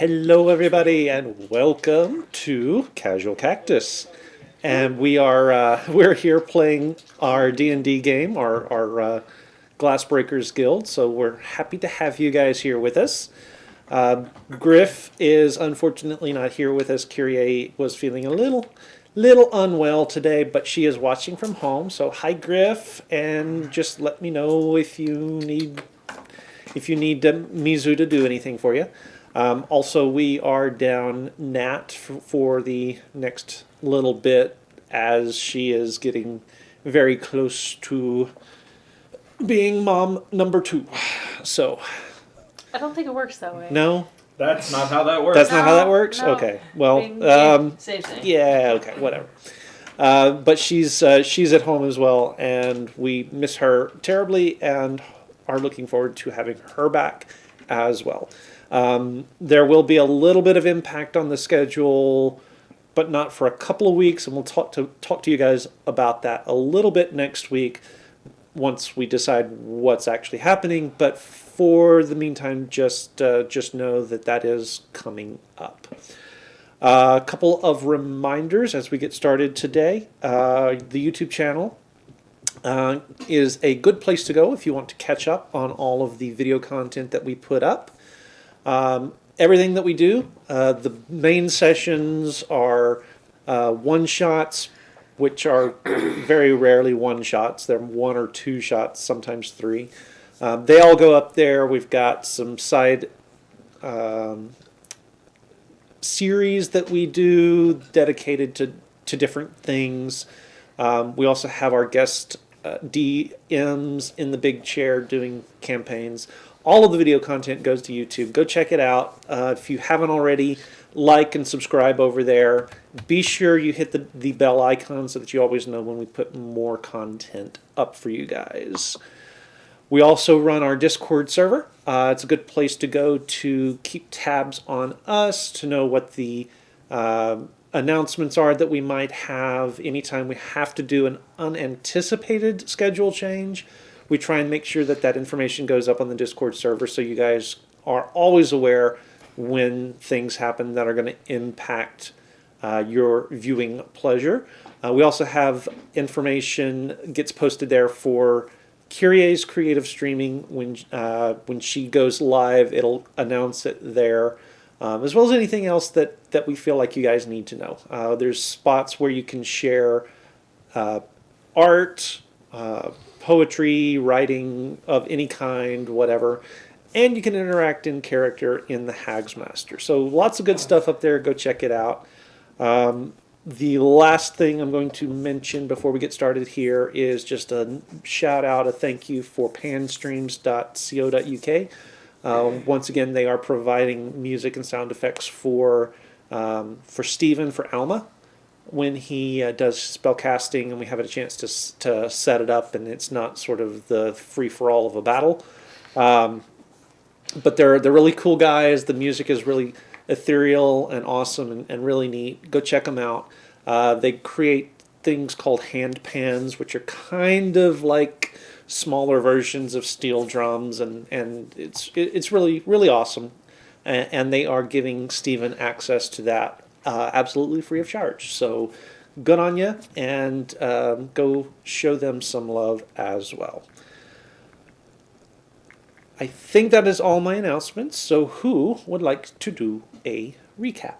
Hello, everybody, and welcome to Casual Cactus. And we're here playing our D&D game, our Glassbreakers Guild. So we're happy to have you guys here with us. Griff is unfortunately not here with us. Kyrie was feeling a little unwell today, but she is watching from home. So hi, Griff, and just let me know if you need Mizu to do anything for you. Also, we are down Nat for the next little bit as she is getting very close to being mom number 2. So, I don't think it works that way. no, That's not how that works. that's not how that works. No. Okay, well, Same thing. yeah, okay, whatever. But she's at home as well, and we miss her terribly, and are looking forward to having her back as well. There will be a little bit of impact on the schedule, but not for a couple of weeks, and we'll talk to you guys about that a little bit next week once we decide what's actually happening. But for the meantime, just know that is coming up. A couple of reminders as we get started today. The YouTube channel is a good place to go if you want to catch up on all of the video content that we put up. Everything that we do, the main sessions are one-shots, which are very rarely one-shots. They're 1 or 2 shots, sometimes 3. They all go up there. We've got some side series that we do dedicated to different things. We also have our guest DMs in the big chair doing campaigns. All of the video content goes to YouTube. Go check it out. If you haven't already, like and subscribe over there. Be sure you hit the bell icon so that you always know when we put more content up for you guys. We also run our Discord server. It's a good place to go to keep tabs on us, to know what the announcements are that we might have anytime we have to do an unanticipated schedule change. We try and make sure that information goes up on the Discord server so you guys are always aware when things happen that are going to impact your viewing pleasure. We also have information gets posted there for Kyrie's creative streaming. When she goes live, it'll announce it there, as well as anything else that we feel like you guys need to know. There's spots where you can share art, poetry, writing of any kind, whatever, and you can interact in character in the Hagsmaster. So lots of good stuff up there. Go check it out. The last thing I'm going to mention before we get started here is just a shout out, a thank you for panstreams.co.uk. Once again, they are providing music and sound effects for Stephen, for Alma, when he does spell casting, and we have a chance to set it up, and it's not sort of the free-for-all of a battle. But they're really cool guys. The music is really ethereal and awesome and really neat. Go check them out. They create things called hand pans, which are kind of like smaller versions of steel drums, and it's really, really awesome. And they are giving Stephen access to that absolutely free of charge. So good on you, and go show them some love as well. I think that is all my announcements. So who would like to do a recap?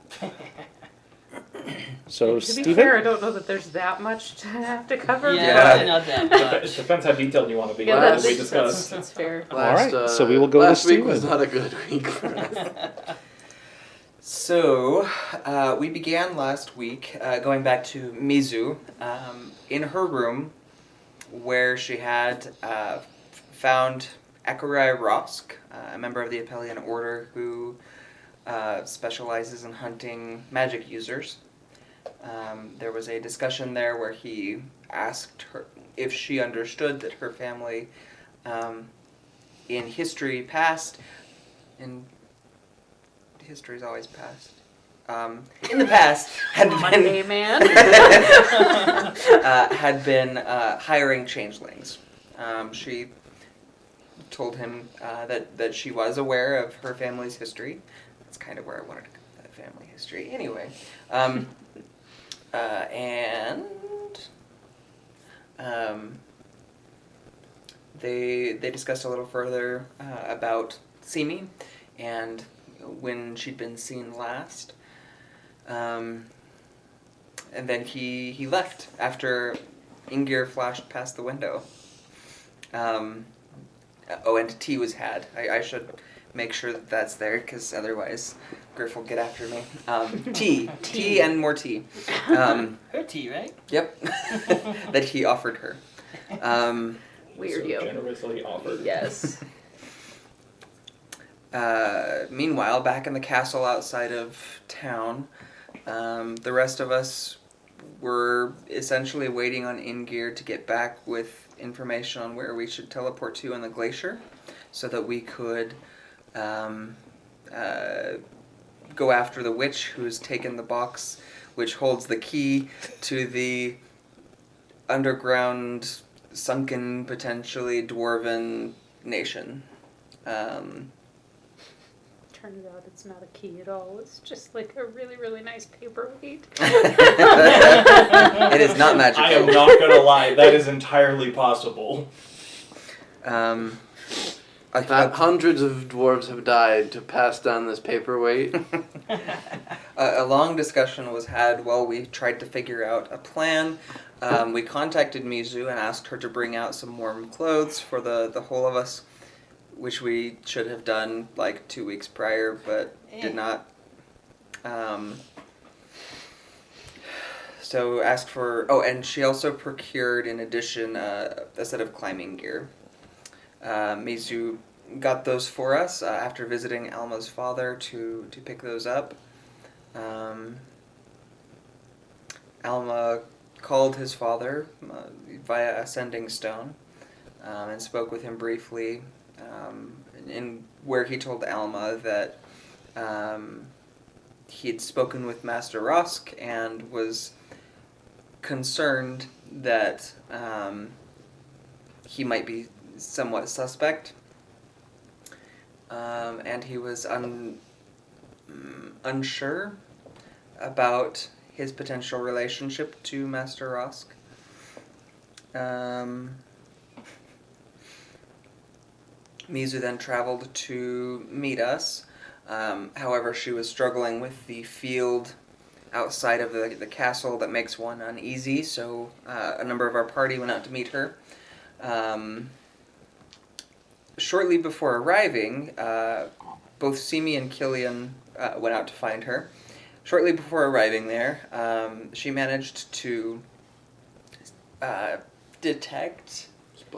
So, To be Stephen? fair, I don't know that there's that much to have to cover. Yeah, not that It much. depends how detailed you want to be. Yeah, As we that's discussed. fair. All right, so we will go to last week Steven. was not a good week for us. So, we began last week going back to Mizu in her room where she had found Akurai Rosk, a member of the Apellian Order who specializes in hunting magic users. There was a discussion there where he asked her if she understood that her family in history past, in history's always past, in the past had Monday been man. had been hiring changelings. She told him that she was aware of her family's history, That's kind of where I wanted to go with that family history. Anyway, they discussed a little further about Simi and when she'd been seen last. And then he left after Ingir flashed past the window. And tea was had. I should make sure that that's there, because otherwise Griff will get after me. Tea and more tea. Her tea, right? Yep. That he offered her. Weird So you. generously offered. Yes. Meanwhile, back in the castle outside of town, the rest of us were essentially waiting on Ingir to get back with information on where we should teleport to on the glacier, so that we could go after the witch who's taken the box which holds the key to the underground, sunken, potentially dwarven nation. Turns out it's not a key at all. It's just like a really, really nice paperweight. It is not magical. I am not gonna lie, that is entirely possible. Hundreds of dwarves have died to pass down this paperweight. A long discussion was had while we tried to figure out a plan. We contacted Mizu and asked her to bring out some warm clothes for the whole of us, which we should have done like 2 weeks prior, but did not. So asked for... Oh, and she also procured, in addition, a set of climbing gear. Mizu got those for us after visiting Alma's father to pick those up. Alma called his father via a sending stone and spoke with him briefly, in where he told Alma that he had spoken with Master Rosk and was concerned that he might be somewhat suspect, and he was unsure about his potential relationship to Master Rosk. Mizu then traveled to meet us. However, she was struggling with the field outside of the castle that makes one uneasy, so a number of our party went out to meet her. Shortly before arriving, both Simi and Killian went out to find her. Shortly before arriving there, she managed to detect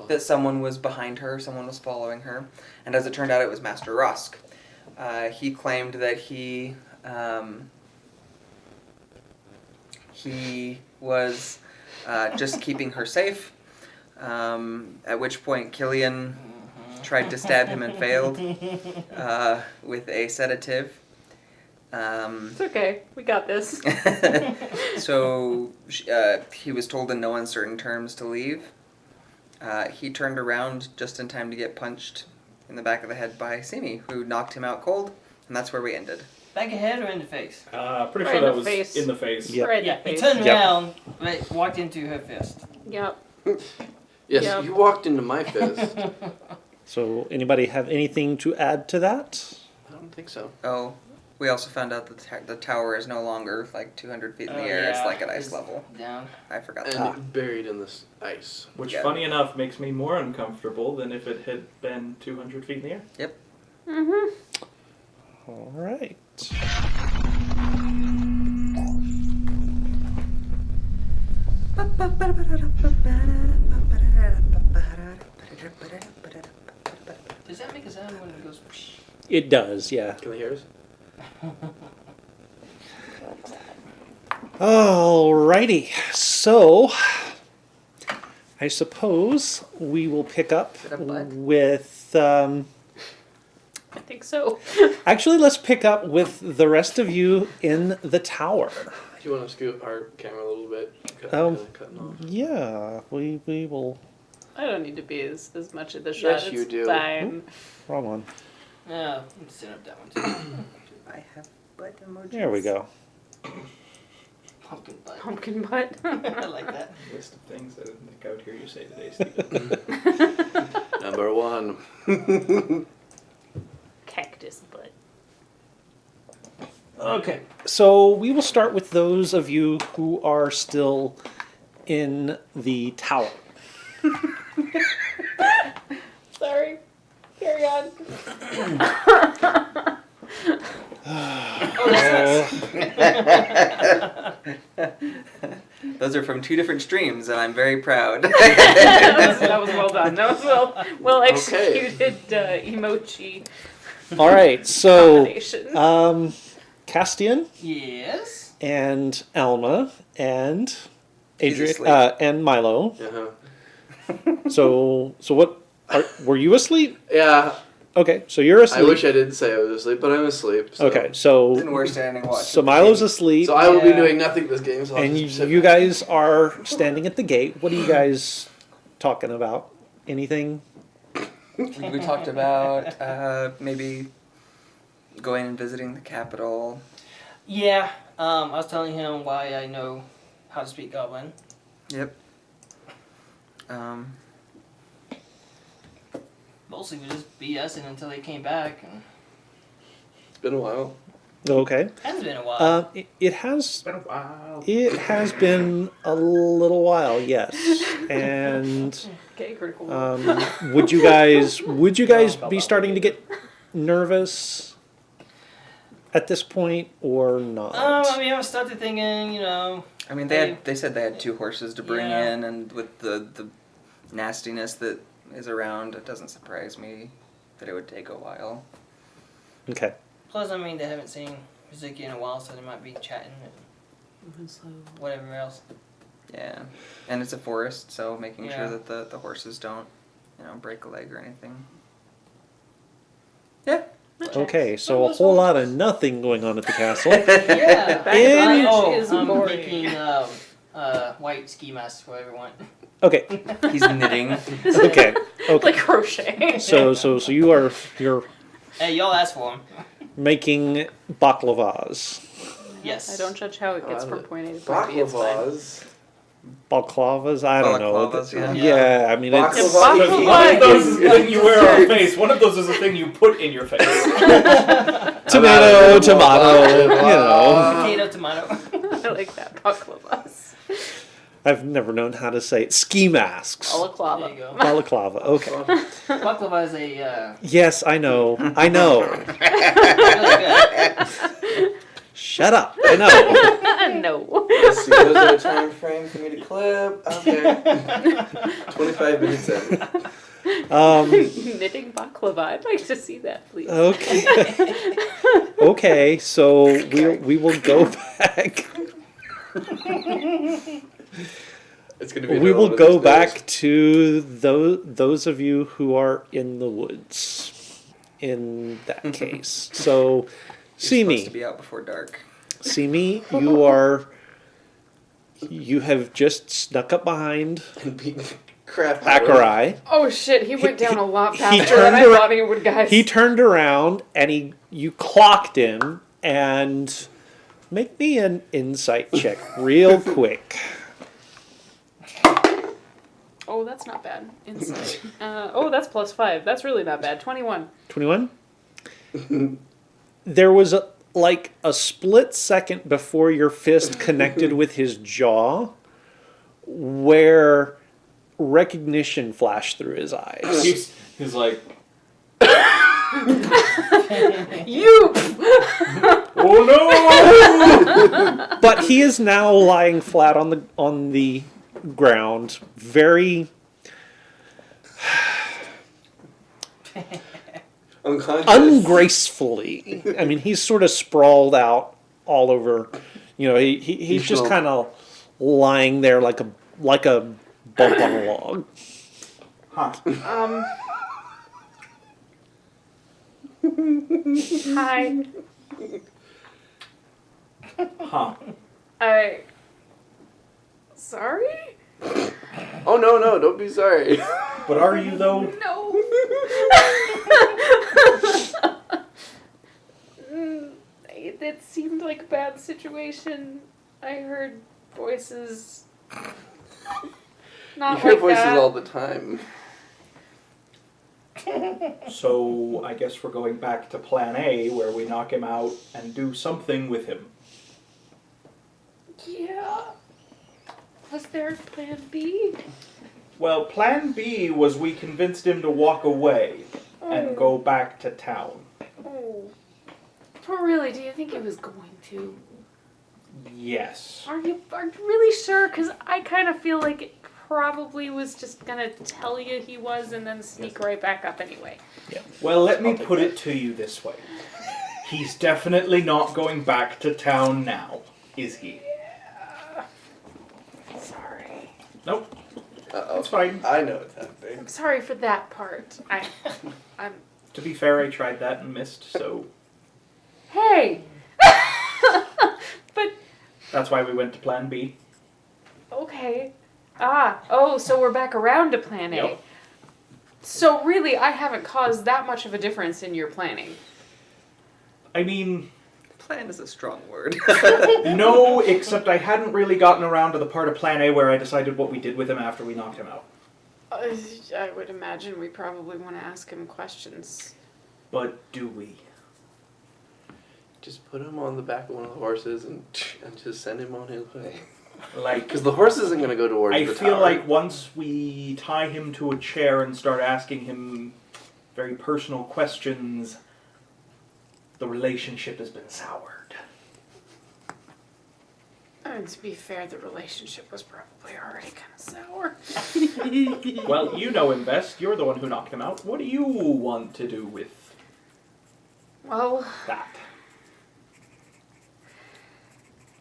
that someone was behind her, someone was following her, and as it turned out, it was Master Rosk. He claimed that he was just keeping her safe, at which point Killian tried to stab him and failed with a sedative. It's okay. We got this. So he was told in no uncertain terms to leave. He turned around just in time to get punched in the back of the head by Simi, who knocked him out cold, and that's where we ended. Back of the head or in the face? Pretty Right sure in that the was face. in the face. Yep. Right in Yeah, the he face. turned Yep. around, right, walked into her fist. Yep. Yes, Yep. you walked into my fist. So, anybody have anything to add to that? I don't think so. Oh, we also found out that the tower is no longer like 200 feet in the air. It's like at ice level. Down. I forgot And that. buried in this ice. Which, Yeah. funny enough, makes me more uncomfortable than if it had been 200 feet in the air. Yep. Mm-hmm. All right. Does that make a sound when it goes? Psh? It does, yeah. Can they hear us? Alrighty. So, I suppose we will pick up Bit of butt. with. I think so. Actually, let's pick up with the rest of you in the tower. Do you want to scoot our camera a little bit? Cutting off. Yeah, we will. I don't need to be as much of the shot. Yes, you It's do. fine. Wrong one. Yeah, I'm setting up that one too. I have butt emojis. There we go. Pumpkin butt. Pumpkin butt. I like that. List of things I didn't think I would hear you say today, Stephen. Number 1. Cactus butt. Okay. So we will start with those of you who are still in the tower. Sorry. Carry on. Oh, that's Those are from 2 different streams, and I'm very proud. that was well done. That was well executed emoji All right, so combination. Castian Yes. and Alma and He's Adrian asleep. and Milo. Uh-huh. So what? Were you asleep? Yeah, Okay, so you're I asleep. wish I didn't say I was asleep, but I'm asleep. So. Okay, so Didn't work standing watch. so Milo's asleep, So I will be Yeah. doing nothing this game. So I'll and just sit you back. guys are standing at the gate. What are you guys talking about? Anything? We talked about maybe going and visiting the capital. Yeah. I was telling him why I know how to speak Goblin. Yep. Mostly we just BSing until they came back. And It's been a while. Okay. hasn't been a while. It has. It's been a while. It has been a little while, yes. And Okay, critical. would you guys be starting to get nervous at this point or not? I mean, I started thinking, you know. I mean, they said they had 2 horses to bring Yeah. in, and with the nastiness that is around, it doesn't surprise me that it would take a while. Okay. Plus, I mean, they haven't seen Mizuki in a while, so they might be chatting and whatever else. Yeah, and it's a forest, so making Yeah. sure that the horses don't, break a leg or anything. Yeah. Okay, so a whole lot of nothing going on at the castle. Yeah. Background is I'm boring. making white ski masks for everyone. Okay. He's knitting. Okay. Okay. Like crochet. So you're Hey, y'all asked for them. making baklavas. Yes. I don't judge how it gets Oh, from point A to point B. It's fine. Baklavas. Balaclavas? I don't know. Balaclavas, yeah. Yeah, I mean it's Baklava. Because one of those is a thing you wear on your face. One of those is a thing you put in your face. tomato, tomato, you know. Potato, tomato. I like that. Baklavas. I've never known how to say it. Ski masks. Balaclava. There you go. Balaclava. Okay. Baklava is a Yes, I know. I know. really good. Shut up. I know. No. Let's see, was there a time frame for me to clip? Okay. 25 minutes in. Um, Knitting baklava. I'd like to see that, please. okay. Okay, so we will go back. It's gonna be We will one of go these days. back to those of you who are in the woods in that case. So, see You're supposed me. to be out before dark. See me. You have just snuck up behind And beat the crap out of him. Akarai. Oh shit, he went down a lot he faster than I turned thought he would, guys. He turned around and you clocked him and make me an insight check real quick. Oh, that's not bad. Insight. That's +5. That's really not bad. 21. 21? There was a split second before your fist connected with his jaw where recognition flashed through his eyes. He's like, You! oh no! But he is now lying flat on the ground, very Unconscious. ungracefully. I mean, he's sort of sprawled out all over. You know, he's just drunk. kind of lying there like a bump on a log. Hi. Huh. Sorry? Oh no, don't be sorry. But are you though? No. it seemed like a bad situation. I heard voices. Not You hear like voices that. all the time. So I guess we're going back to Plan A, where we knock him out and do something with him. Yeah. Was there a plan B? Well, Plan B was we convinced him to walk away and go back to town. Oh. But really, do you think he was going to? Yes. Are you really sure? Because I kind of feel like it probably was just going to tell you he was and then sneak right back up anyway. Well, let me put it to you this way. He's definitely not going back to town now, is he? Yeah. Sorry. Nope. Uh-oh. That's fine. I know what's happening. I'm sorry for that part. I'm... To be fair, I tried that and missed, so Hey! But, that's why we went to Plan B. okay. So we're back around to plan A. Yep. So really, I haven't caused that much of a difference in your planning. I mean, Plan is a strong word. no, except I hadn't really gotten around to the part of Plan A where I decided what we did with him after we knocked him out. I would imagine we probably want to ask him questions. But do we? Just put him on the back of one of the horses and just send him on his way. Like, Because the horse isn't going to go towards I the feel tower. like once we tie him to a chair and start asking him very personal questions, the relationship has been soured. And to be fair, the relationship was probably already kind of sour. Well, you know him best. You're the one who knocked him out. What do you want to do with Well, that?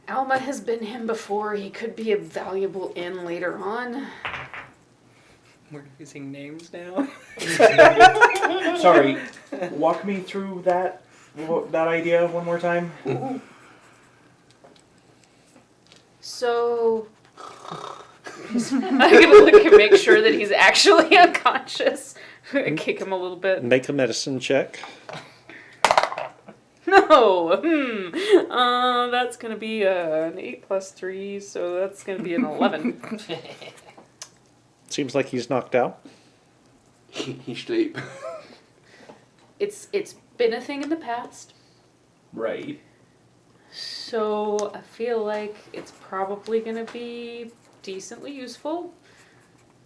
Alma has been him before. He could be a valuable in later on. We're using names now. Sorry, walk me through that idea one more time. So, I'm gonna look and make sure that he's actually unconscious. Kick him a little bit. Make a medicine check. No. That's gonna be an 8 plus 3, so that's gonna be an 11. Seems like he's knocked out. He sleep. It's been a thing in the past, Right. so I feel like it's probably gonna be decently useful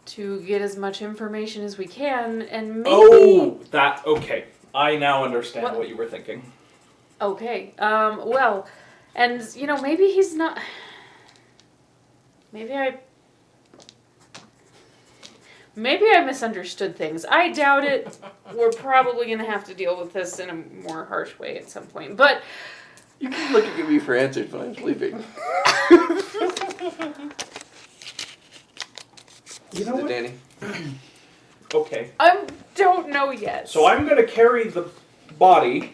to get as much information as we can, and maybe. Oh, okay. I now understand what you were thinking. Okay. Well, and maybe he's not. Maybe I misunderstood things. I doubt it. We're probably going to have to deal with this in a more harsh way at some point. But You keep looking at me for answers when I'm sleeping. You know what? Danny. Okay. I don't know yet. So I'm going to carry the body.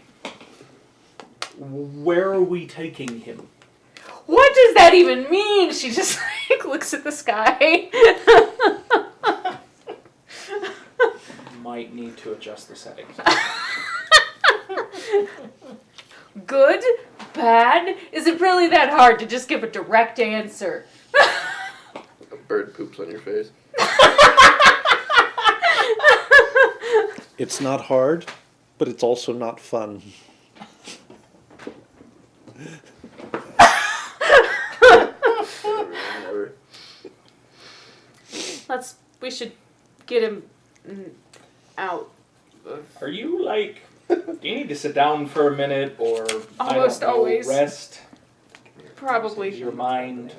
Where are we taking him? What does that even mean? She just looks at the sky. Might need to adjust the settings. Good? Bad? Is it really that hard to just give a direct answer? A bird poops on your face. It's not hard, but it's also not fun. Whatever. We should get him out. Are you do you need to sit down for a minute or Almost I don't know, always. rest Probably. your mind?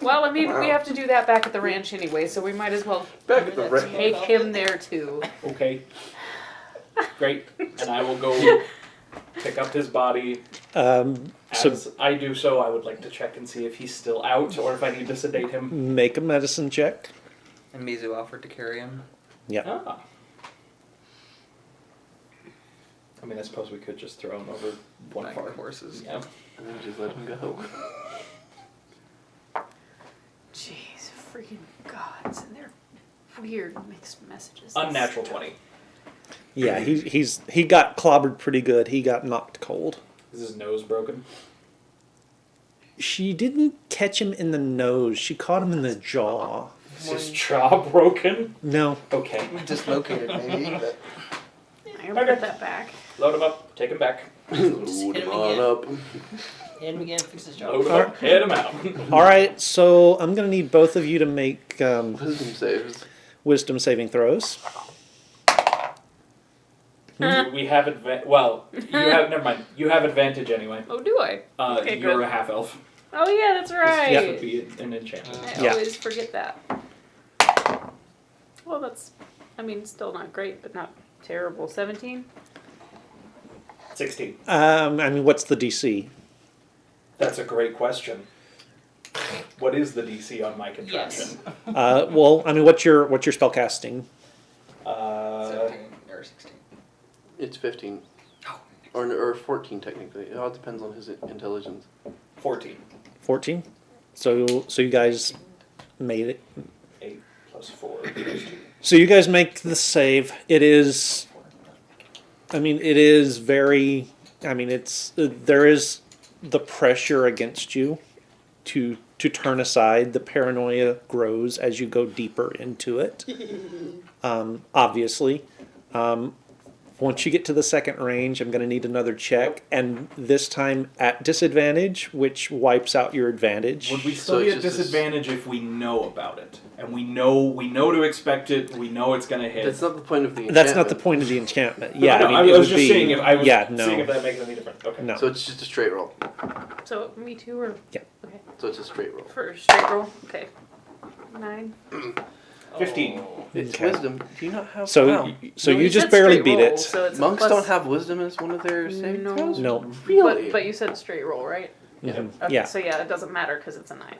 Well, I mean, we have to do that back at the ranch anyway, so we might as well Back at the ranch. take him there too. Okay. Great. And I will go pick up his body. So As I do so, I would like to check and see if he's still out or if I need to sedate him. make a medicine check. And Mizu offered to carry him. Yeah. Ah. I mean, I suppose we could just throw him over one Back of our the horses. Yeah. And then just let him go. Jeez, freaking gods and their weird mixed messages. Unnatural 20. Yeah, he got clobbered pretty good. He got knocked cold. Is his nose broken? She didn't catch him in the nose. She caught him in the jaw. Is his jaw broken? No. Okay. Dislocated, maybe. But I'm gonna put that back. Load him up. Take him back. Just hit him on again. up. Hit him again. Fix his Load job. him up. Head him out. All right, so I'm going to need both of you to make Wisdom saves. wisdom saving throws. We have well, you have. Never mind. You have advantage anyway. Oh, do I? Okay, You're good. a half elf. Oh yeah, that's right. Yeah. This would be an enchantment. I Yeah. always forget that. Well, that's, I mean, still not great, but not terrible. 17? 16. I mean, what's the DC? That's a great question. What is the DC on my contraption? Yes. Well, I mean, what's your spell casting? 17 or 16. It's 15. Or 14, technically. It all depends on his intelligence. 14. 14. So you guys made it. 8 plus 4 plus 2. So you guys make the save. It is. I mean, it is very. I mean, it's there is the pressure against you to turn aside. The paranoia grows as you go deeper into it. Obviously, once you get to the second range, I'm going to need another check, and this time at disadvantage, which wipes out your advantage. Would we still So be it's at just disadvantage if we know about it? And we know to expect it, we know it's gonna hit. That's not the point of the enchantment. That's not the point of the enchantment. Yeah, No, I mean, I it was would just be, seeing if I was yeah, no, seeing if that makes any difference. Okay. no. So it's just a straight roll. So, me too, or? Yeah. Okay. So it's a straight roll. For a straight roll? Okay. 9. 15. It's Okay. wisdom. Do you not have... So, wow. so No, you just said barely straight beat roll, it. So it's a Monks plus- don't have wisdom as one of their saving No. throws? No. Really? But you said straight roll, right? Mhm. Okay, Yeah. So yeah, it doesn't matter because it's a 9.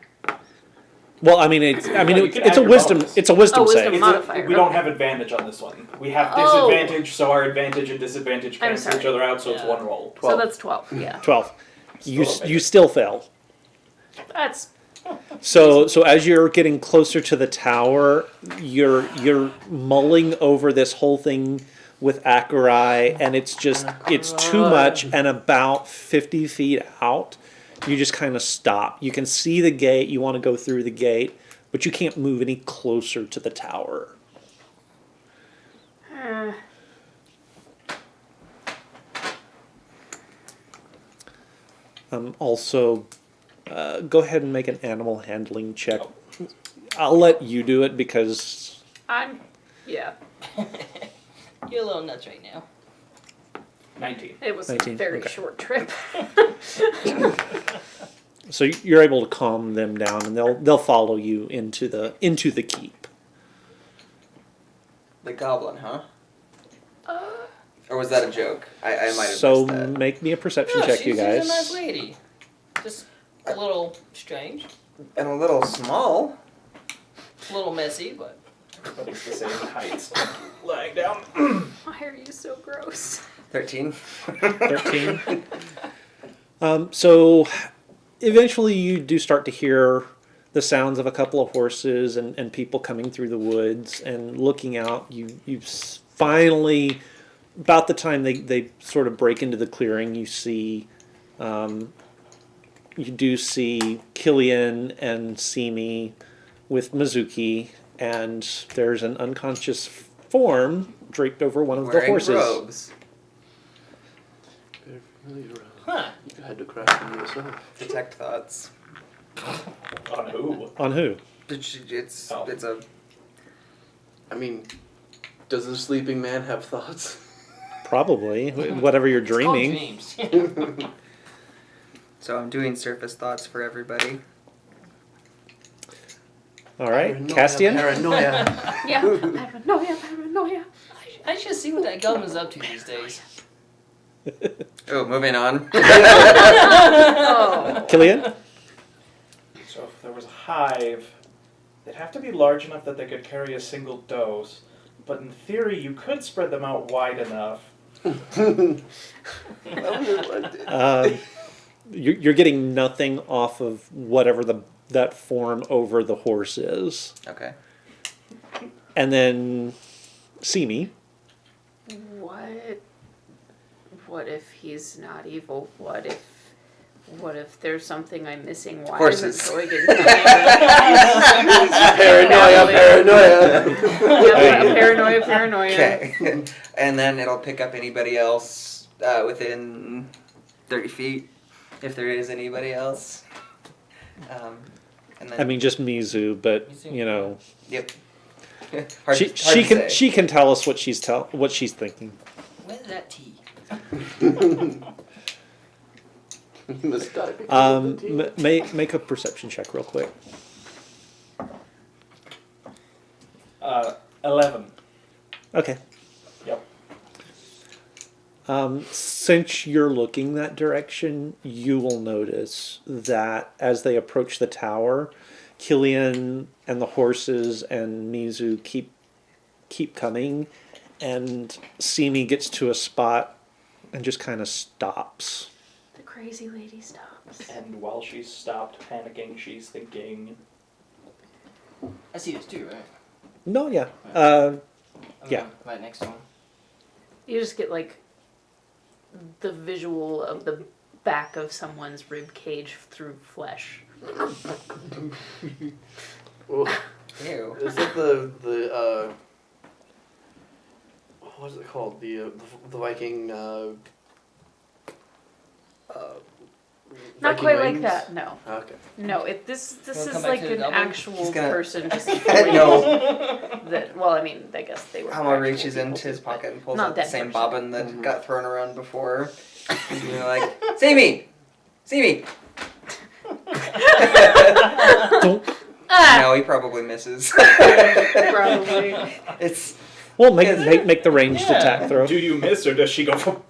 Well, I mean, it's Well, you can it's add a your wisdom. bonus. It's a wisdom Oh, wisdom save. modifier, We don't okay. have advantage on this one. We have Oh. disadvantage, so our advantage and disadvantage I'm cancel each sorry. other out, so it's Yeah. one roll. 12. So that's 12. Yeah. 12. You Still you still fail. That's So as you're getting closer to the tower, you're mulling over this whole thing with Akurai, and it's too much. And about 50 feet out, you just kind of stop. You can see the gate. You want to go through the gate, but you can't move any closer to the tower. Also, go ahead and make an animal handling check. I'll let you do it because I'm yeah. You're a little nuts right now. 19. It was 19, a very okay. short trip. so you're able to calm them down, and they'll follow you into the keep. The goblin, huh? Or was that a joke? I might have So missed that. make me a perception Yeah, check, you she's guys. a nice lady. Just a little strange, And a little small. a little messy, but But it's the same height. Lying down. Why are you so gross? 13. 13. So eventually you do start to hear the sounds of a couple of horses and people coming through the woods and looking out. You finally, about the time they sort of break into the clearing, you see, you do see Killian and Simi with Mizuki, and there's an unconscious form draped over one of the Wearing horses. robes. Very familiar. huh? You had to craft them yourself. Detect thoughts. On who? On who? It's Oh. it's a I mean, does the sleeping man have thoughts? Probably. Whatever you're It's called dreaming. dreams. so I'm doing surface thoughts for everybody. All right, Paranoia, Castian. Paranoia. Yeah. Paranoia. I should see what that goblin's up to these days. Oh, moving on. Oh. Killian. So if there was a hive, they'd have to be large enough that they could carry a single dose. But in theory, you could spread them out wide enough. You're getting nothing off of whatever that form over the horse is, Okay. and then Simi. What if he's not evil? What if there's something I'm missing? Why Horses. isn't Zoigan paranoia. Okay. And then it'll pick up anybody else within 30 feet, if there is anybody else. And then, I mean, just Mizu, but you know, yep. she hard she to can say. she can tell us what she's thinking. Where's that tea? Must die because of the tea. Make a perception check real quick. 11. Okay. Yep. Since you're looking that direction, you will notice that as they approach the tower, Killian and the horses and Mizu keep coming, and Simi gets to a spot and just kind of stops. The crazy lady stops. And while she's stopped panicking, she's thinking, I see this too, right? No, yeah. I'm Yeah. right next to him. You just get like the visual of the back of someone's rib cage through flesh. Well, Ew. is that the what is it called? The Viking. Not Viking quite like rings? that. No, Okay. no. This Wanna is come back like to the an goblin? actual He's gonna- person just No. that. Well, I mean, I guess they were. Hama actual reaches people into his too, but pocket and pulls not out the that same person. bobbin that got thrown around before. And you're like, see me! See me! Don't. No, he probably misses. Probably. It's Well, make the ranged Yeah. attack throw. do you miss or does she go for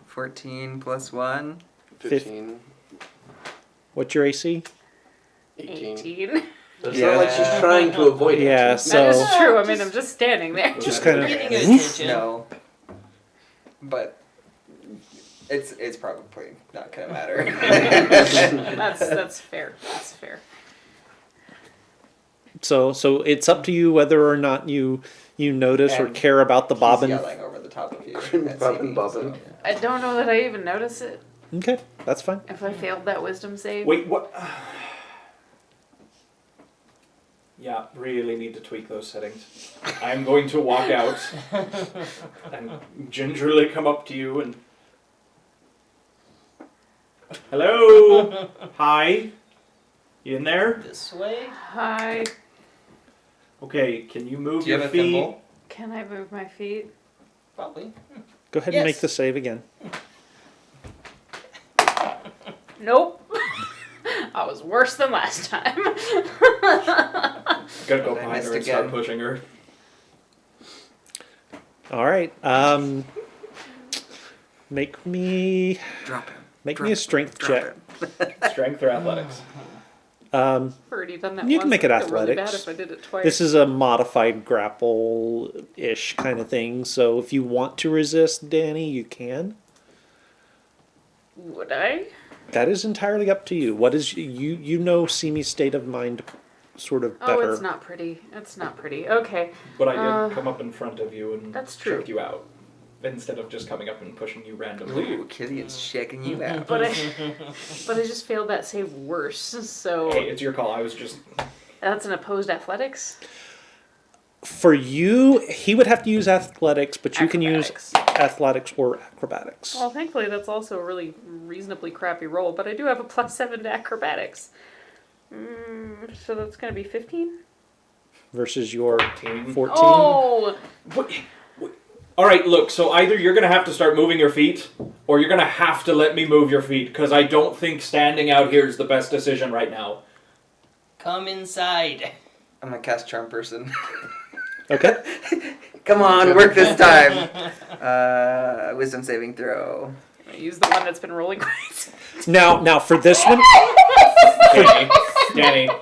14 plus 1. 15, What's your AC? 18. 18. It's Yeah. not like she's trying to avoid it. Yeah, That so is true. I mean, I'm just standing there. just kind Getting of. attention. No. But it's probably not gonna matter. That's fair. That's fair. So it's up to you whether or not you notice or And care about the He's bobbin. yelling over the top of you. at Bobbin, CB, bobbin. so- I don't know that I even notice it Okay, that's fine. if I failed that wisdom save. Wait, what? Yeah, really need to tweak those settings. I'm going to walk out and gingerly come up to you and... Hello? Hi? You in there? This way? Hi. Okay, can you move Do you your have a feet? thimble? Can I move my feet? Probably. Go ahead and make Yes. the save again. Nope. I was worse than last time. Gotta go I behind missed her and start again. pushing her. All right. Make me Drop him. a strength check. Strength or athletics? I've already done that You once. can make it I'd feel really athletics. bad if I did it twice. This is a modified grapple-ish kind of thing. So if you want to resist Danny, you can. Would I? That is entirely up to you. What is you know Simi's state of mind sort of better. Oh, it's not pretty. It's not pretty. Okay. But I did come up in front of you and That's true. check you out. Instead of just coming up and pushing you randomly. Ooh, Killian's checking you out. But I just failed that save worse. So Hey, it's your call. I was just... that's an opposed athletics. For you, he would have to use athletics, but you can use Acrobatics. athletics or acrobatics. Well, thankfully, that's also a really reasonably crappy roll, but I do have a +7 to acrobatics. So that's going to be 15? Versus your 14. 14. Oh! What? Alright, look, so either you're going to have to start moving your feet, or you're going to have to let me move your feet, because I don't think standing out here is the best decision right now. Come inside. I'm gonna cast Charm Person. Okay. Come on, work this time. Wisdom saving throw. I'm going to use the one that's been rolling great. Now for this one,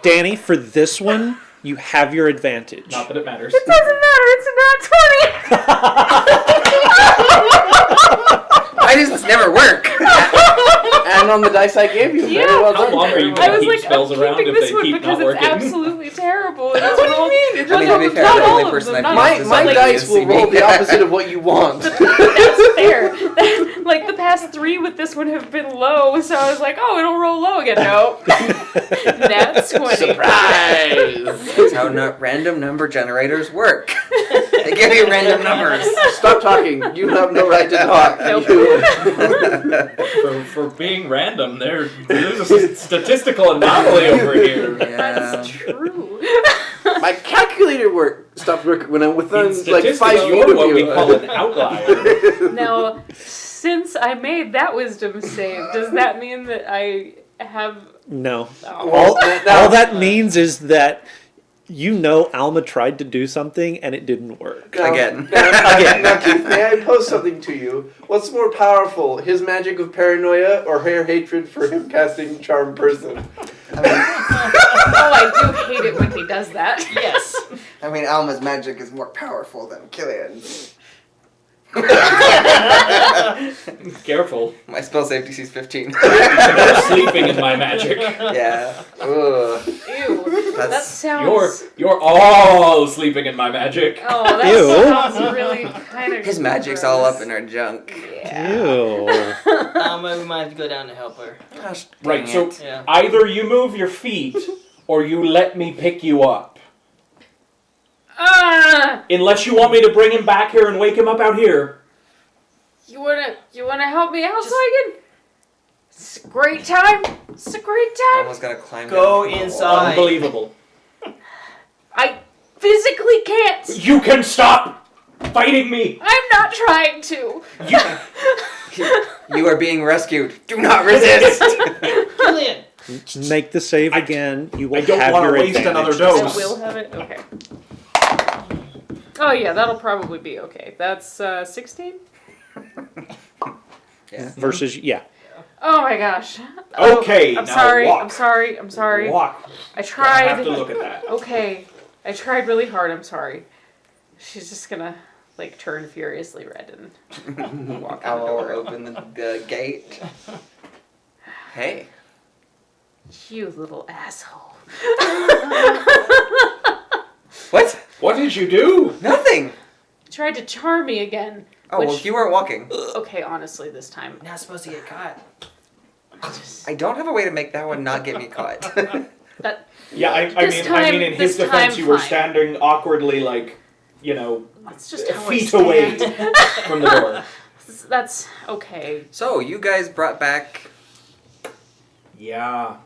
Danny, for this one, you have your advantage. not that it matters. It doesn't matter, it's a nat 20! Why does this never work? And on the dice I gave you. Yeah. Very well How done. long are you I going to was keep like, spells I'm around keeping if this they one keep because not it's working? absolutely terrible. And it's What do you rolled- mean? It I mean, doesn't- to be fair, not the all only of person them, I've not used all is My on the dice will USC. roll the opposite of what you want. That's fair. Like the past 3 with this one have been low, so I was like, oh, it'll roll low again. Nope. That's 20. Surprise! That's how random number generators work. They give you random numbers. Stop talking. You have no right to talk. Nope. You- For being random, there's a statistical anomaly over here. That's true. My calculator stopped working when I'm In within statistics, 5 feet you're of what you. we call an outlier. Now, since I made that wisdom save, does that mean that I have... No. Oh. All that means is that Alma tried to do something and it didn't work. Again. Now, Keith, may I pose something to you? What's more powerful, his magic of paranoia or her hatred for him casting Charm Person? Oh, I do hate it when he does that. Yes. I mean, Alma's magic is more powerful than Killian's. Careful. My spell save DC is 15. You're sleeping in my magic. Yeah. Ugh. Ew. That That's sounds... You're all sleeping in my magic. Oh, that Ew. sounds really kind of... His magic's all up in her junk. Yeah. Ew. We might have to go down to help her. Gosh, Right, dang so it. Yeah. either you move your feet or you let me pick you up. Unless you want me to bring him back here and wake him up out here. You wanna help me out so I can... It's a great time. It's a great time. Alma's gotta climb Go down. inside. Unbelievable. I physically can't. You can stop fighting me. I'm not trying to. You are being rescued. Do not resist. Killian! Make the save again. You will I don't have wanna your waste another advantage. dose. I will have it? Okay. Oh yeah, that'll probably be okay. That's 16? Yeah. Versus, yeah. Oh my gosh. Okay, I'm now sorry, walk. I'm sorry, I'm sorry. Walk. I I tried. have to look at that. Okay. I tried really hard, I'm sorry. She's just gonna, like, turn furiously red and walk out the Alma will door. open the gate. Hey. You little asshole. What? What did you do? Nothing. Tried to charm me again. Oh, well, Which- you weren't walking. Okay, honestly, this time. Not supposed to get caught. I don't have a way to make that one not get me caught. That Yeah, I This mean, in his time defense, you were fine. standing awkwardly, like, that's just how feet I away stand. from the door. That's okay. So, you guys brought back... Yeah.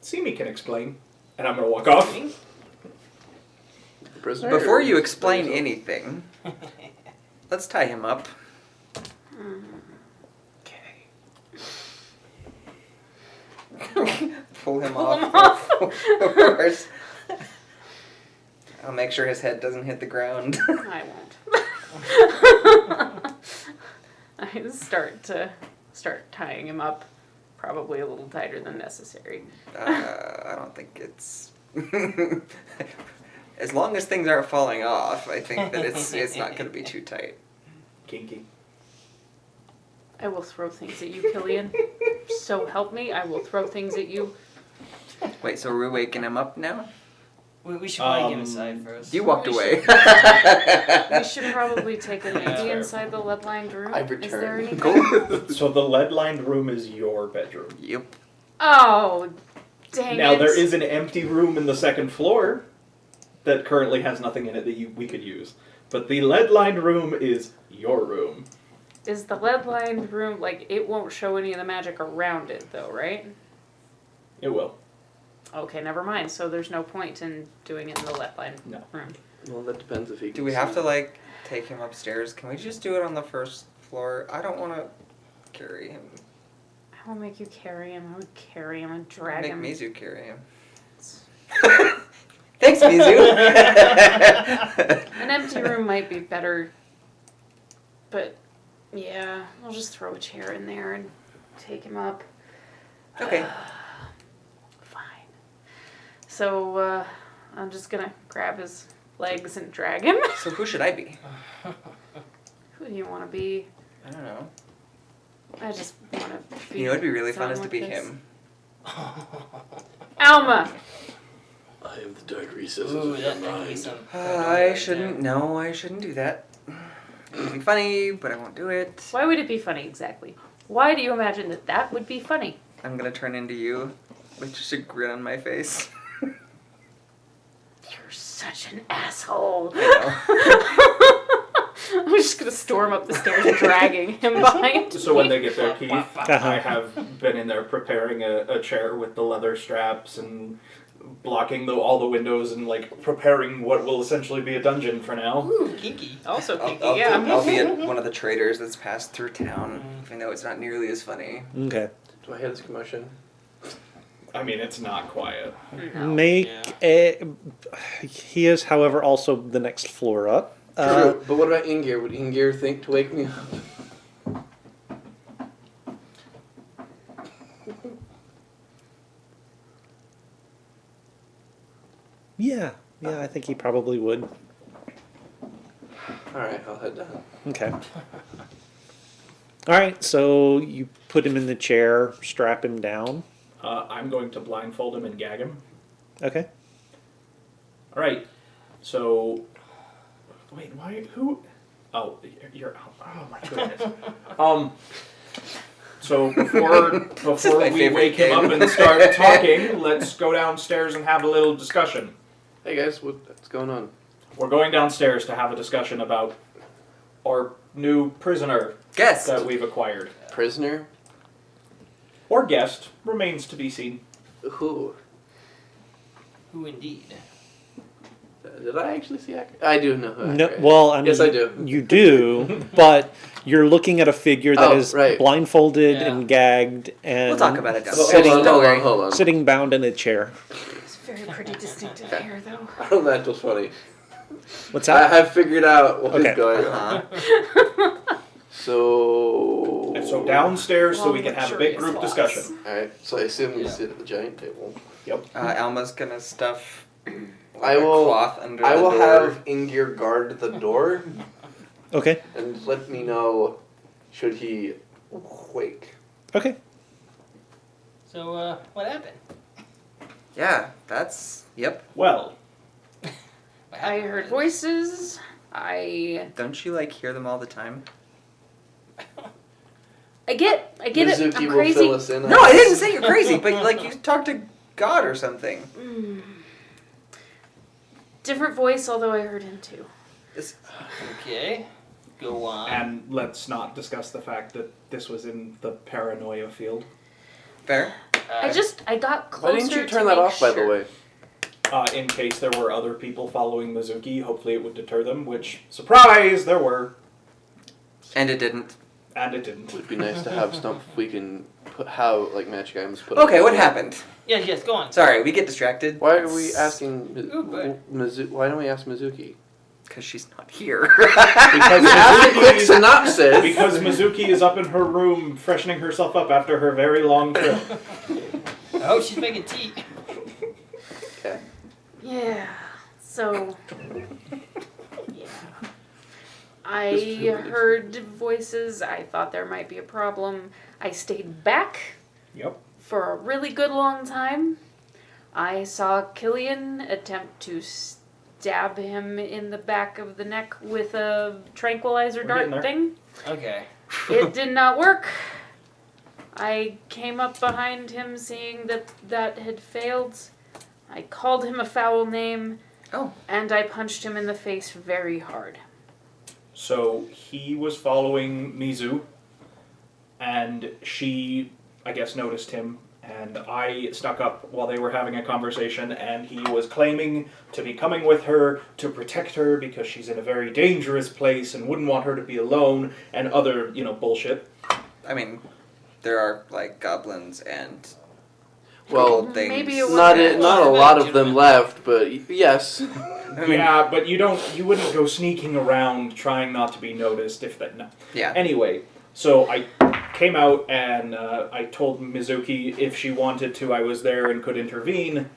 Simi can explain. And I'm gonna walk off. Prisoner? Before you explain anything, let's tie him up. Okay. Pull him Pull off. him off. Of course. I'll make sure his head doesn't hit the ground. I won't. I start tying him up, probably a little tighter than necessary. I don't think it's... As long as things aren't falling off, I think that it's not going to be too tight. Kinky. I will throw things at you, Killian. So help me, I will throw things at you. Wait, so we're waking him up now? We should probably get inside first. You walked We away. We should probably take a That's look fair. inside the lead-lined room. I've Is there returned. anything? So the lead-lined room is your bedroom. Yep. Oh, dang Now it. there is an empty room in the second floor that currently has nothing in it that we could use. But the lead-lined room is your room. Is the lead-lined room, like, it won't show any of the magic around it, though, right? It will. Okay, never mind. So there's no point in doing it in the lead-lined No. room. Well, that depends if he. Do we have to, like, take him upstairs? Can we just do it on the first floor? I don't want to carry him. I will make you carry him. I would carry him and drag Make him. Mizu carry him. Thanks, Mizu. An empty room might be better, but yeah, I'll just throw a chair in there and take him up. Okay. Fine. So I'm just gonna grab his legs and drag him. So who should I be? Who do you want to be? I don't know. I just want to be. You know, it'd be really fun done is to with be this. him. Alma! I am the dark recesses Ooh, of your that could be mind. some. I shouldn't. No, I shouldn't do that. It would be funny, but I won't do it. Why would it be funny exactly? Why do you imagine that that would be funny? I'm gonna turn into you with just a grin on my face. You're such an asshole. I I'm just gonna storm up the stairs dragging him behind So me. when they get there, Keith, Uh-huh. I have been in there preparing a chair with the leather straps and blocking all the windows and like preparing what will essentially be a dungeon for now. Ooh, kinky. Also I'll, kinky, I'll, yeah. I'll be one of the traders that's passed through town, even though it's not nearly as funny. Okay. Do I hear this commotion? I mean, it's not quiet. No. Make a. He is, however, also the next floor up. True. But what about Ingir? Would Ingir think to wake me up? Yeah, I think he probably would. Alright, I'll head down. Okay. All right, so you put him in the chair, strap him down. I'm going to blindfold him and gag him. Okay. All right. So, wait, why? Who? Oh, you're. Oh my goodness. So before my we favorite wake him game. up and start talking, let's go downstairs and have a little discussion. Hey guys, what's going on? We're going downstairs to have a discussion about our new prisoner Guest. that we've acquired. Prisoner? Or guest, remains to be seen. Who? Who indeed? Did I actually see Akira? I do know who No, Akira is. well, I mean, Yes, I do. You do, but you're looking at a figure that Oh, is right. blindfolded Yeah. and gagged and We'll talk about it Hold downstairs. on, Don't hold worry. on, hold on. sitting bound in a chair. It's very pretty distinctive hair, though. Oh, that was funny. What's I that? have figured out what Okay. is going on. Uh-huh. So... And so downstairs so we Long, can have a big luxurious group walls. discussion. Alright, so I assume you Yeah. sit at the giant table. Alma's gonna stuff I a will- cloth under I the will door. have Ingir guard the door Okay. and let me know should he wake. Okay. So, what happened? Yeah, that's... Yep. Well, What I happened heard was- voices. I Don't you, hear them all the time? get it. Mizuki I'm will crazy. fill us in. No, I didn't say you're crazy, but, you talk to God or something. Mm. Different voice, although I heard him too. Okay. Go on. and let's not discuss the fact that this was in the paranoia field. Fair? I got closer. Why didn't you to turn that make off, by the sure. way? In case there were other people following Mizuki, hopefully it would deter them, which, surprise, there were. And it didn't. And it didn't. It would be nice to have stuff we can put, how, magic items put Okay, what happened? Yes, go on. Sorry, we get distracted. Why are we asking Ooh, boy. Why don't we ask Mizuki? Because she's not here. Because Have a quick Mizuki, synopsis! because Mizuki is up in her room freshening herself up after her very long trip. Oh, she's making tea. Okay. Yeah. So. Yeah. I Just feel heard voices. I thought there might be a problem. I stayed back Yep. for a really good long time. I saw Killian attempt to stab him in the back of the neck with a tranquilizer We're dart getting there. thing. Okay. It did not work. I came up behind him seeing that had failed. I called him a foul name. Oh. And I punched him in the face very hard. So he was following Mizu, and she, I guess, noticed him, and I snuck up while they were having a conversation, and he was claiming to be coming with her to protect her because she's in a very dangerous place and wouldn't want her to be alone, and other, bullshit. I mean, there are, goblins and Well, kobold things. maybe it was- Not Okay. a lot of them left, but yes. I mean, Yeah, but you wouldn't go sneaking around trying not to be noticed if that, no. yeah. Anyway, so I came out and I told Mizuki if she wanted to, I was there and could intervene.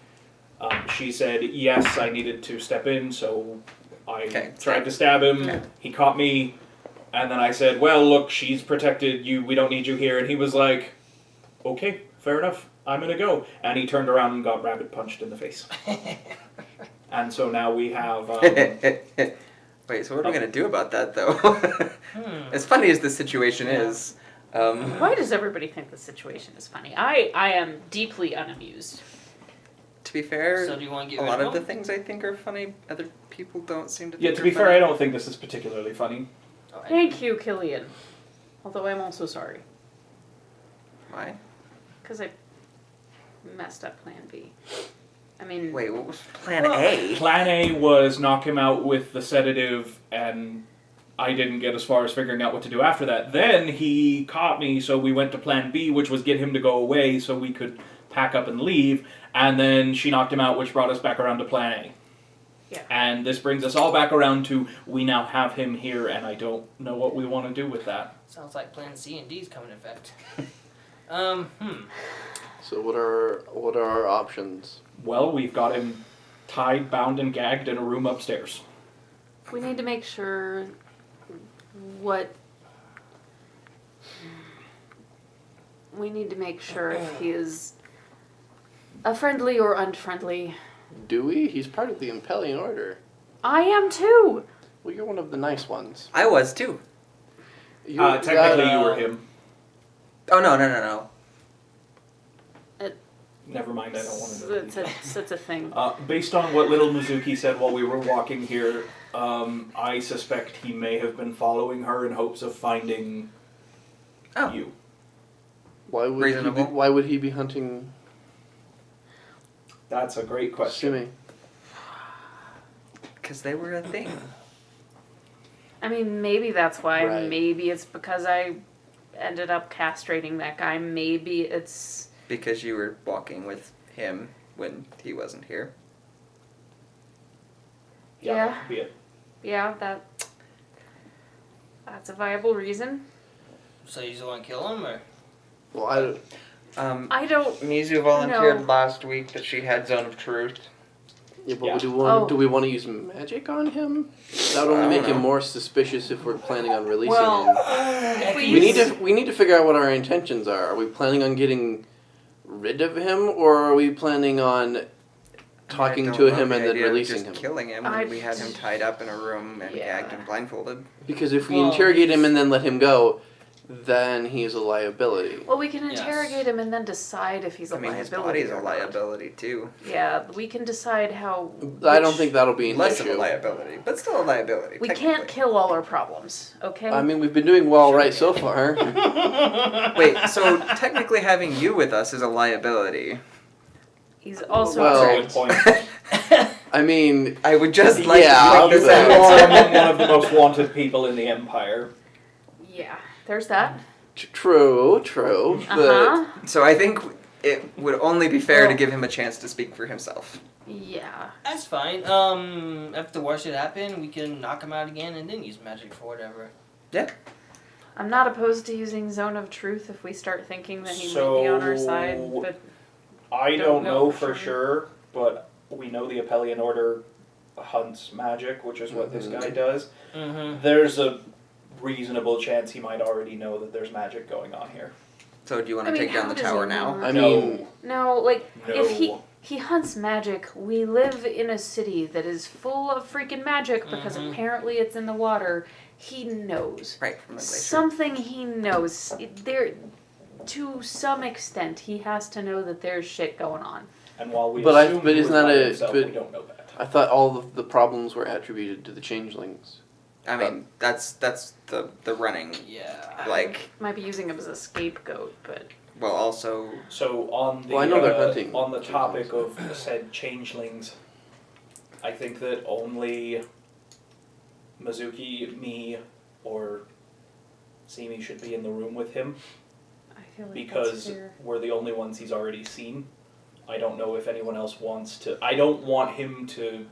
She said yes, I needed to step in, so I Okay. tried to stab him. Yeah. He caught me. And then I said, well, look, she's protected. We don't need you here. And he was like, okay, fair enough. I'm going to go. And he turned around and got rabbit punched in the face. And so now we have... Wait, so what are we going to do about that, though? As funny as this situation is... Why does everybody think the situation is funny? I am deeply unamused. To be fair, So do you want to get a rid lot of of the him? things I think are funny, other people don't seem to think Yeah, to are be fair, funny. I don't think this is particularly funny. Oh, Thank you, Killian. Although I'm also sorry. Why? Because I messed up Plan B. I mean... Wait, what was plan Well- A? Plan A was knock him out with the sedative, and I didn't get as far as figuring out what to do after that. Then he caught me, so we went to Plan B, which was get him to go away so we could pack up and leave. And then she knocked him out, which brought us back around to Plan A. Yeah. And this brings us all back around to we now have him here, and I don't know what we want to do with that. Sounds like Plan C and D is coming into effect. So what are our options? Well, we've got him tied, bound, and gagged in a room upstairs. We need to make sure what... We need to make sure if he is a friendly or unfriendly. Do we? He's part of the Impelian Order. I am too! Well, you're one of the nice ones. I was, too. Technically, you were him. Oh, no. Never mind, I don't want to know. It's a thing. Based on what little Mizuki said while we were walking here, I suspect he may have been following her in hopes of finding you. Why would Reasonable. why would he be hunting That's a great question. Shimmy? Because they were a thing. I mean, maybe that's why. Right. Maybe it's because I ended up castrating that guy. Maybe it's... Because you were walking with him when he wasn't here. Yeah. That could be it. Yeah, that's a viable reason. So you just want to kill him, or? Well, I don't... Mizu volunteered No. last week that she had Zone of Truth. yeah, but Yeah. do we want to use magic on him? That would I only don't make him know. more suspicious if we're planning on releasing Well, him. if we We use... need to figure out what our intentions are. Are we planning on getting rid of him, or are we planning on talking I don't to love him the and then idea of releasing just him? killing him when we had him tied up in a room and Yeah. gagged and blindfolded. Because if we Well, interrogate him and then let him go, then he's a liability. Well, we can Yes. interrogate him and then decide if he's a I mean, his liability body's a or not. liability too. Yeah, we can decide how... I don't which- think that'll be an Less issue. of a liability, but still a liability. We technically. can't kill all our problems, okay? I mean, we've been doing well right so far. Wait, so technically having you with us is a liability. He's also... Well- That's a good point. I mean, I would just like Yeah, to point this but- You out. are among one of the most wanted people in the Empire. Yeah, there's that. true, but Uh-huh. So I think it would only be fair to Well- give him a chance to speak for himself. Yeah. That's fine. If the worst should happen, we can knock him out again and then use magic for whatever. I'm not opposed to using Zone of Truth if we start thinking that he might be on our side, So- but... I Don't don't know know for for sure, but we know the Appellian Order hunts magic, which is what this guy does. Mm-hmm. There's a reasonable chance he might already know that there's magic going on here. So do you want I to mean, take down how the does tower he now? know? I mean, No, like, No. if he hunts magic, we live in a city that is full of freaking magic because Mhm. apparently it's in the water. He knows. Right, from the glacier. Something he knows. There, to some extent, he has to know that there's shit going on. And while we But assume but he isn't was that by a- himself, but- we don't know that. I thought all of the problems were attributed to the changelings. I mean, that's the running. Yeah. Like, Might be using him as a scapegoat, but well, also, So on the Well, I know they're hunting on the topic changelings. of said changelings, I think that only Mizuki, me, or Simi should be in the room with him I feel like because that's fair. we're the only ones he's already seen. I don't know if anyone else wants to. I don't want him to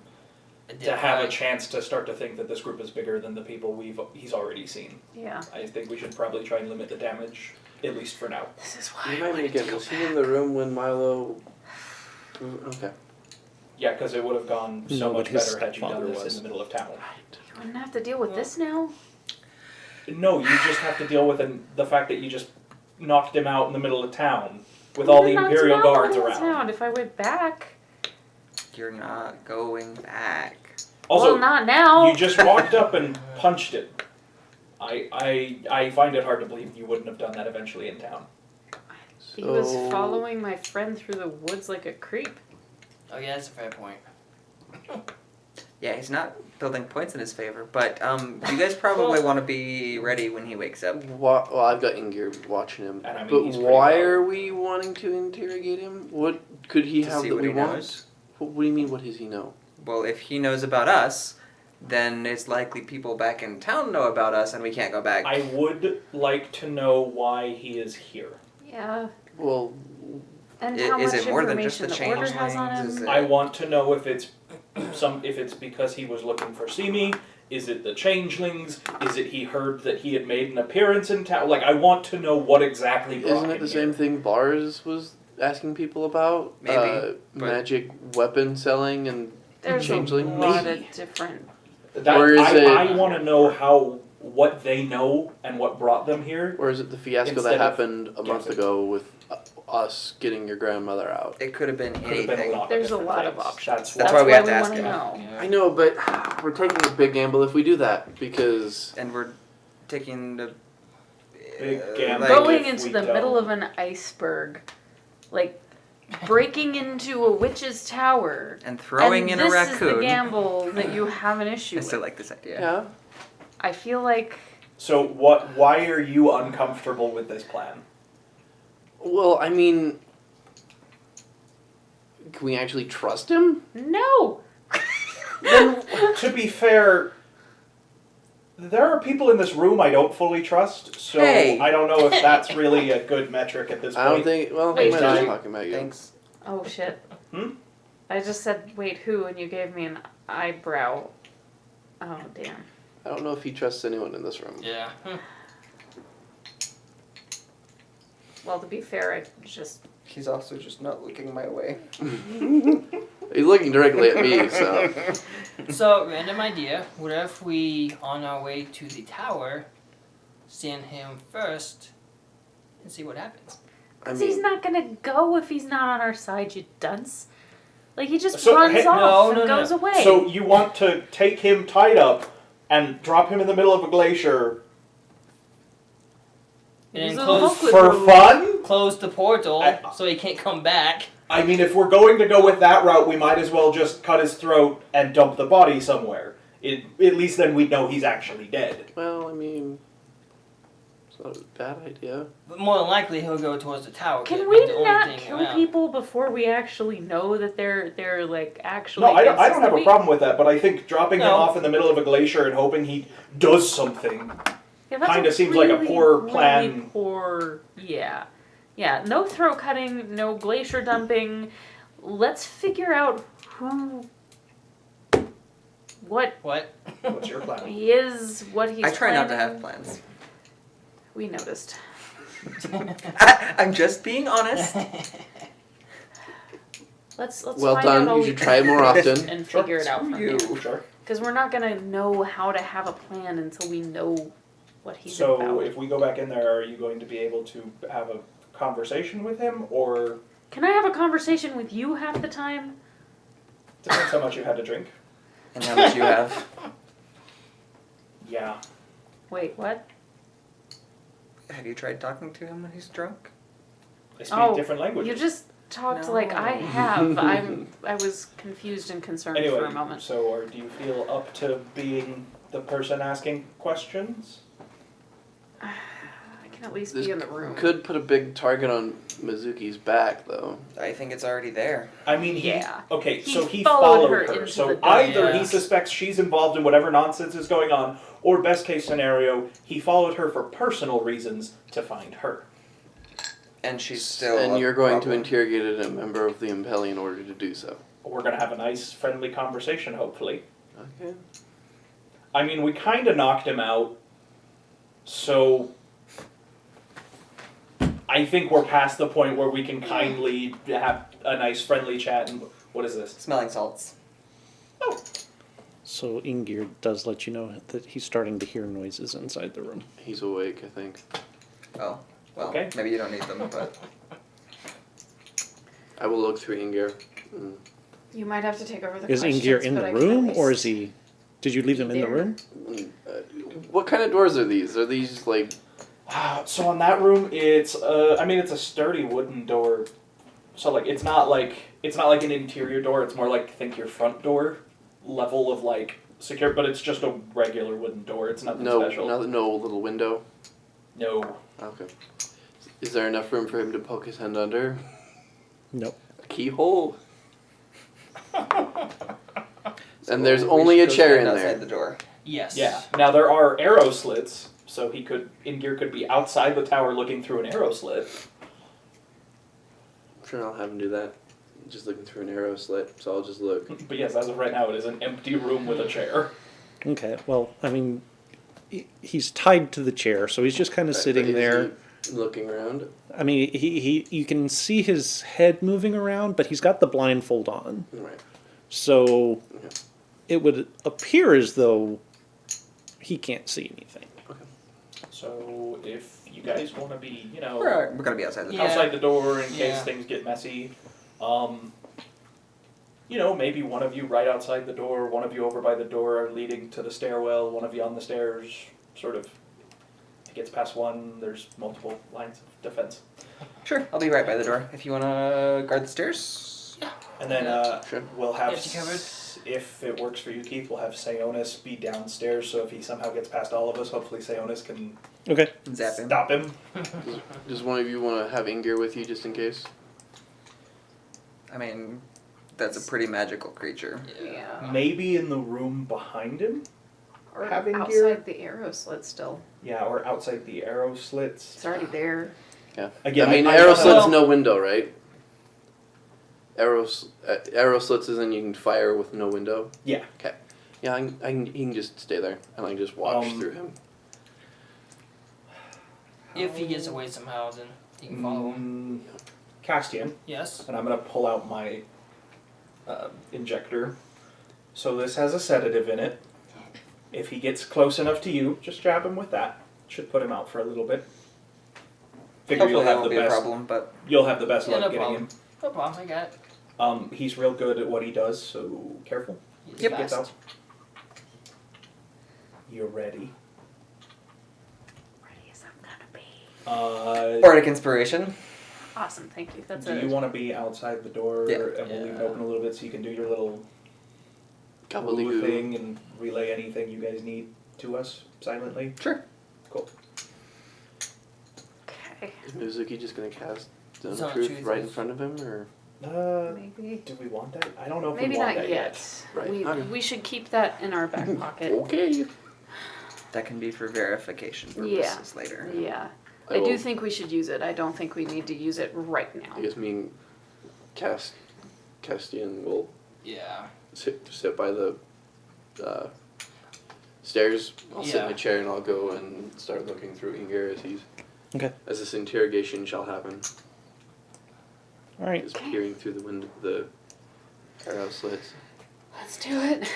have a chance to start to think that this group is bigger than the people he's already seen. Yeah. I think we should probably try and limit the damage, at least for now. This is why I Remind me wanted to again, go was he back. in the room when Milo... Okay. Yeah, because it would have gone so No, much but his better had you done stepfather this was. in the middle of town. You wouldn't have to deal with this now. No, you just have to deal with the fact that you just knocked him out in the middle of town with all the Imperial guards around. Town. If I went back, You're not going back. Also, well, not now. you just walked up and punched him. I find it hard to believe you wouldn't have done that eventually in town. He was following my friend through the woods like a creep. Oh yeah, that's a fair point. Yeah, he's not building points in his favor, but you guys probably want to be ready when he wakes up. Well, I've got Ingir watching him. And I mean, but he's pretty why low. are we wanting to interrogate him? What could he To have see that what we he want? knows. What do you mean? What does he know? Well, if he knows about us, then it's likely people back in town know about us, and we can't go back. I would like to know why he is here. Yeah. Well, And I- how is much it more than just information the the order has on changelings? Is him. it- I want to know if it's because he was looking for Simi. Is it the changelings? Is it he heard that he had made an appearance in town? Like, I want to know what exactly brought isn't it him the here. same thing Bars was asking people about? Maybe, but- magic weapon selling and There's changeling? a lot Maybe. of different. Or is it- I want to know what they know and what brought them here. Or is it the fiasco Instead that of happened a month guessing. ago with us getting your grandmother out? It could have been Could have been anything. a lot. There's a different lot of things. options. That's why we have to ask wanna him. know. I know, but we're taking a big gamble if we do that because And we're taking the Big gamble. like- Going if into we the middle don't. of an iceberg, like breaking into a witch's tower, and throwing and in a this is the raccoon. gamble that you have an issue I with. still like this idea. yeah. I feel like So why are you uncomfortable with this plan? Well, I mean, can we actually trust him? no. To be fair, there are people in this room I don't fully trust, so Hey. I don't know if that's really a good metric at this point. I don't think. Well, Wait, he might did be you- talking about you. Thanks. Oh shit. Hmm? I just said wait who and you gave me an eyebrow. Oh damn. I don't know if he trusts anyone in this room. Yeah. Well, to be fair, I just He's also just not looking my way. He's looking directly at me, so. So, random idea. What if we, on our way to the tower, send him first and see what happens? I he's mean, not gonna go if he's not on our side, you dunce. Like he just So, runs hey- off No, and no, no. goes away. So you want to take him tied up and drop him in the middle of a glacier And Use then a close, hook for fun? close the portal I- so he can't come back. I mean, if we're going to go with that route, we might as well just cut his throat and dump the body somewhere. At least then we'd know he's actually dead. well, I mean, it's not a bad idea. But more than likely, he'll go towards the tower. 'cause Can it'll we be the only not thing kill around. people before we actually know that they're like actually? No, I don't against us? have a problem with that, but I think dropping him No. off in the middle of a glacier and hoping he does something. Yeah, that's kinda seems like a poor plan. Really poor, yeah, yeah. No throat cutting, no glacier dumping. Let's figure out what What? What's your plan? he is, what he's. I try not to planning. have plans. We noticed. I'm just being honest. Let's Well find done. out all You we should try it more often. and figure it out from you. him. Sure. Because we're not gonna know how to have a plan until we know what he's So about. if we go back in there, are you going to be able to have a conversation with him, or Can I have a conversation with you half the time? depends how much you had to drink? And how much you have. Yeah. Wait, what? Have you tried talking to him when he's drunk? I speak Oh, different languages. You just talked like I No. have. I was confused and concerned Anyway, for a moment. so or do you feel up to being the person asking questions? I can at least This be in the room. Could put a big target on Mizuki's back, though. I think it's already there. I mean, Yeah. Okay, He so he followed followed her her. into So the dark. either he Yeah. suspects she's involved in whatever nonsense is going on, or best case scenario, he followed her for personal reasons to find her. And she's still. And a you're going to problem. interrogate a member of the Impelli in order to do so. We're gonna have a nice, friendly conversation, hopefully. Okay. I mean, we kind of knocked him out, so I think we're past the point where we can kindly have a nice, friendly chat. And what is this? Smelling salts. So Ingir does let you know that he's starting to hear noises inside the room. He's awake, I think. Oh, well, Okay. maybe you don't need them, but I will look through Ingir. Mm. You might have to take over the Is questions, Ingir in but the I can room, at or least- is he? Did you leave him in the there? room? What kind of doors are these? Are these like... So on that room, it's it's a sturdy wooden door. So like it's not like an interior door. It's more like think your front door level of like secure, but it's just a regular wooden door. It's nothing special. No little window? No. Okay. Is there enough room for him to poke his hand under? Nope. A keyhole? so And there's we only should a go chair stand in outside there. the door. Yes. Yeah. Now there are arrow slits, so Ingir could be outside the tower looking through an arrow slit. I'm sure I'll have him do that. Just looking through an arrow slit, so I'll just look. But yes, as of right now, it is an empty room with a chair. Okay. Well, I mean, he's tied to the chair, so he's just kind of sitting Is there. he looking around? I mean, you can see his head moving around, but he's got the blindfold on. Right. So Okay. it would appear as though he can't see anything. So if you guys want to be, We're gonna be outside the Yeah. door. outside the door in case Yeah. things get messy. Maybe one of you right outside the door, one of you over by the door leading to the stairwell, one of you on the stairs, sort of. It gets past one, there's multiple lines of defense. Sure, I'll be right by the door. If you wanna guard the stairs. And then Sure. we'll have, Got you covered. if it works for you, Keith, we'll have Sayonis be downstairs, so if he somehow gets past all of us, hopefully Sayonis can Okay. Zap him. stop him. Does one of you want to have Ingir with you just in case? I mean, that's a pretty magical creature. Yeah. Maybe in the room behind him? Or Having outside gear? the arrow slit still. Yeah, or outside the arrow slits. It's already there. Yeah. Again, I mean, I arrow wanna- slits, no window, right? Arrow slits is in you can fire with no window. Yeah. Okay. Yeah, he can just stay there and I can just watch through him. If he gets away somehow, then you can follow him. Castian, Yes. and I'm going to pull out my injector. So this has a sedative in it. If he gets close enough to you, just jab him with that. Should put him out for a little bit. Figure Hopefully you'll that have won't the be a best. problem, but You'll have the best Yeah, luck no getting problem. him. No problem, I got it. He's real good at what he does, so careful. He's If he gets fast. out. You're ready. Ready as I'm gonna be. Bardic Inspiration. Awesome, thank you. That's Do it. you want to be outside the door, Yeah. and we'll leave it open a little bit so you can do your little woo Gobbledygoo. thing and relay anything you guys need to us silently? Sure. Cool. Okay, Is Mizuki just gonna cast Zone Zone of of Truth Truth right in is- front of him, or? maybe. Do we want that? I don't know if Maybe we want not that yet. Right, We, okay. we should keep that in our back pocket. Okay. That can be for verification Yeah. purposes later. Yeah. I I do will- think we should use it. I don't think we need to use it right I now. guess me and Castian will Yeah. sit by the stairs. I'll sit in Yeah. a chair and I'll go and start looking through Ingir Okay. as this interrogation shall happen. All right. Just peering through the window, the arrow slits. Let's do it.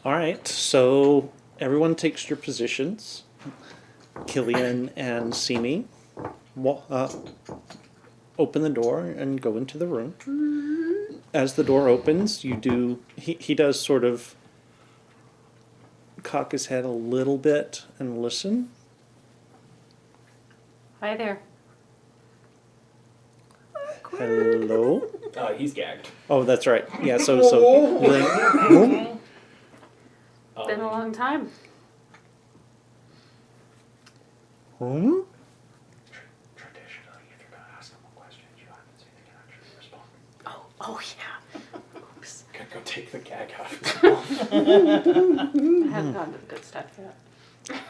All right. So everyone takes your positions. Killian and Simi open the door and go into the room. As the door opens, you do. He does sort of cock his head a little bit and listen. Hi there. Hello. He's gagged. Oh, that's right. Yeah. So then, Been a long time. hmm? Traditionally, if you're going to ask them a question, you have to say they can actually respond. Oh yeah. Oops. Go take the gag out of his I haven't gotten to the good stuff yet.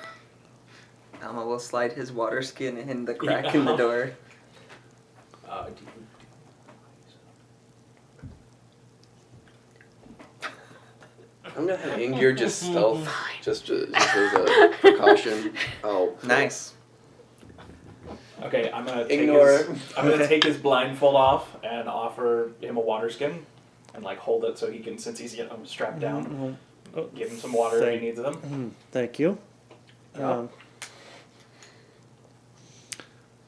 Alma will slide his water skin in the crack in the door. I'm gonna have Ingir just stealth, just as a precaution. Oh, Nice. Okay, I'm gonna Ignore take his blindfold off and offer him a water skin. and like hold it so he can, since he's strapped down, Oh, give him some water if he thank- needs them. Thank you. Yeah.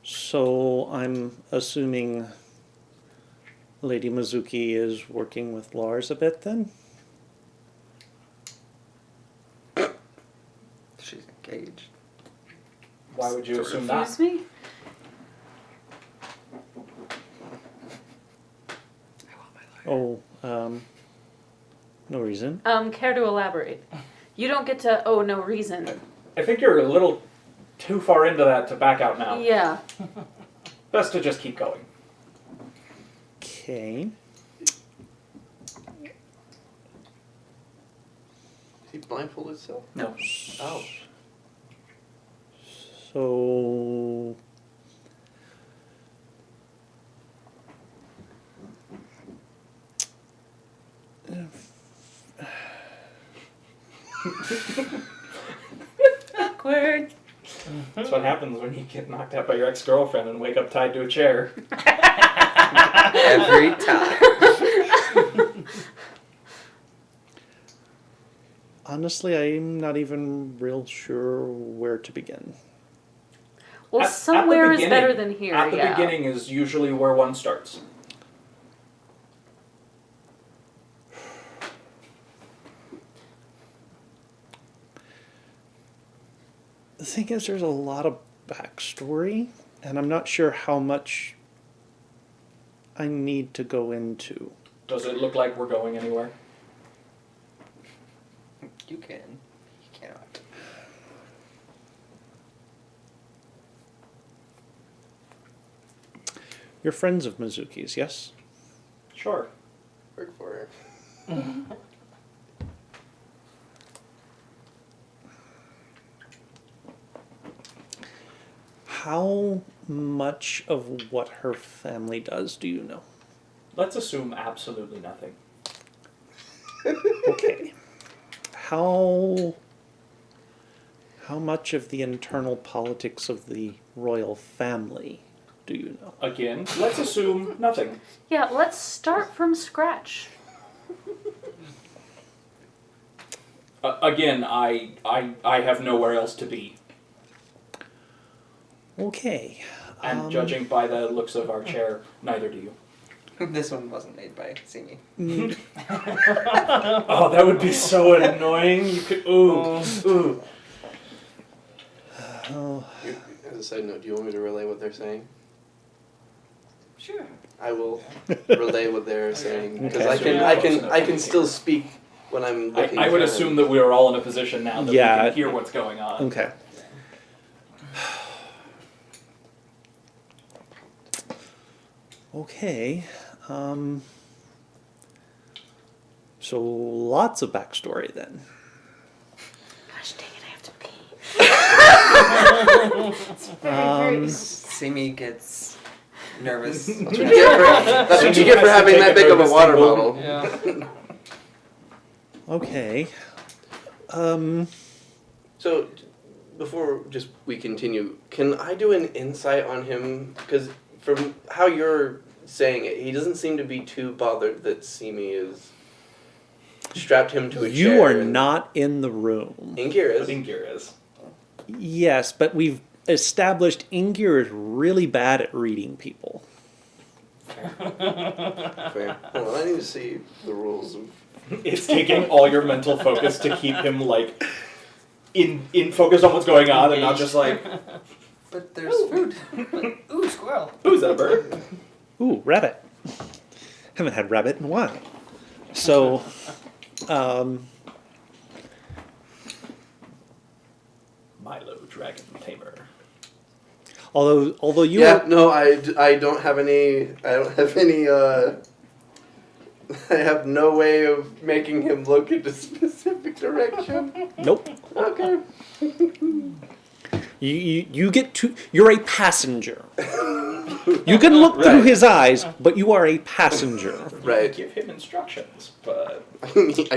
So I'm assuming Lady Mizuki is working with Lars a bit then? She's engaged. Why would you Sort of. assume that? Excuse me? Oh, no reason. Care to elaborate? You don't get to, oh, no reason. I think you're a little too far into that to back out now. Yeah. Best to just keep going. Okay. Is he blindfolded still? No. Oh. So Awkward. That's what happens when you get knocked out by your ex-girlfriend and wake up tied to a chair. Every time. honestly, I'm not even real sure where to begin. Well, At the somewhere is beginning- better than here, At the yeah. beginning is usually where one starts. The thing is, there's a lot of backstory, and I'm not sure how much I need to go into. Does it look like we're going anywhere? You can. You cannot. You're friends of Mizuki's, yes? Sure. Work for her. How much of what her family does do you know? Let's assume absolutely nothing. Okay. How much of the internal politics of the royal family do you know? Again, let's assume nothing. Yeah, let's start from scratch. Again, I have nowhere else to be. Okay. And judging by the looks of our chair, neither do you. This one wasn't made by Simi. Oh, that would be so annoying. You could ooh. Oh, As a side note, do you want me to relay what they're saying? Sure. I will relay what they're saying because Okay. I can still speak when I'm looking. I would for assume him. that we are all in a position now that Yeah. we can hear what's going on. okay. Okay. So lots of backstory then. Gosh dang it, I have to pee. It's very Simi gets nervous. That's what you get that's what you get for having that big of a water bottle. Yeah. Okay. So, before just we continue, can I do an insight on him? Because from how you're saying it, he doesn't seem to be too bothered that Simi is strapped him to a chair. You are and- not in the room. Ingir I is. think Gear is. Yes, but we've established Ingir is really bad at reading people. Fair. Hold on, I need to see the rules of. It's taking all your mental focus to keep him like in focus on what's going on and not just like, But there's food. Ooh, squirrel. who's that bird? Ooh, rabbit. Haven't had rabbit in a while. So, Milo, dragon tamer. although you Yeah, no, I don't have any. I don't have any. I have no way of making him look in a specific direction. nope. Okay. You get to. You're a passenger. You can look through Right. his eyes, but you are a passenger. Right. Give him instructions, but I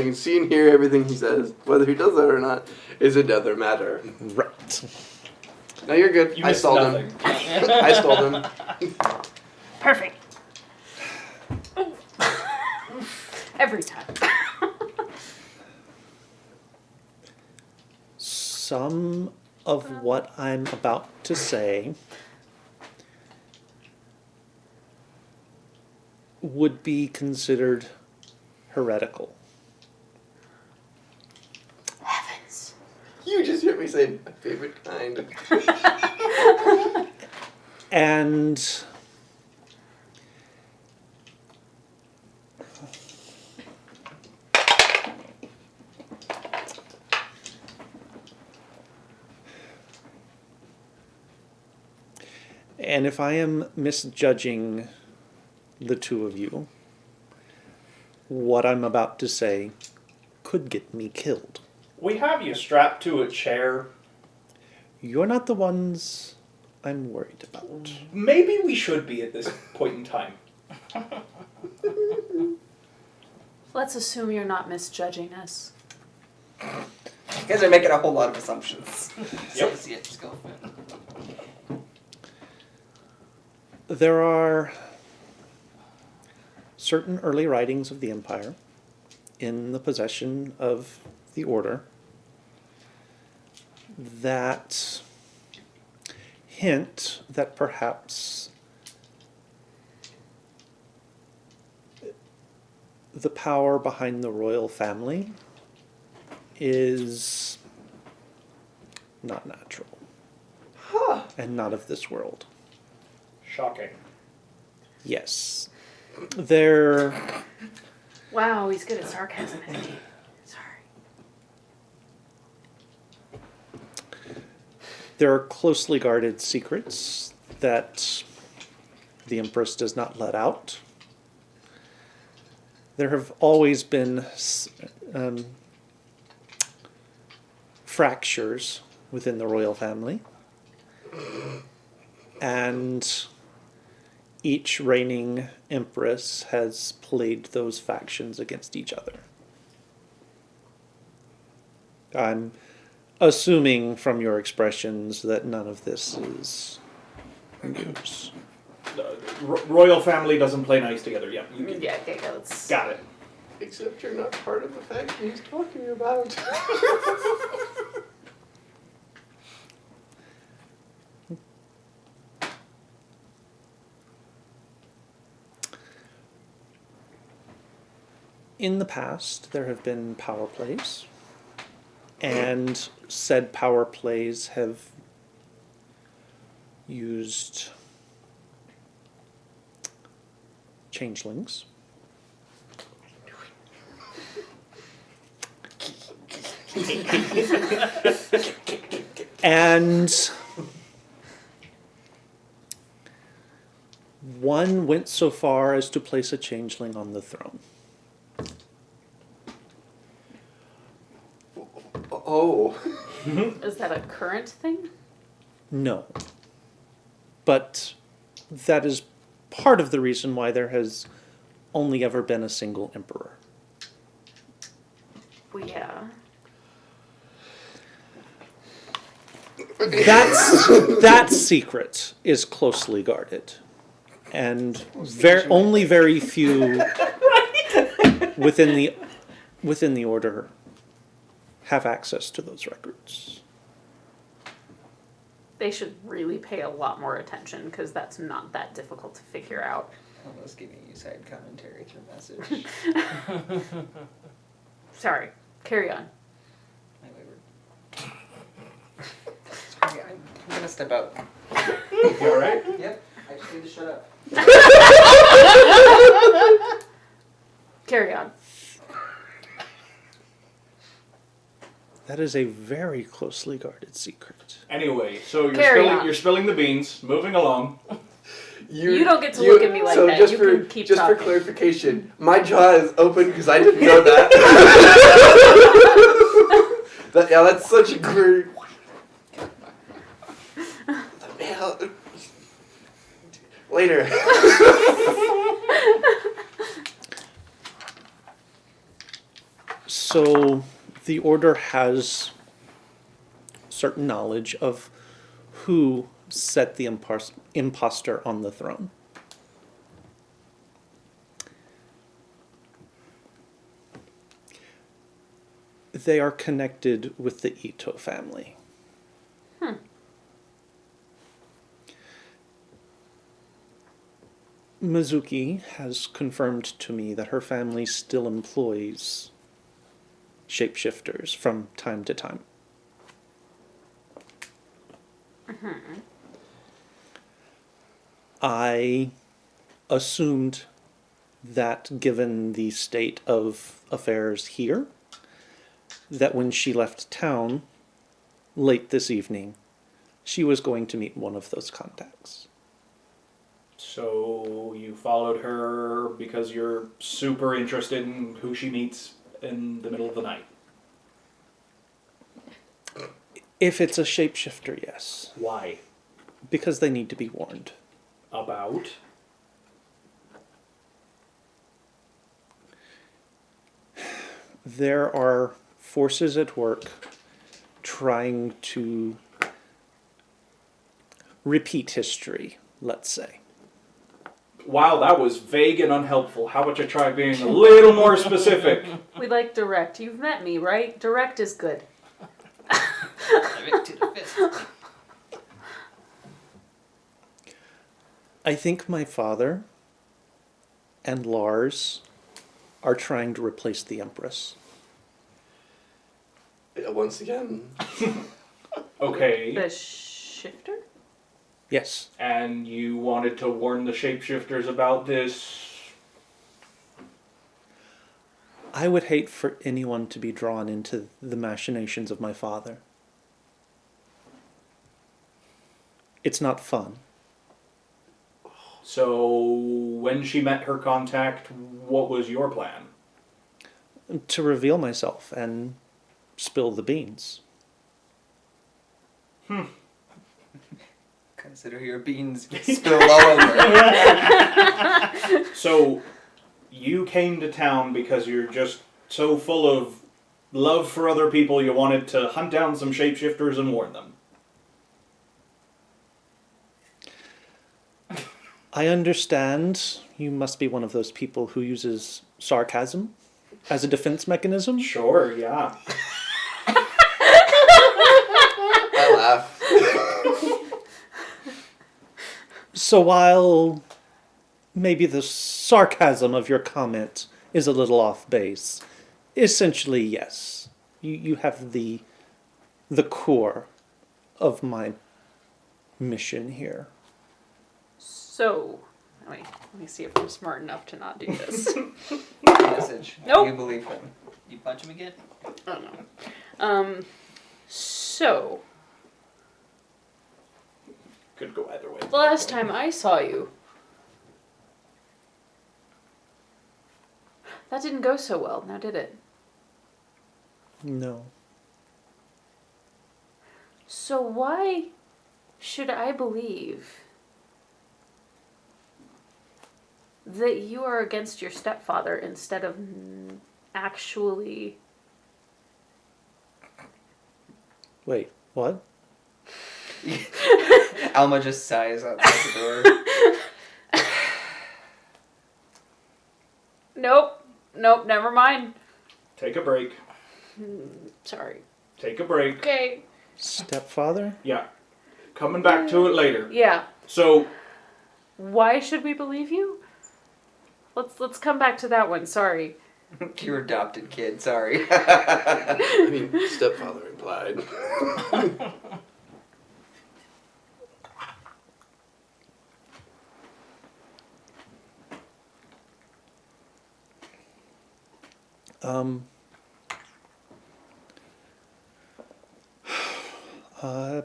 can see and hear everything he says. Whether he does that or not is another matter. Right. No, you're good. you I missed stalled nothing. him. I stalled him. Perfect. of what I'm about to say would be considered heretical. Heavens. You just heard me say my favorite kind. And if I am misjudging the two of you, what I'm about to say could get me killed. We have you strapped to a chair. You're not the ones I'm worried about. Maybe we should be at this point in time. Let's assume you're not misjudging us. You guys are making a whole lot of assumptions. Yep. Associate Scofield. There are certain early writings of the Empire in the possession of the Order that hint that perhaps the power behind the royal family is not natural and not of this world. Shocking. Yes. There Wow, he's good at sarcasm, isn't he? Sorry. there are closely guarded secrets that the Empress does not let out. There have always been fractures within the royal family, and each reigning empress has played those factions against each other. I'm assuming from your expressions that none of this is news. Royal family doesn't play nice together. Yeah, you can. Yeah, okay, let's... Got it. Except you're not part of the faction he's talking about. In the past, there have been power plays, and said power plays have used changelings. And one went so far as to place a changeling on the throne. Oh. Is that a current thing? No. But that is part of the reason why there has only ever been a single emperor. Well, yeah. That secret is closely guarded, and only very few within the order have access to those records. They should really pay a lot more attention because that's not that difficult to figure out. Almost giving you side commentary through message. Sorry, carry on. My wayward. Sorry, I'm gonna step out. You alright? Yep, I just need to shut up. Carry on. That is a very closely guarded secret. Anyway, so Carry on. you're spilling the beans. Moving along. You don't get to look at me like that. Just You for, can keep just talking. for clarification, my jaw is open because I didn't know that. Yeah, that's such a great. Later. So the order has certain knowledge of who set the imposter on the throne. They are connected with the Ito family. Mizuki has confirmed to me that her family still employs shapeshifters from time to time. I assumed that given the state of affairs here, that when she left town late this evening, she was going to meet one of those contacts. So you followed her because you're super interested in who she meets in the middle of the night. If it's a shapeshifter, yes. Why? Because they need to be warned. About? There are forces at work trying to repeat history, let's say. Wow, that was vague and unhelpful. How about you try being a little more specific? We like direct. You've met me, right? Direct is good. Direct to the fist. I think my father and Lars are trying to replace the Empress. Once again, Okay. The shifter? Yes. And you wanted to warn the shapeshifters about this? I would hate for anyone to be drawn into the machinations of my father. It's not fun. So, when she met her contact, what was your plan? To reveal myself and spill the beans. Consider your beans spilled all over. So, you came to town because you're just so full of love for other people you wanted to hunt down some shapeshifters and warn them. I understand you must be one of those people who uses sarcasm as a defense mechanism. Sure, yeah. I laugh. So while maybe the sarcasm of your comment is a little off base, essentially yes. You have the core of my mission here. So, wait, let me see if I'm smart enough to not do this. Message. Nope. You believe him. You punch him again? I don't know. So, Could go either way. the last time I saw you, that didn't go so well, now did it? No. So why should I believe that you are against your stepfather instead of actually... Wait, what? Alma just sighs outside the door. Nope, never mind. Take a break. Sorry. Take a break. Okay. Stepfather? Yeah. Coming back to it later. Yeah. So, Why should we believe you? Let's come back to that one. Sorry. Your adopted kid, sorry. I mean, stepfather implied.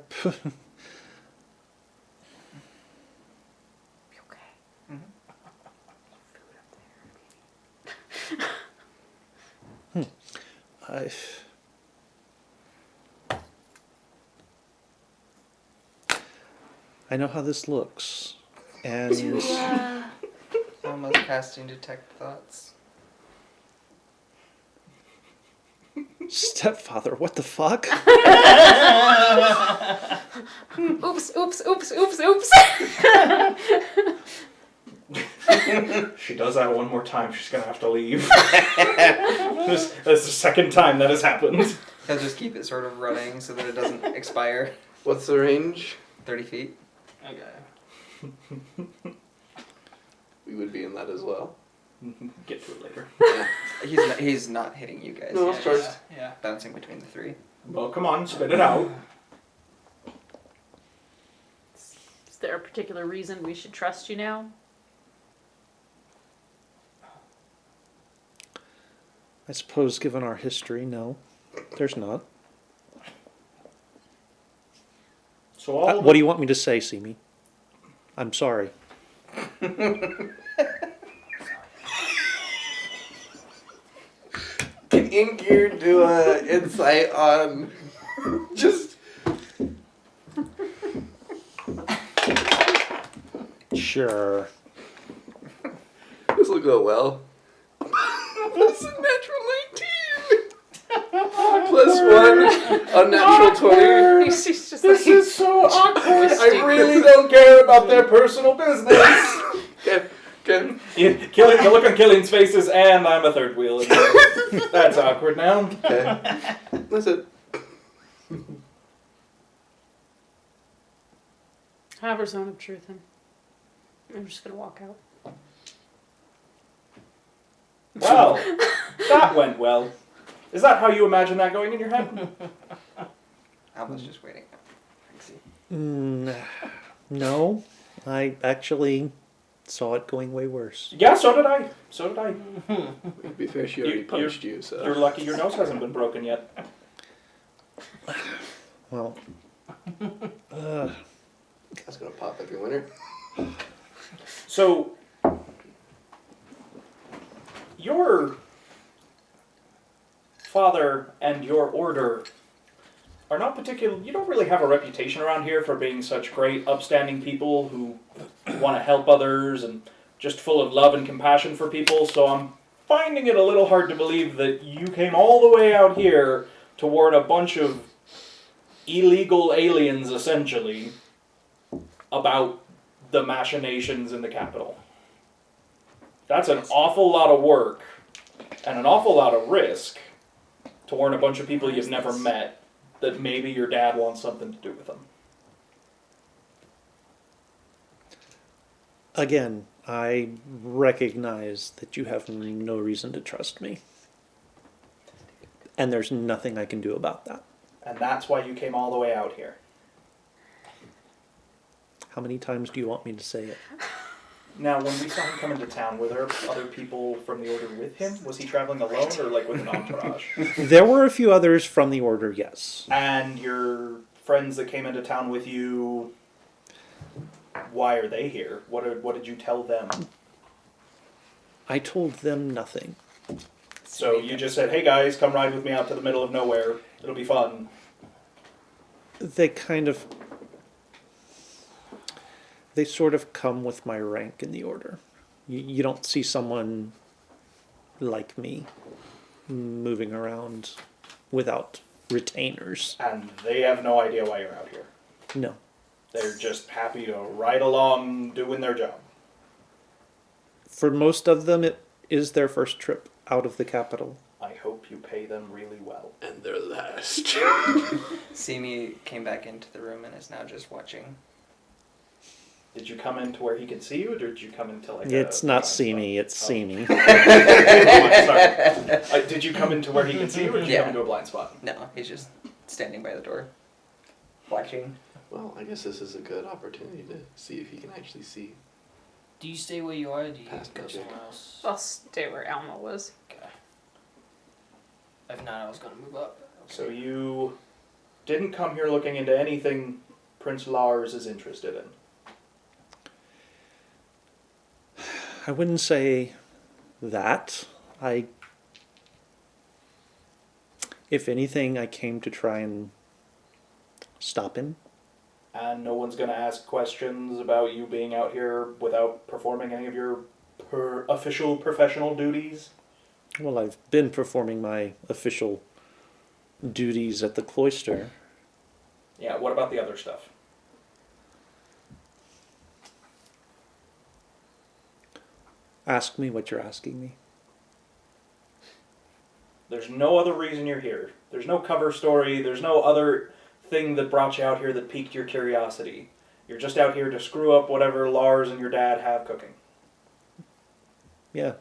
P- Okay. I... I know how this looks, and Alma's casting detect thoughts. stepfather, what the fuck? Oops. she does that one more time, she's gonna have to leave. That's the second time that has happened. He'll just keep it sort of running so that it doesn't expire. What's the range? 30 feet. Okay. We would be in that as well. Get to it later. He's not hitting you guys. No, He's of course. just Yeah. bouncing between the three. Well, come on, spit it out. Is there a particular reason we should trust you now? I suppose, given our history, no, there's not. So all What do you want me to say, Simi? I'm sorry. Can Inkir do an insight on just Sure. this will go well. That's a natural 19. Plus 1, unnatural 20. He's just This like, is so awkward. I really don't care about their personal business. Okay, good. The look on Killian's face is, and I'm a third wheel. That's awkward now. Okay. That's it. have a zone of truth in. I'm just gonna walk out. Well, that went well. Is that how you imagine that going in your head? Alma's just waiting. See. No, I actually saw it going way worse. Yeah, so did I. So did I. To be fair, she already You- punched you, so. You're lucky your nose hasn't been broken yet. Well, That's gonna pop every winter. So, your father and your order are not particular. You don't really have a reputation around here for being such great, upstanding people who want to help others and just full of love and compassion for people. So I'm finding it a little hard to believe that you came all the way out here to warn a bunch of illegal aliens, essentially, about the machinations in the capital. That's an awful lot of work and an awful lot of risk to warn a bunch of people you've never met that maybe your dad wants something to do with them. again, I recognize that you have no reason to trust me. And there's nothing I can do about that. And that's why you came all the way out here. How many times do you want me to say it? Now, when we saw him come into town, were there other people from the Order with him? Was he traveling alone or like with an entourage? There were a few others from the Order, yes. And your friends that came into town with you, why are they here? What did you tell them? I told them nothing. So you just said, hey guys, come ride with me out to the middle of nowhere. It'll be fun. They sort of come with my rank in the Order. You don't see someone like me moving around without retainers. And they have no idea why you're out here. No. They're just happy to ride along doing their job. For most of them, it is their first trip out of the capital. I hope you pay them really well. And they're last. Simi came back into the room and is now just watching. Did you come into where he could see you, or did you come into like It's a not blind see spot? me, it's see me. Sorry. Did you come into where he could see you, or did you Yeah. come into a blind spot? No, he's just standing by the door, watching. Well, I guess this is a good opportunity to see if he can actually see. Do you stay where you are, or do you Past go magic. somewhere else? I'll stay where Alma was. Okay. If not, I was gonna move up. So you didn't come here looking into anything Prince Lars is interested in. I wouldn't say that. If anything, I came to try and stop him. And no one's going to ask questions about you being out here without performing any of your official professional duties? Well, I've been performing my official duties at the cloister. Yeah, what about the other stuff? Ask me what you're asking me. There's no other reason you're here. There's no cover story. There's no other thing that brought you out here that piqued your curiosity. You're just out here to screw up whatever Lars and your dad have cooking. Yeah,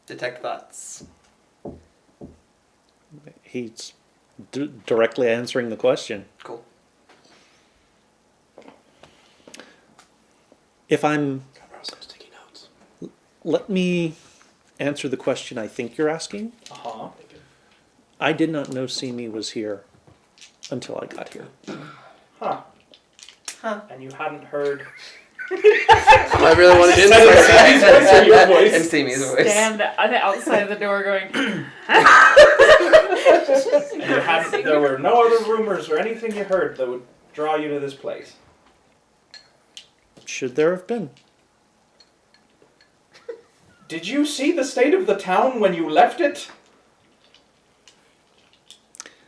Detect thoughts. he's directly answering the question. Cool. If I'm... I brought some sticky notes. Let me answer the question I think you're asking. Uh-huh. I did not know Simi was here until I got here. Huh. Huh. And you hadn't heard... I really wanted to Sammy's voice or your voice? And Sami's voice. Stand outside the door going. And you hadn't, there were no other rumors or anything you heard that would draw you to this place. Should there have been? Did you see the state of the town when you left it?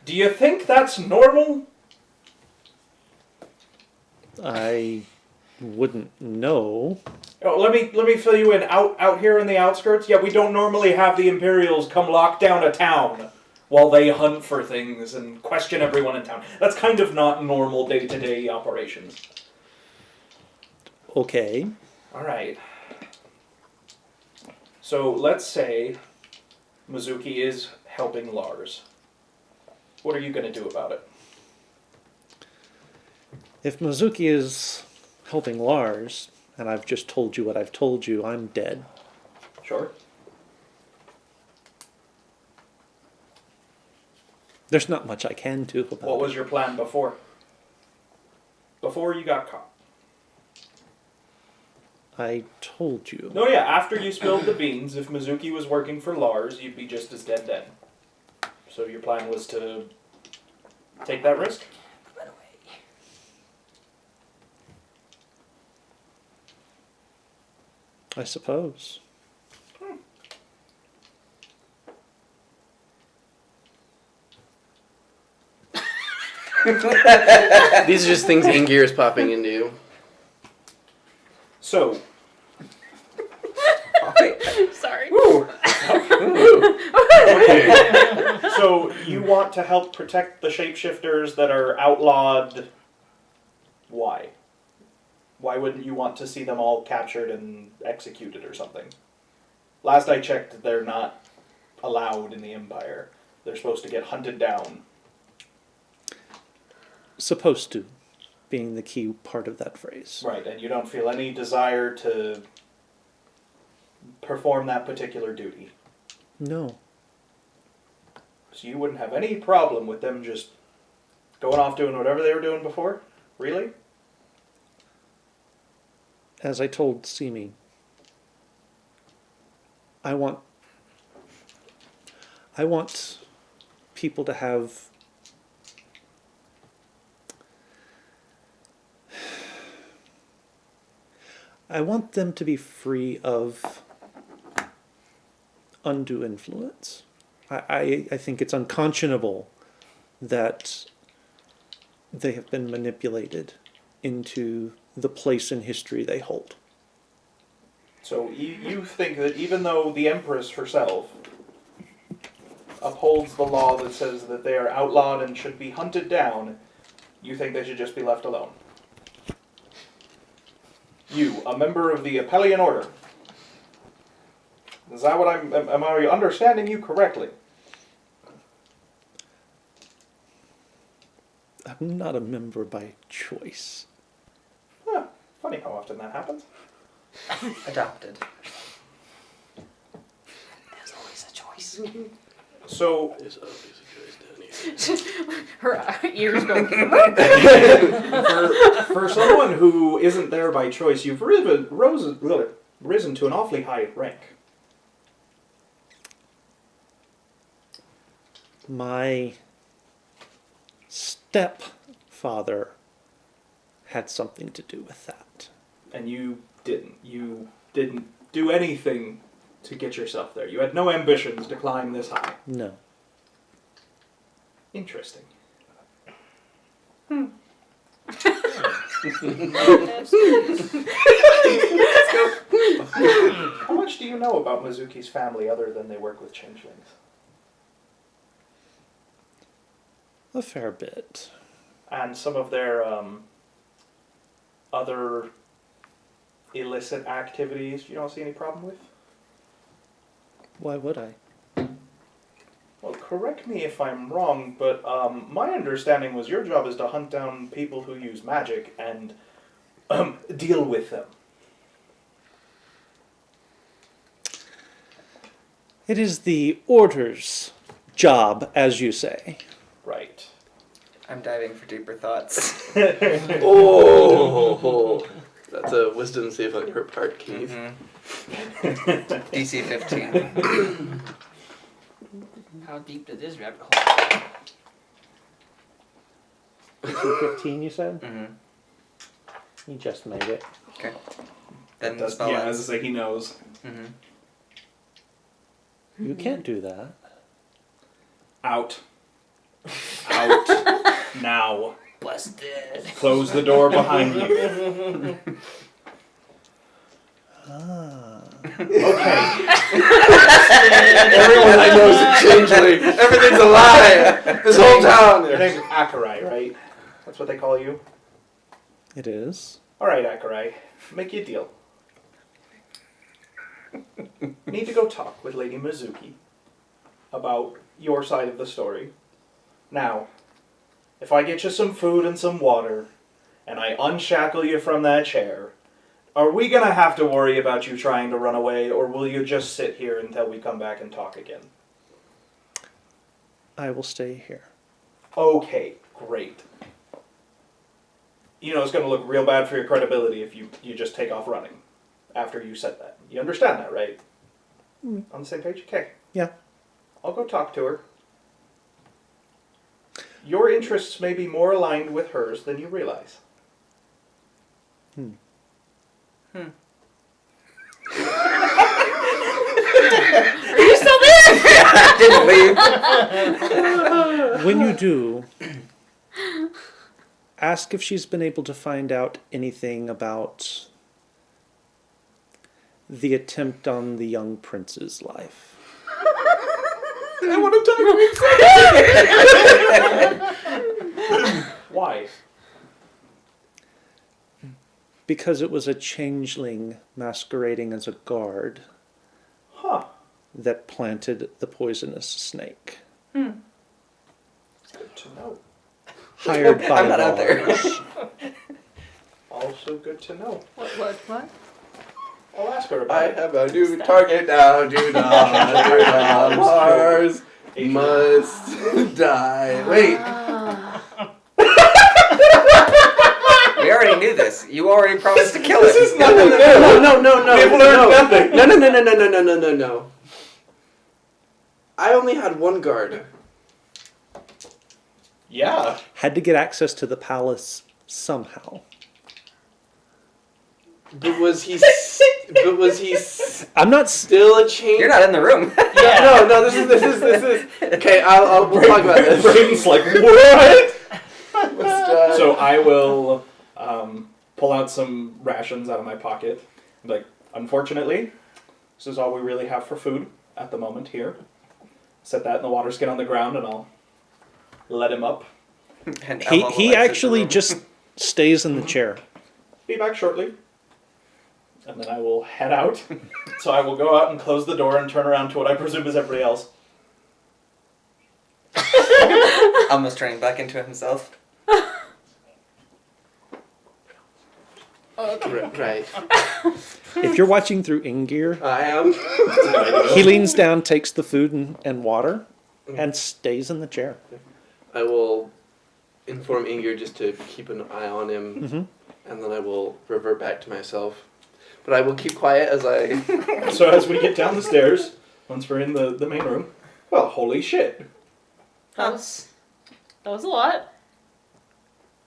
Do you think that's normal? I wouldn't know. Oh, let me fill you in. Out here in the outskirts, yeah, we don't normally have the Imperials come lock down a town while they hunt for things and question everyone in town. That's kind of not normal day-to-day operations. Okay. All right. So let's say Mizuki is helping Lars. What are you going to do about it? If Mizuki is helping Lars, and I've just told you what I've told you, I'm dead. Sure. There's not much I can do about What it. was your plan before? Before you got caught? I told you. No, yeah, after you spilled the beans, if Mizuki was working for Lars, you'd be just as dead then. So your plan was to take that risk? Run away. I suppose. These are just things Ingir is popping into you. So, Sorry. so you want to help protect the shapeshifters that are outlawed. Why? Why wouldn't you want to see them all captured and executed or something? Last I checked, they're not allowed in the Empire. They're supposed to get hunted down. Supposed to, being the key part of that phrase. Right, and you don't feel any desire to perform that particular duty. No. So you wouldn't have any problem with them just going off doing whatever they were doing before? Really? As I told Simi, I want people to have I want them to be free of undue influence. I think it's unconscionable that they have been manipulated into the place in history they hold. So you think that even though the Empress herself upholds the law that says that they are outlawed and should be hunted down, you think they should just be left alone? You, a member of the Appellian Order. Is that what am I understanding you correctly? I'm not a member by choice. Huh, funny how often that happens. Adopted. There's always a choice. So, There's always a choice down here. Her ears go. for someone who isn't there by choice, you've risen to an awfully high rank. My stepfather had something to do with that. And you didn't. You didn't do anything to get yourself there. You had no ambitions to climb this high. No. Interesting. How much do you know about Mizuki's family other than they work with changelings? A fair bit. and some of their other illicit activities, you don't see any problem with? Why would I? Well, correct me if I'm wrong, but my understanding was your job is to hunt down people who use magic and deal with them. It is the Order's job, as you say. Right. I'm diving for deeper thoughts. Oh, that's a wisdom save on your part, Keith. DC 15. How deep did this rabbit hole? DC 15, you said? Mm-hmm. You just made it. Okay. Then the spell Yeah, ends. as I say, he knows. Mm-hmm. You can't do that. Out. Out. Now. Busted. Close the door behind you. Ah. Okay. Everyone I know is a changeling. Everything's a lie. This whole town. Your name's Akarai, right? That's what they call you? It is. Alright, Akarai. Make you a deal. Need to go talk with Lady Mizuki about your side of the story. Now, if I get you some food and some water, and I unshackle you from that chair, are we gonna have to worry about you trying to run away, or will you just sit here until we come back and talk again? I will stay here. Okay, great. You know, it's gonna look real bad for your credibility if you just take off running after you said that. You understand that, right? Mm. On the same page? Okay. Yeah. I'll go talk to her. Your interests may be more aligned with hers than you realize. Are you still there? Didn't leave. When you do, ask if she's been able to find out anything about the attempt on the young prince's life. I want to talk. Why? Because it was a changeling masquerading as a guard Huh. that planted the poisonous snake. Good to know. Hired by I'm not out there. Lars. Also good to know. What? I'll ask her about I it. have a new target now. Do not. Mars must die. Wait. Ah. We already knew this. You already promised to kill it. This is nothing new. No. We've learned nothing. No. I only had one guard. Yeah. Had to get access to the palace somehow. But was he I'm not. still a change? You're not in the room. No. This is. Okay, we'll talk about this. Braden's like, what? So I will pull out some rations out of my pocket. I'm like, unfortunately, this is all we really have for food at the moment here. Set that in the water skin on the ground, and I'll let him up. And He Elmo will he exit the actually room. just stays in the chair. Be back shortly. And then I will head out. So I will go out and close the door and turn around to what I presume is everybody else. Almost turning back into himself. Right. If you're watching through in-gear, I am. he leans down, takes the food and water, and stays in the chair. I will inform Inger just to keep an eye on him, Mm-hmm. and then I will revert back to myself. But I will keep quiet as I... So as we get down the stairs, once we're in the main room, well, holy shit. That was a lot.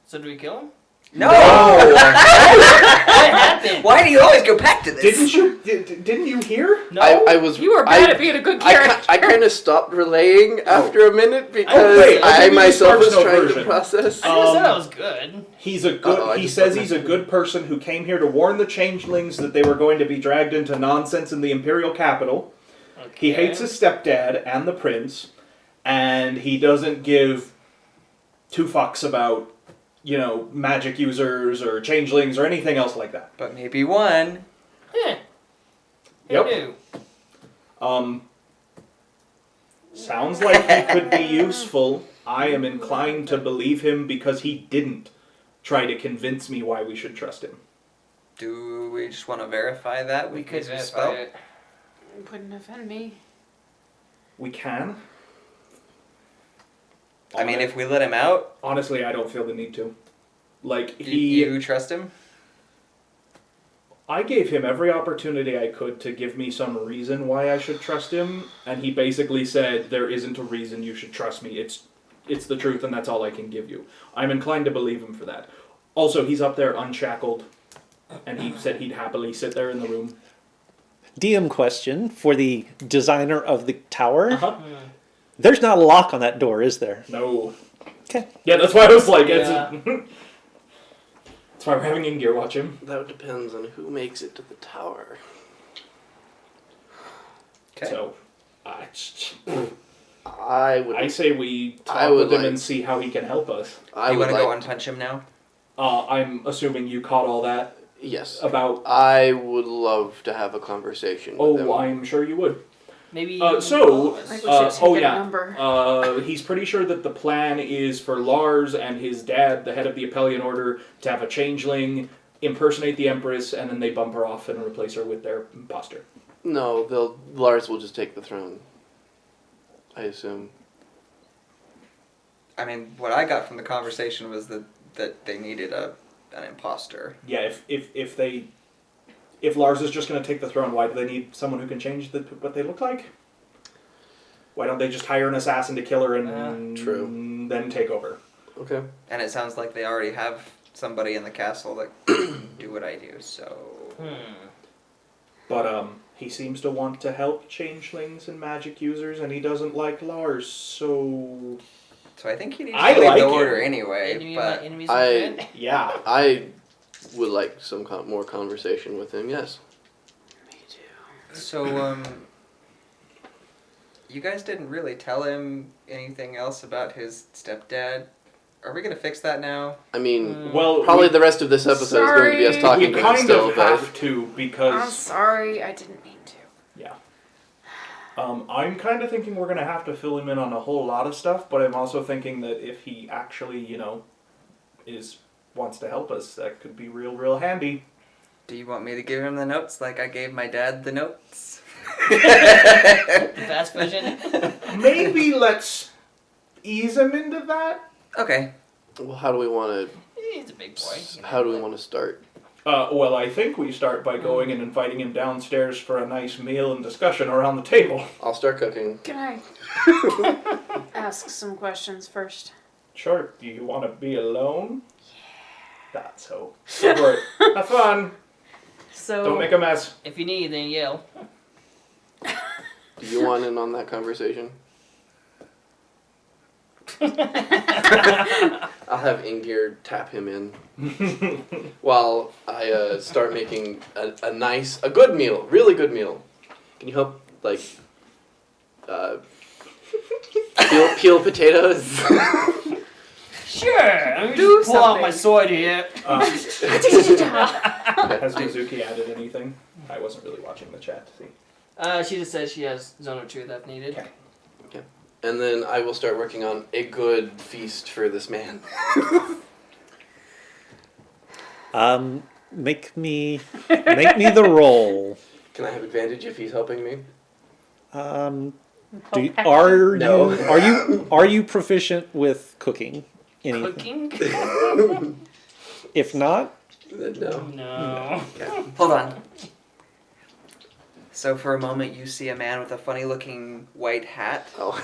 So do we kill him? No! What happened? Why do you always go back to this? Didn't you hear? No. I was... You were bad at being a good character. I kind of stopped relaying after a minute because wait, I'll I give you the myself was Sparks Note trying to version. process. I just said that was good. He's a good. I He just says don't he's a know. good person who came here to warn the changelings that they were going to be dragged into nonsense in the imperial capital. He Okay. hates his stepdad and the prince, and he doesn't give two fucks about magic users or changelings or anything else like that. But maybe one. Who Yep. knew? Sounds like he could be useful. I am inclined to believe him because he didn't try to convince me why we should trust him. Do we just want to verify that? We could Mizu's verify it. It wouldn't offend me. We can. I mean, if we let him out, Honestly, I don't feel the need to. Like, do you trust him? I gave him every opportunity I could to give me some reason why I should trust him, and he basically said, there isn't a reason you should trust me. It's the truth, and that's all I can give you. I'm inclined to believe him for that. Also, he's up there unshackled, and he said he'd happily sit there in the room. DM question for the designer of the tower. Uh-huh. There's not a lock on that door, is there? No. Okay. Yeah, that's why I was like, Yeah. That's why we're having Ingir watch him. That depends on who makes it to the tower. Okay. So, I would. I say we I talk would with him like- and see how he can help us. I you would want to like. go and punch him now? I'm assuming you caught all that Yes. about... I would love to have a conversation with him. Oh, I'm sure you would. Maybe. I think we should take a number. He's pretty sure that the plan is for Lars and his dad, the head of the Appellian Order, to have a changeling impersonate the Empress, and then they bump her off and replace her with their imposter. No, Lars will just take the throne. I assume. I mean, what I got from the conversation was that they needed an imposter. Yeah, if Lars is just going to take the throne, why do they need someone who can change what they look like? Why don't they just hire an assassin to kill her and True. then take over? Okay. And it sounds like they already have somebody in the castle that can do what I do, so... But he seems to want to help changelings and magic users, and he doesn't like Lars, so... So I think he needs I to leave like the him. order anyway, Enemy but... of my enemies are friend. Yeah. I would like some more conversation with him. Yes. Me too. So, you guys didn't really tell him anything else about his stepdad. Are we gonna fix that now? I mean, Well, probably the rest of this episode is going to be us Sorry. talking we to him kind still, of but have to, I'm because... sorry, I didn't mean to. Yeah. I'm kind of thinking we're going to have to fill him in on a whole lot of stuff, but I'm also thinking that if he actually, wants to help us, that could be real handy. Do you want me to give him the notes like I gave my dad the notes? The fast version. Maybe let's ease him into that? Okay. well, how do we want He's a big boy. to? How do we want to start? Well, I think we start by going and inviting him downstairs for a nice meal and discussion around the table. I'll start cooking. Can I ask some questions first? Sure, do you want to be alone? Yeah. That's so. Go for it. Have fun. So Don't make a mess. If you need, then yell. Do you want in on that conversation? I'll have Ingir tap him in while I start making a good meal, really good meal. Can you help, like, peel potatoes? Sure. Let me Do just pull out something. my sword here. Has Mizuki added anything? I wasn't really watching the chat to see. She just says she has Zone of Truth if needed. Okay. And then I will start working on a good feast for this man. Make me the roll. Can I have advantage if he's helping me? Are you proficient with cooking? Anything? Cooking? If not, No. No. Okay. Hold on. So for a moment you see a man with a funny looking white hat, Oh.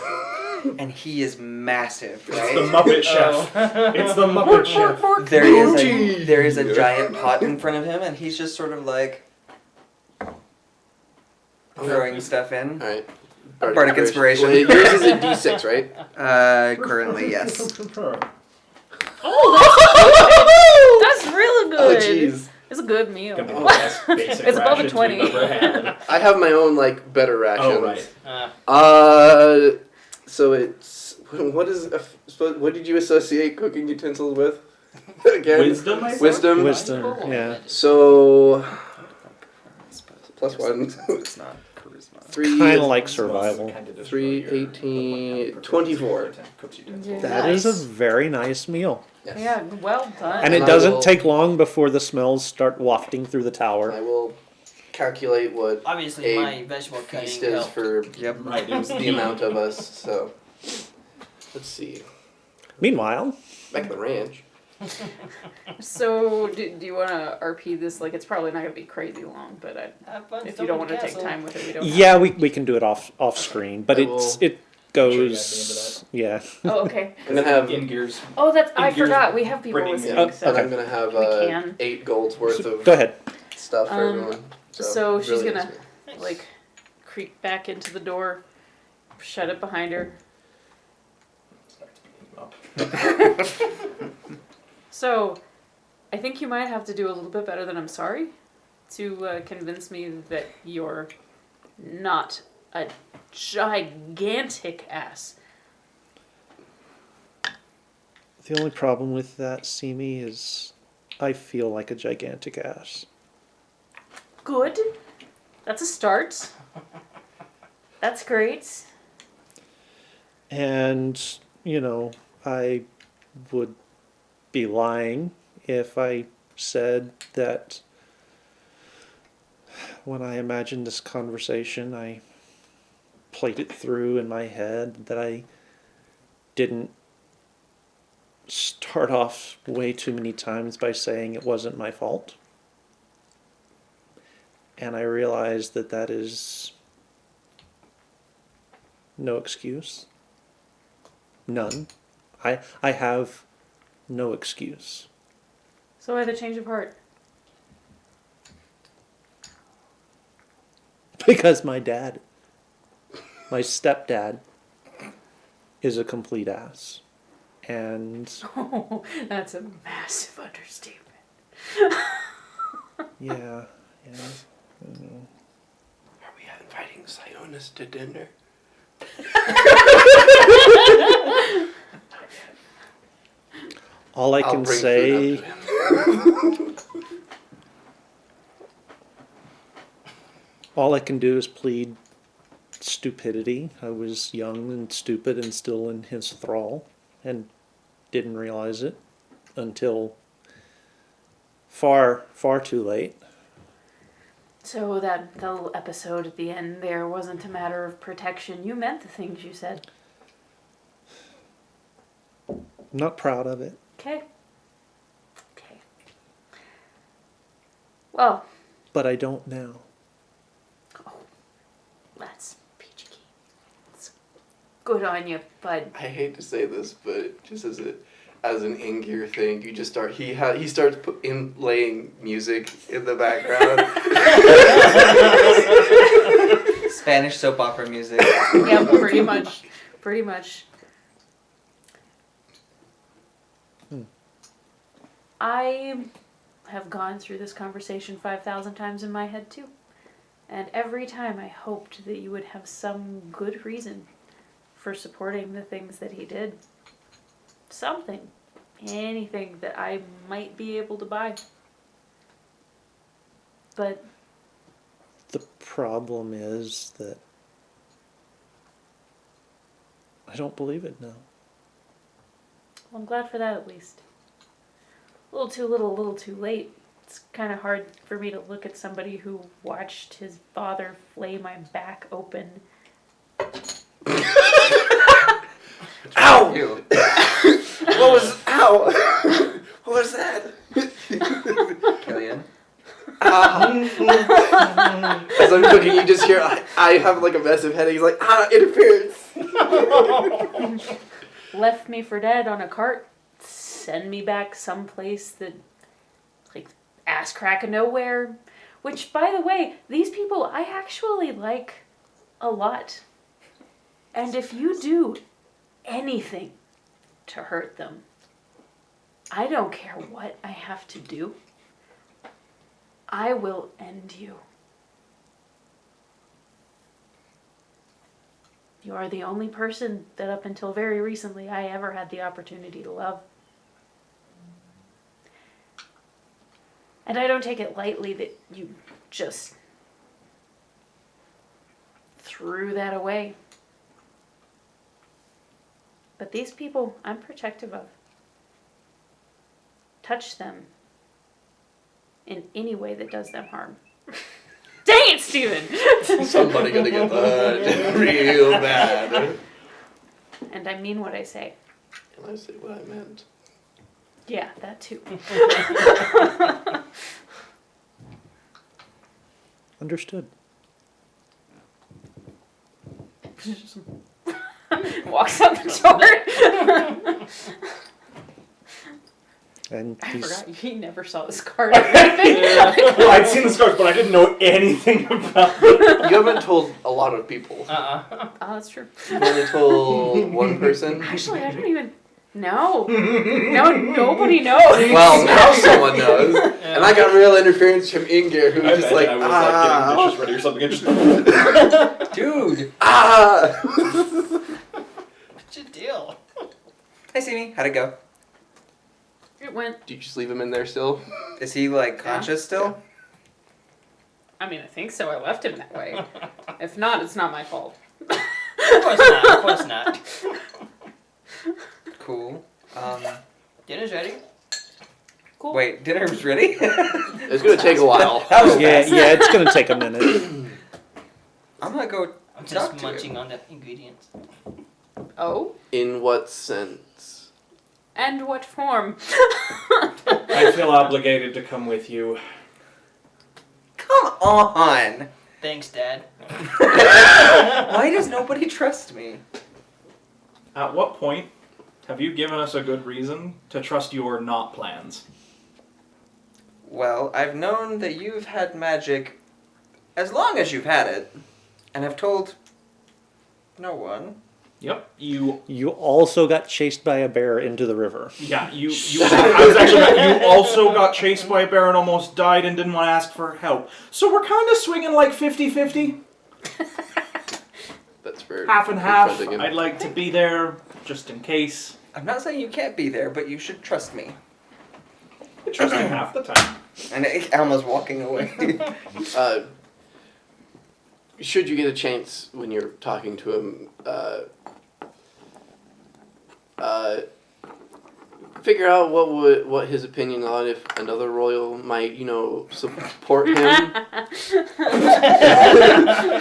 and he is massive, It's the right? Muppet Chef. It's the Muppet Chef. There is a giant pot in front of him, and he's just sort of like throwing stuff in. All right. Bardic inspiration. Well, yours is a D6, right? Currently, yes. Oh, that's really Oh, good. jeez. It's a good meal. Gonna be the best basic It's above a rations 20. we've ever had. I have my own, like, better rations. Oh, right. So it's what did you associate cooking utensils with? Again, Wisdom, I think? wisdom. Wisdom, yeah. So +1. It's not charisma. 3, Kind of like survival. 3, 18, 24. Yeah. That is a Nice. very nice meal. Yes. Yeah, well done. And And it I doesn't will- take long before the smells start wafting through the I tower. will calculate what Obviously, a my vegetable feast cutting is helped. for Yep. Right, it was the amount of us. So let's see. Meanwhile, Back at the ranch. So, do you want to RP this? Like, it's probably not going to be crazy long, but Have fun if you don't want storming to the take castle. time with it, we don't. yeah, we can do it off screen, but I it will- goes. Yeah. Oh, okay. I'm gonna have. in gears. Oh, I In gears forgot. We have people bringing listening. me- And So. I'm gonna have We can. 8 gold's worth of Go ahead. stuff for everyone. so she's really gonna- nice meal. Like, creep back into the door, shut it behind her. So, I think you might have to do a little bit better than I'm sorry to convince me that you're not a gigantic ass. The only problem with that, Simi, is I feel like a gigantic ass. Good. That's a start. That's great. And, I would be lying if I said that when I imagined this conversation, I played it through in my head, that I didn't start off way too many times by saying it wasn't my fault. And I realized that that is no excuse. None. I have no excuse. So why the change of heart? Because my stepdad, is a complete ass. And Oh, that's a massive understatement. yeah. Are we inviting Sionis to dinner? All I I'll can bring say, food up to him. all I can do is plead stupidity. I was young and stupid and still in his thrall, and didn't realize it until far, far too late. So that little episode at the end there wasn't a matter of protection. You meant the things you said. I'm not proud of it, Okay. Okay. Well, but I don't now. that's peachy keen. It's good on you, bud. I hate to say this, but just as an in-gear thing, you just start. He starts laying music in the background. Spanish soap opera music. Yeah, pretty much. Pretty much. I have gone through this conversation 5,000 times in my head too. And every time I hoped that you would have some good reason for supporting the things that he did. Something. Anything that I might be able to buy. But The problem is that I don't believe it now. well, I'm glad for that at least. A little too little, a little too late. It's kind of hard for me to look at somebody who watched his father flay my back open. Ow! Ew. What was? Ow! What was that? Killian. Ow! As I'm cooking, you just hear I have like a massive headache. He's like, interference. Left me for dead on a cart. Send me back someplace that, like, ass crack of nowhere. Which, by the way, these people I actually like a lot. And if you do anything to hurt them, I don't care what I have to do. I will end you. You are the only person that up until very recently I ever had the opportunity to love. And I don't take it lightly that you just threw that away. But these people, I'm protective of. Touch them in any way that does them harm. Dang it, Steven! Somebody gonna get hurt real bad. And I mean what I say. Can I say what I meant? Yeah, that too. Understood. Walks out the door. And I he's forgot he never saw this card or anything. Well, I'd seen the scars, but I didn't know anything about it. You haven't told a lot of people. Oh, that's true. You only told one person. Actually, I don't even know. No, nobody knows. Well, now someone knows. And I got real interference from Inger, who I was just like, imagine I was getting dishes ready or something. And just Dude, what's your deal? Hey, Simi. How'd it go? It went. Do you just leave him in there still? Is he like conscious still? I mean, I think so. I left him that way. If not, it's not my fault. Of course not. Of course not. Cool. Dinner's ready. Cool. Wait, dinner's ready? It's gonna take a while. That was yeah, fast. yeah. It's gonna take a minute. I'm gonna go I'm talk just to munching him. on the ingredients. Oh? In what sense? And what form? I feel obligated to come with you. Come on! Thanks, Dad. Why does nobody trust me? At what point have you given us a good reason to trust your not plans? Well, I've known that you've had magic as long as you've had it, and have told no one. Yep, you. You also got chased by a bear into the river. Yeah, you. I was actually. You also got chased by a bear and almost died and didn't want to ask for help. So we're kind of swinging like 50-50. That's very Half and half. confronting him. I'd like to be there just in case. I'm not saying you can't be there, but you should trust me. I trust him half the time. And Alma's walking away. Should you get a chance when you're talking to him, figure out what his opinion on if another royal might, support him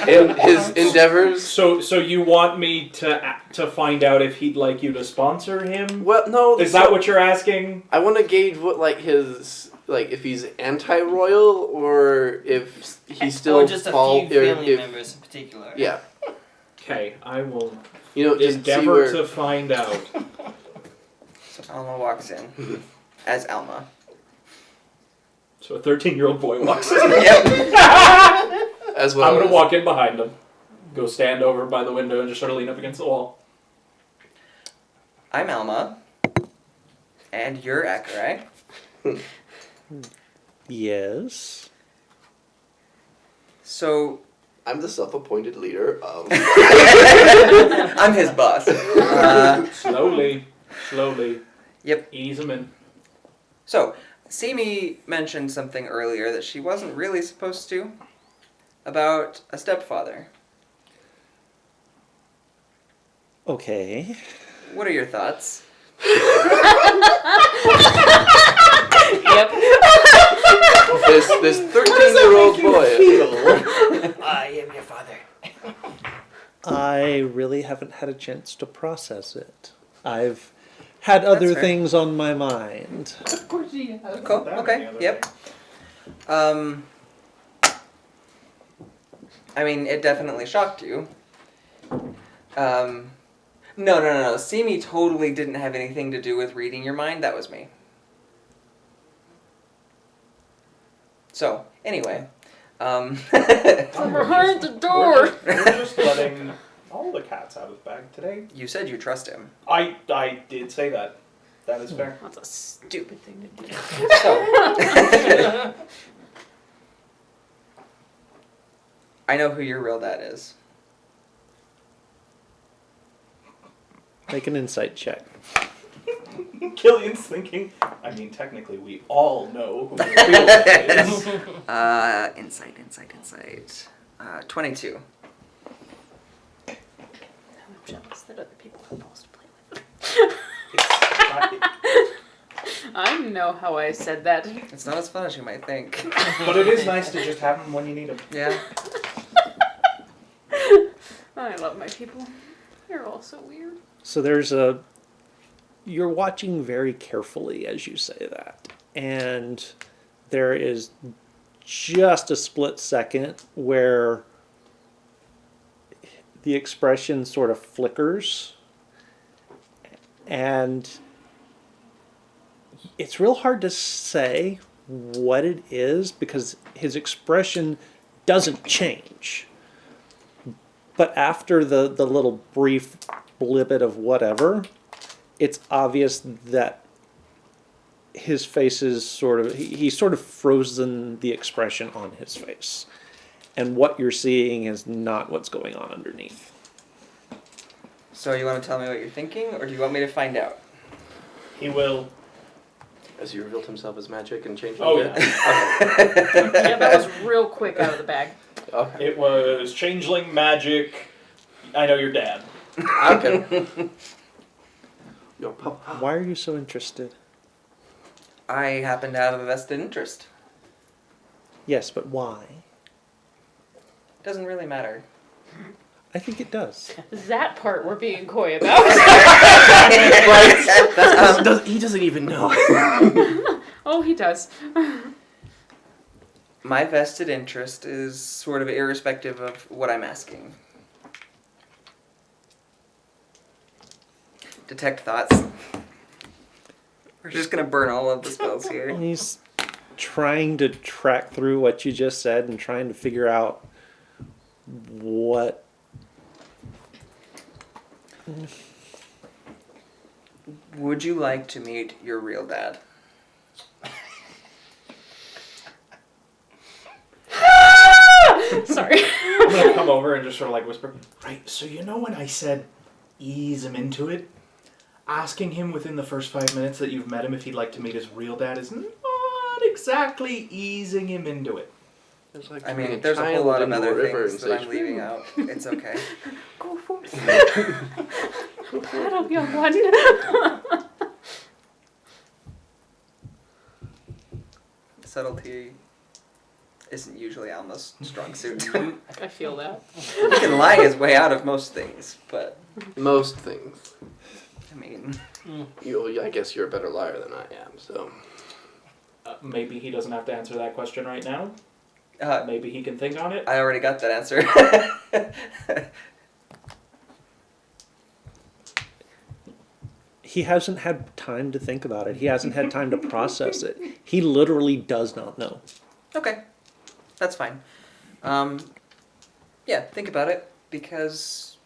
in his endeavors. So you want me to find out if he'd like you to sponsor him? Well, no. Is that what you're asking? I want to gauge what his if he's anti-royal or if he still Or just a few family members in particular. Yeah. Okay, I will Just endeavor see to find out. So Alma walks in as Alma. So a 13-year-old boy walks in. Yep. as well. I'm gonna as- walk in behind him, go stand over by the window, and just sort of lean up against the wall. I'm Alma. And you're Akarai. Yes. So I'm the self-appointed leader of. I'm his boss. Slowly. Yep. Ease him in. So, Simi mentioned something earlier that she wasn't really supposed to about a stepfather. Okay. What are your thoughts? Yep. this 13-year-old boy. I am your father. I really haven't had a chance to process it. I've had other fair. things on my mind. Of course he has. Cool. Okay. Yep. I mean, it definitely shocked you. No. Simi totally didn't have anything to do with reading your mind. That was me. So, anyway. Behind the door. We're just letting all the cats out of the bag today. You said you trust him. I did say that. That is fair. That's a stupid thing to do. So. I know who your real dad is. Make an insight check. Killian's thinking, I mean, technically, we all know who the real dad is. Insight. 22. I'm jealous that other people have balls to play with. I know how I said that. It's not as fun as you might think. But it is nice to just have them when you need them. Yeah. I love my people. They're all so weird. So you're watching very carefully as you say that. And there is just a split second where the expression sort of flickers. And it's real hard to say what it is because his expression doesn't change. But after the little brief blippet of whatever, it's obvious that his face is he's sort of frozen the expression on his face. And what you're seeing is not what's going on underneath. So you want to tell me what you're thinking, or do you want me to find out? He will. As he revealed himself as magic and changed. Oh, it? Yeah, that was real quick out of the bag. Okay. It was changeling magic. I know your dad. Okay. Your papa. Why are you so interested? I happen to have a vested interest. Yes, but why? Doesn't really matter. I think it does. That part we're being coy about. Right? He doesn't even know. Oh, he does. My vested interest is sort of irrespective of what I'm asking. Detect thoughts. We're just gonna burn all of the spells here. He's trying to track through what you just said and trying to figure out what. Would you like to meet your real dad? Sorry. I'm gonna come over and just sort of like whisper, right, so you know when I said ease him into it? Asking him within the first 5 minutes that you've met him if he'd like to meet his real dad is not exactly easing him into it. It's like I turning mean, there's a child whole lot of into a other river things and that say, I'm leaving out. It's okay. Go forth. Battle, young one. Subtlety isn't usually Alma's strong suit. I feel that. He can lie his way out of most things, but Most things. I mean, I guess you're a better liar than I am, so. Maybe he doesn't have to answer that question right now. uh, Maybe he can think on it. I already got that answer. He hasn't had time to think about it. He hasn't had time to process it. He literally does not know. Okay, that's fine. Yeah, think about it, because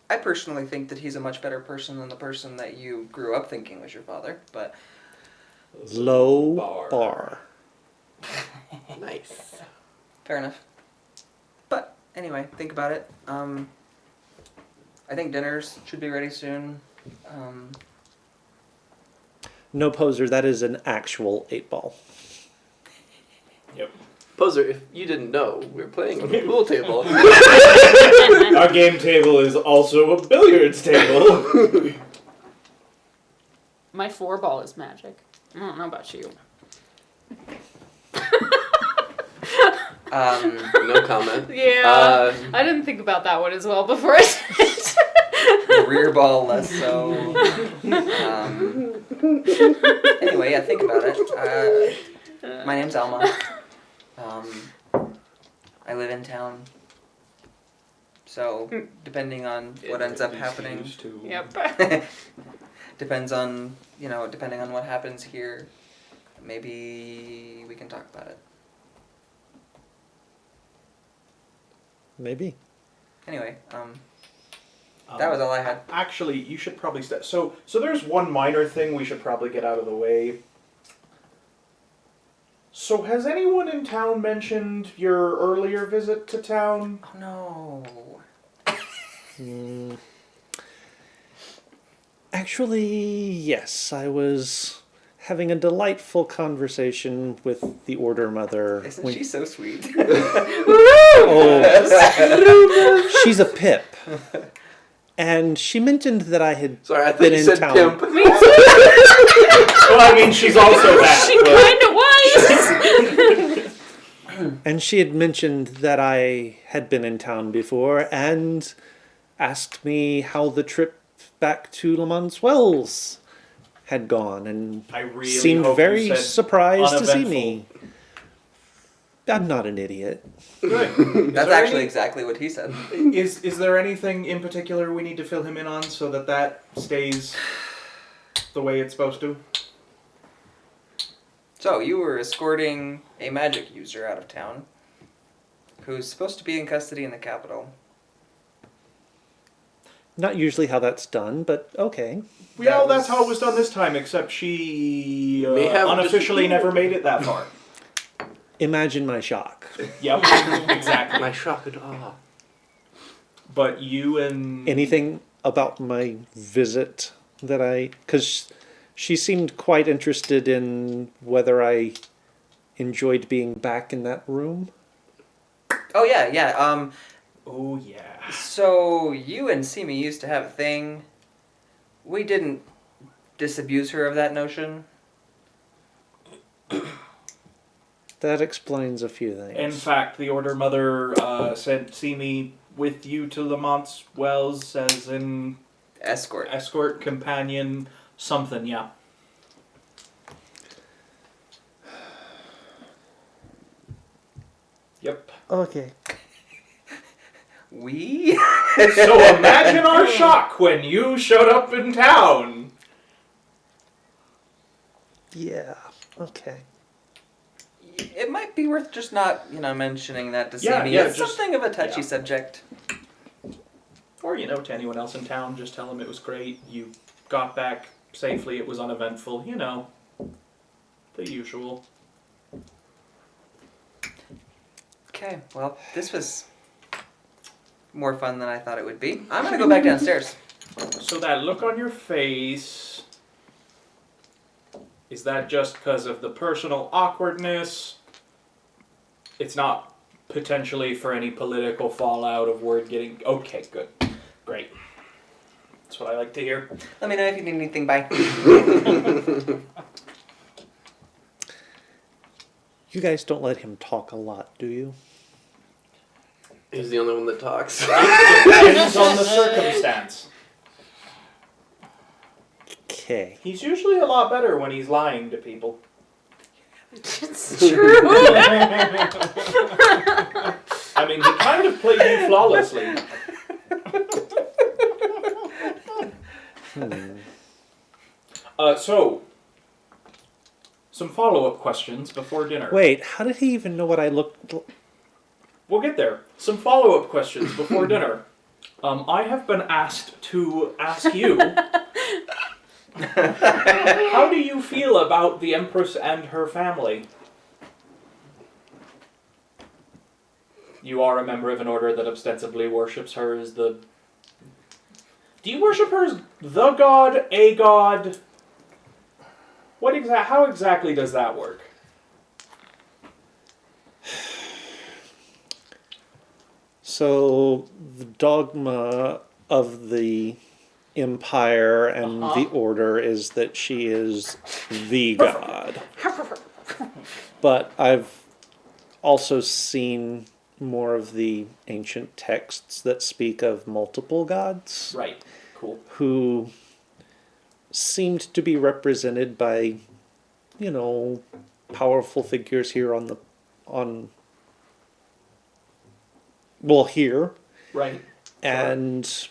I personally think that he's a much better person than the person that you grew up thinking was your father, but Low Bar. bar. Nice. fair enough. But anyway, think about it. I think dinners should be ready soon. No poser, that is an actual 8-ball. Yep. Poser, if you didn't know, we're playing on the pool table. Our game table is also a billiards table. My floor ball is magic. I don't know about you. No comment. Yeah. I didn't think about that one as well before I said it. Rear ball less so. Anyway, yeah, think about it. My name's Alma. I live in town. So, depending on what ends up happening, Yep. depends on, depending on what happens here, maybe we can talk about it. Maybe. Anyway, that was all I had. Actually, you should probably So there's one minor thing we should probably get out of the way. So has anyone in town mentioned your earlier visit to town? Oh no. Actually, yes, I was having a delightful conversation with the Order Mother. Isn't she so sweet? Oh, she's a pip. And she mentioned that I had Sorry, I been think you in said town. pimp. Well, I mean, she's also that. She but- kind of was. And she had mentioned that I had been in town before and asked me how the trip back to Lamont's Wells had gone, and I really seemed hope very you said surprised to see uneventful. me. I'm not an idiot. Good. That's actually exactly what he said. Is there anything in particular we need to fill him in on so that stays the way it's supposed to? So, you were escorting a magic user out of town who's supposed to be in custody in the capital. Not usually how that's done, but okay. Well, That that's how it was done this time, except she May have unofficially disappeared. never made it that far. Imagine my shock. Yep, exactly. My shock and awe. But you and... Anything about my visit that because she seemed quite interested in whether I enjoyed being back in that room. Oh, yeah. Oh, yeah. So, you and Simi used to have a thing. We didn't disabuse her of that notion. That explains a few things. In fact, the Order Mother sent me with you to Lamont's Wells as an Escort. escort, companion, something, yeah. Yep. Okay. We? So imagine our shock when you showed up in town. Yeah. Okay. It might be worth just not, mentioning that to Yeah, Simi. yeah, It's just- something of a touchy yeah. subject. Or, to anyone else in town, just tell them it was great. You got back safely, it was uneventful, the usual. Okay, well, this was more fun than I thought it would be. I'm gonna go back downstairs. So that look on your face, is that just because of the personal awkwardness? It's not potentially for any political fallout of word getting... Okay, good. Great. That's what I like to hear. Let me know if you need anything. Bye. You guys don't let him talk a lot, do you? He's the only one that talks. Depends on the circumstance. Okay. He's usually a lot better when he's lying to people. It's true. I mean, he kind of played you flawlessly. So, some follow-up questions before dinner. Wait, how did he even know what I looked like? We'll get there. Some follow-up questions before dinner. I have been asked to ask you, how do you feel about the Empress and her family? You are a member of an order that ostensibly worships her as the... Do you worship her as the god, a god? How exactly does that work? So, the dogma of the Empire and the Order is that she is the god. But I've also seen more of the ancient texts that speak of multiple gods Right. Cool. who seemed to be represented by, powerful figures here here. Right. And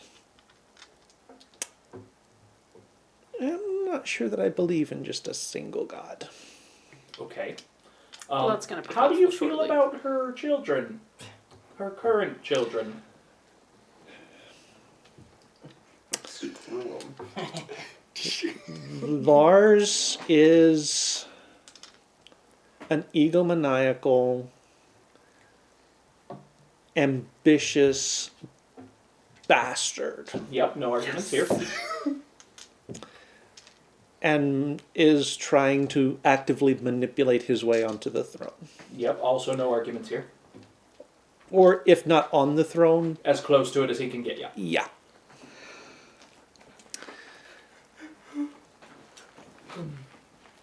I'm not sure that I believe in just a single god. Okay. Well, that's gonna be how do you helpful feel shortly. about her children? Her current children? Lars is an egomaniacal, ambitious bastard. Yep, no arguments here. and is trying to actively manipulate his way onto the throne. Yep, also no arguments here. Or if not on the throne, As close to it as he can get, yeah. yeah.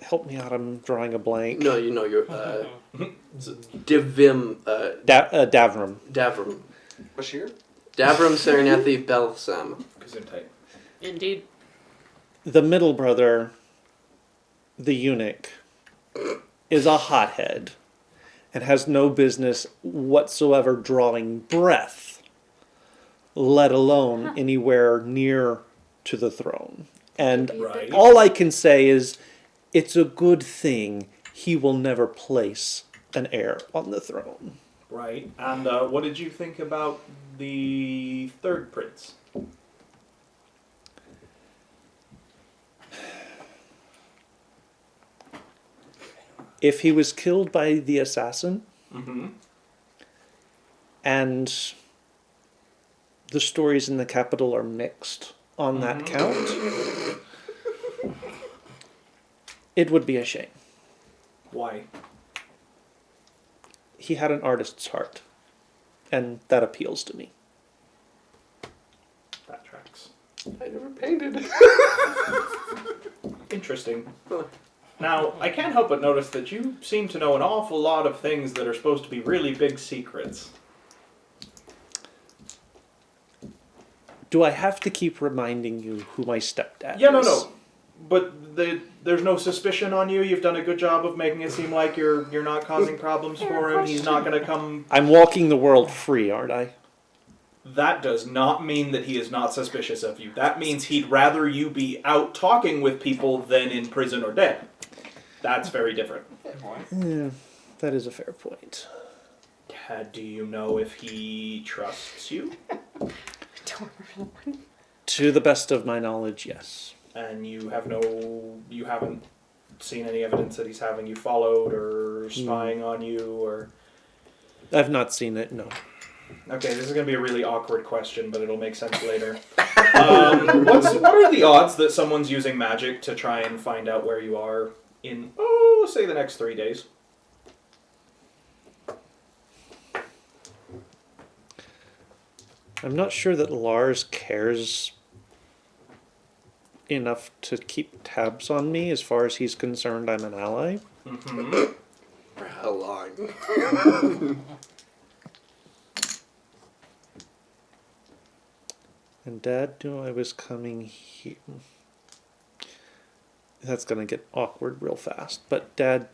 Help me out, I'm drawing a blank. No, you know you're Divim Davram. Davram. Bashir? Davram Serenathi Belsam. Gesundheit. Indeed. The middle brother, the eunuch, is a hothead and has no business whatsoever drawing breath, let alone anywhere near to the throne. And Right. all I can say is, it's a good thing he will never place an heir on the throne. Right. And what did you think about the third prince? If he was killed by the assassin, Mm-hmm. and the stories in the capital are mixed on that count, it would be a shame. Why? He had an artist's heart, and that appeals to me. That tracks. I never painted. Interesting. Now, I can't help but notice that you seem to know an awful lot of things that are supposed to be really big secrets. Do I have to keep reminding you who my stepdad Yeah, is? no. But there's no suspicion on you. You've done a good job of making it seem like you're not causing problems for him. He's not going to come. I'm walking the world free, aren't I? That does not mean that he is not suspicious of you. That means he'd rather you be out talking with people than in prison or dead. That's very different. Yeah, that is a fair point. Do you know if he trusts you? Don't remember the one. To the best of my knowledge, yes. And you haven't seen any evidence that he's having you followed or spying on you or... I've not seen it, no. Okay, this is going to be a really awkward question, but it'll make sense later. What are the odds that someone's using magic to try and find out where you are in, say the next 3 days? I'm not sure that Lars cares enough to keep tabs on me. As far as he's concerned, I'm an ally. Mm-hmm. For how long? And Dad knew I was coming here. That's going to get awkward real fast. But Dad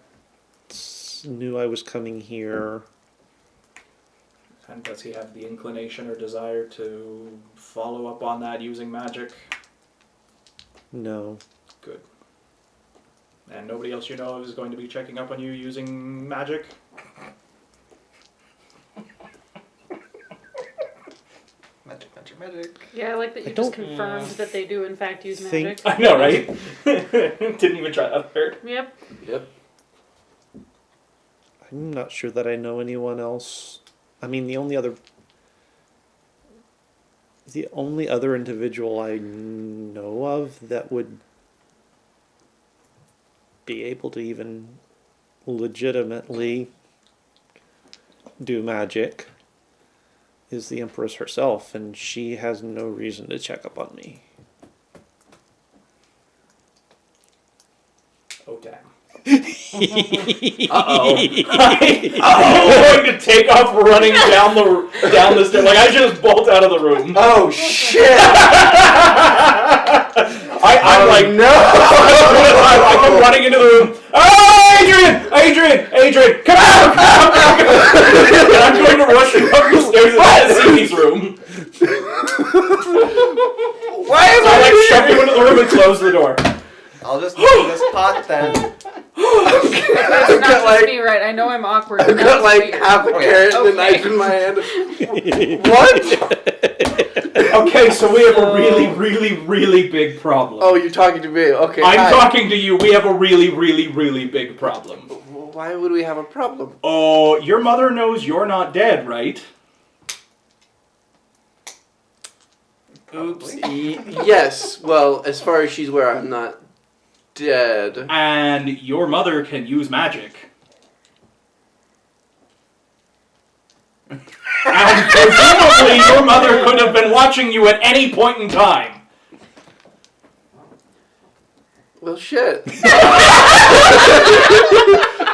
knew I was coming here. And does he have the inclination or desire to follow up on that using magic? No. Good. And nobody else you know of is going to be checking up on you using magic? Magic. Yeah, I like that you I just don't- confirmed that they do in fact use Think- magic. I know, right? Didn't even try that part. Yep. Yep. I'm not sure that I know anyone else. I mean, the only other individual I know of that would be able to even legitimately do magic is the Empress herself, and she has no reason to check up on me. Oh, damn. Uh-oh. I'm going to take off running down the stairs. Like, I just bolt out of the room. Oh, shit! I'm like, no! I come running into the room. Oh, Adrian, come out! And I'm going to rush up the stairs into Simi's room. Why am So I like I shove you into the room and close the door. I'll just leave this pot then. That's not just like- me, right? I know I'm awkward. I've but got that's like weird. half a carrot and a knife in my hand. What? Okay, so we have a really big problem. Oh, you're talking to me. Okay. I'm hi. talking to you. We have a really big problem. Why would we have a problem? Oh, your mother knows you're not dead, right? Oops. Yes. Well, as far as she's aware, I'm not dead. And your mother can use magic. And presumably your mother could have been watching you at any point in time. Well, shit.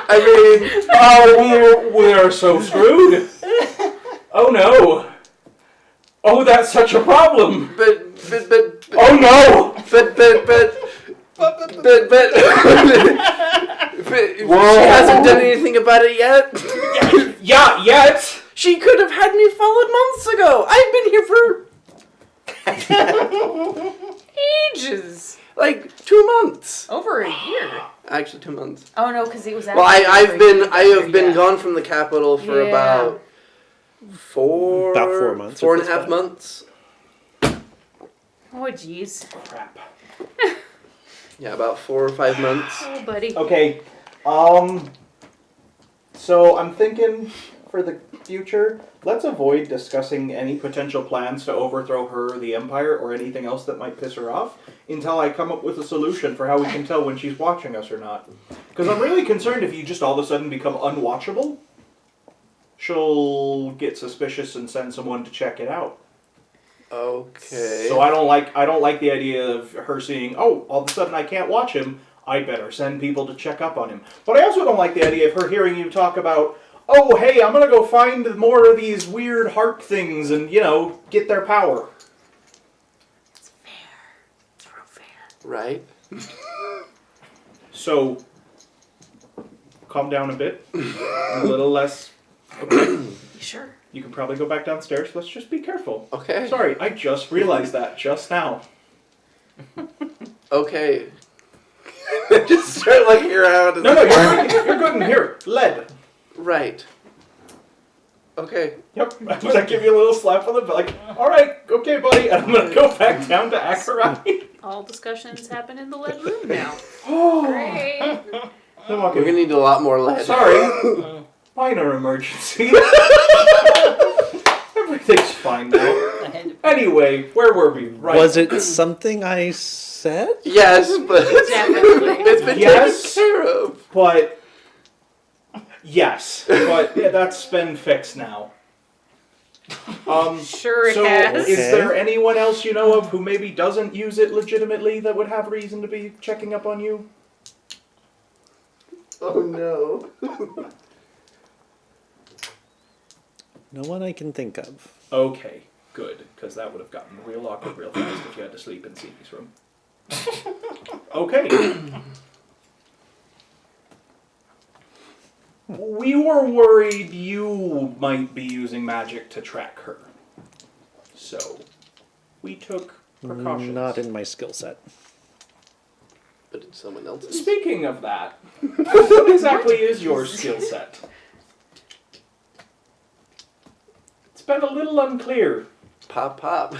I mean, Oh, we're so screwed. Oh no. Oh, that's such a problem. but Oh no. but she hasn't done anything about it yet. Yeah, yet. She could have had me followed months ago. I've been here for Ages. like 2 months. Over a year. Actually, 2 months. Oh no, because it was. Well, I have been gone from the capital for Yeah. about 4 months. 4.5 months. Oh jeez. Crap. Yeah, about 4 or 5 months. Oh buddy. Okay. So I'm thinking for the future, let's avoid discussing any potential plans to overthrow her, the Empire, or anything else that might piss her off until I come up with a solution for how we can tell when she's watching us or not. Because I'm really concerned if you just all of a sudden become unwatchable, she'll get suspicious and send someone to check it out. Okay. So I don't like the idea of her seeing, oh, all of a sudden I can't watch him, I better send people to check up on him. But I also don't like the idea of her hearing you talk about, oh, hey, I'm gonna go find more of these weird harp things and, get their power. It's fair. It's real fair. Right. So, calm down a bit. A little less. Okay. You sure? You can probably go back downstairs. Let's just be careful. Okay. Sorry, I just realized that just now. Okay. Just start looking around. And No, you're good in here. Lead. Right. Okay. Yep. I'm gonna give you a little slap on the back. Like, all right, okay, buddy. And I'm gonna go back down to Acherai. All discussions happen in the lead room now. Oh. Great. I'm We're gonna need a lot more lead. Sorry. Minor emergency. Everything's fine now. Anyway, where were we? Right. Was it something I said? Yes, but Definitely. it's been Yes. taken care of. But yes, but yeah, that's been fixed now. Sure it So, has. is there anyone else you know of who maybe doesn't use it legitimately that would have reason to be checking up on you? Oh no. No one I can think of. Okay, good, because that would have gotten real awkward real fast if you had to sleep in Cece's room. Okay. We were worried you might be using magic to track her. So, we took precautions. Not in my skill set. But it's someone else's. Speaking of that, what exactly is your skill set? It's been a little unclear. Pop, pop.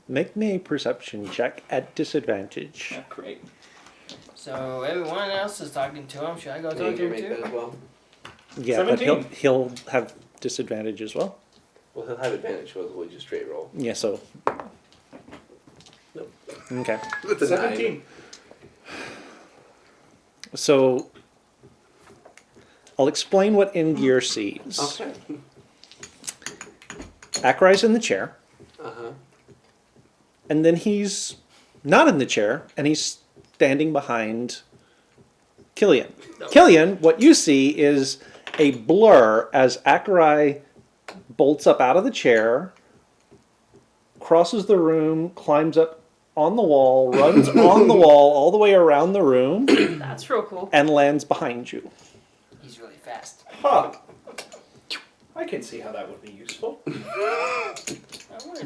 Make me a perception check at disadvantage. Yeah, great. So everyone else is talking to him. Should I go You talk to can him make that too? as well. Yeah, but 17. he'll have disadvantage as well. Well, he'll have advantage. We'll just straight roll. Yeah, so. Nope. Okay. That's a 17. So I'll explain what Ingear sees. Okay. Achrai's in the chair, Uh-huh. and then he's not in the chair, and he's standing behind Killian. Killian, what you see is a blur as Achrai bolts up out of the chair, crosses the room, climbs up on the wall, runs on the wall all the way around the room, That's real cool. and lands behind you. He's really fast. Huh. I can see how that would be useful.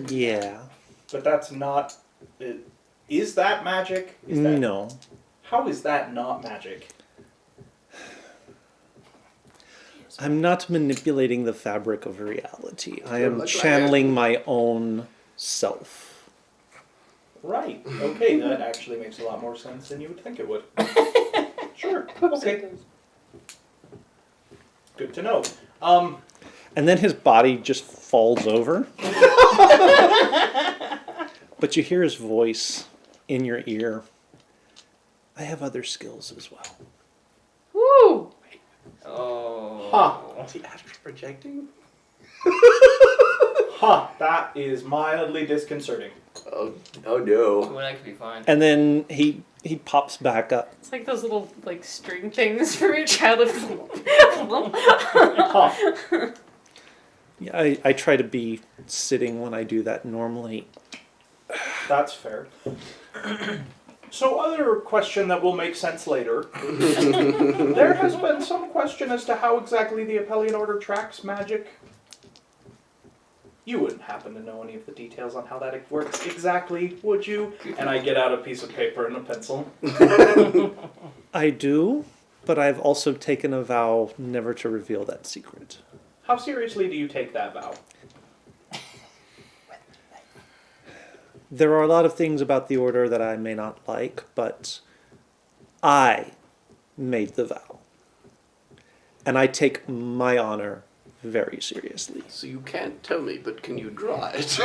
Yeah. But that's not... Is that magic? Is that, No. How is that not magic? I'm not manipulating the fabric of reality. I am Look like channeling my own self. Right. Okay, that actually makes a lot more sense than you would think it would. Sure. Okay. Good to know. And then his body just falls over. But you hear his voice in your ear. I have other skills as well. Woo! Oh. Huh. Is he astral projecting? Huh, that is mildly disconcerting. Oh no. Well, that could be fine. And then he pops back up. It's like those little like string things for your child. Huh. Yeah, I try to be sitting when I do that normally. That's fair. So, other question that will make sense later. There has been some question as to how exactly the Appellian Order tracks magic. You wouldn't happen to know any of the details on how that works exactly, would you? And I get out a piece of paper and a pencil. I do, but I've also taken a vow never to reveal that secret. How seriously do you take that vow? There are a lot of things about the Order that I may not like, but I made the vow. And I take my honor very seriously. So you can't tell me, but can you draw it? So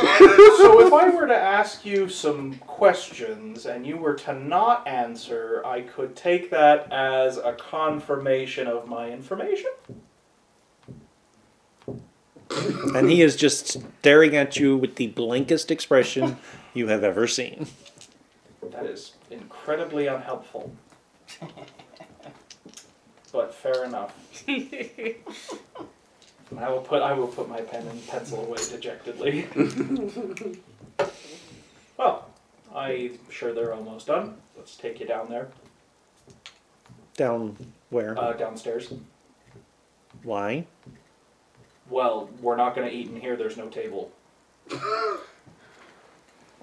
if I were to ask you some questions and you were to not answer, I could take that as a confirmation of my information? And he is just staring at you with the blankest expression you have ever seen. That is incredibly unhelpful. But fair enough. I will put my pen and pencil away dejectedly. Well, I'm sure they're almost done. Let's take you down there. Down where? Downstairs. Why? Well, we're not going to eat in here. There's no table.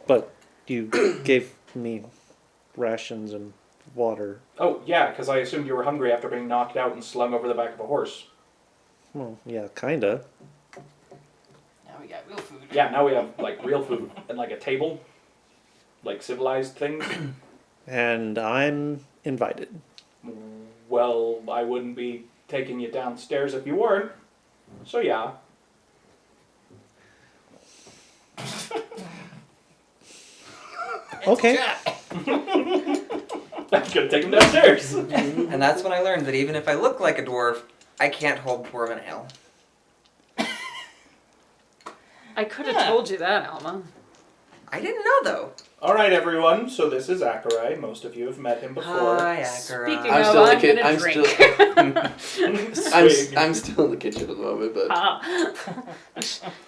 But you gave me rations and water. Oh, yeah, because I assumed you were hungry after being knocked out and slung over the back of a horse. Well, yeah, kinda. Now we got real food. Yeah, now we have, like, real food and, like, a table. Like, civilized things. And I'm invited. Well, I wouldn't be taking you downstairs if you weren't. So, yeah. Okay. I'm gonna take him downstairs. And that's when I learned that even if I look like a dwarf, I can't hold dwarven ale. I could have told you that, Alma. I didn't know though. All right, everyone. So this is Akarai. Most of you have met him before. Hi, Akara. Speaking I'm of, still in the I'm kid. gonna I'm drink. still. I'm still in the kitchen at the moment, but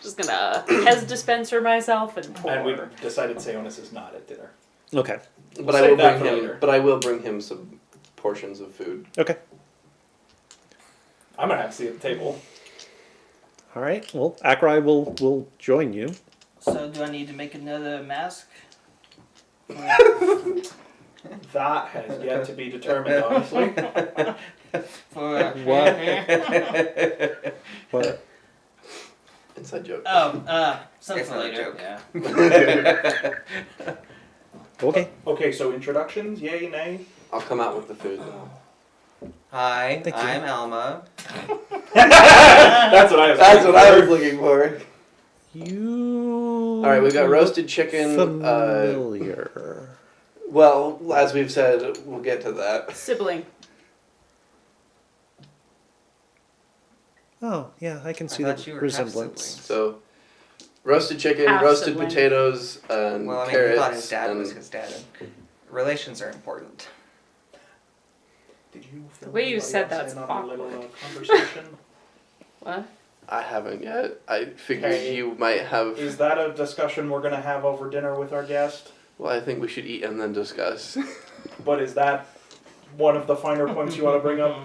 Just gonna Hez dispenser myself and pour. And we decided Seonis is not at dinner. Okay. We'll but I save will that bring for him. later. But I will bring him some portions of food. Okay. I'm gonna have to see at the table. All right. Well, Akrai will join you. So do I need to make another mask? That has yet to be determined, honestly. For What? Inside joke. something It's not a later. joke. Yeah. Okay. Okay, so introductions, yay, nay. I'll come out with the food. Hi, Thank you. I'm Alma. That's what I was. That's what I was looking for. You. All right, we've got roasted chicken. Familiar. Well, as we've said, we'll get to that. Sibling. Oh, yeah, I can see thought the you were resemblance. So, roasted chicken, Half roasted sibling. potatoes, and Well, I mean, carrots. he thought his dad and was his dad. Relations are important. Did you feel The way you anybody said else that's in on a little awkward. conversation? What? I haven't yet. I figured Okay. you might have. Is that a discussion we're gonna have over dinner with our guest? Well, I think we should eat and then discuss. But is that one of the finer points you want to bring up?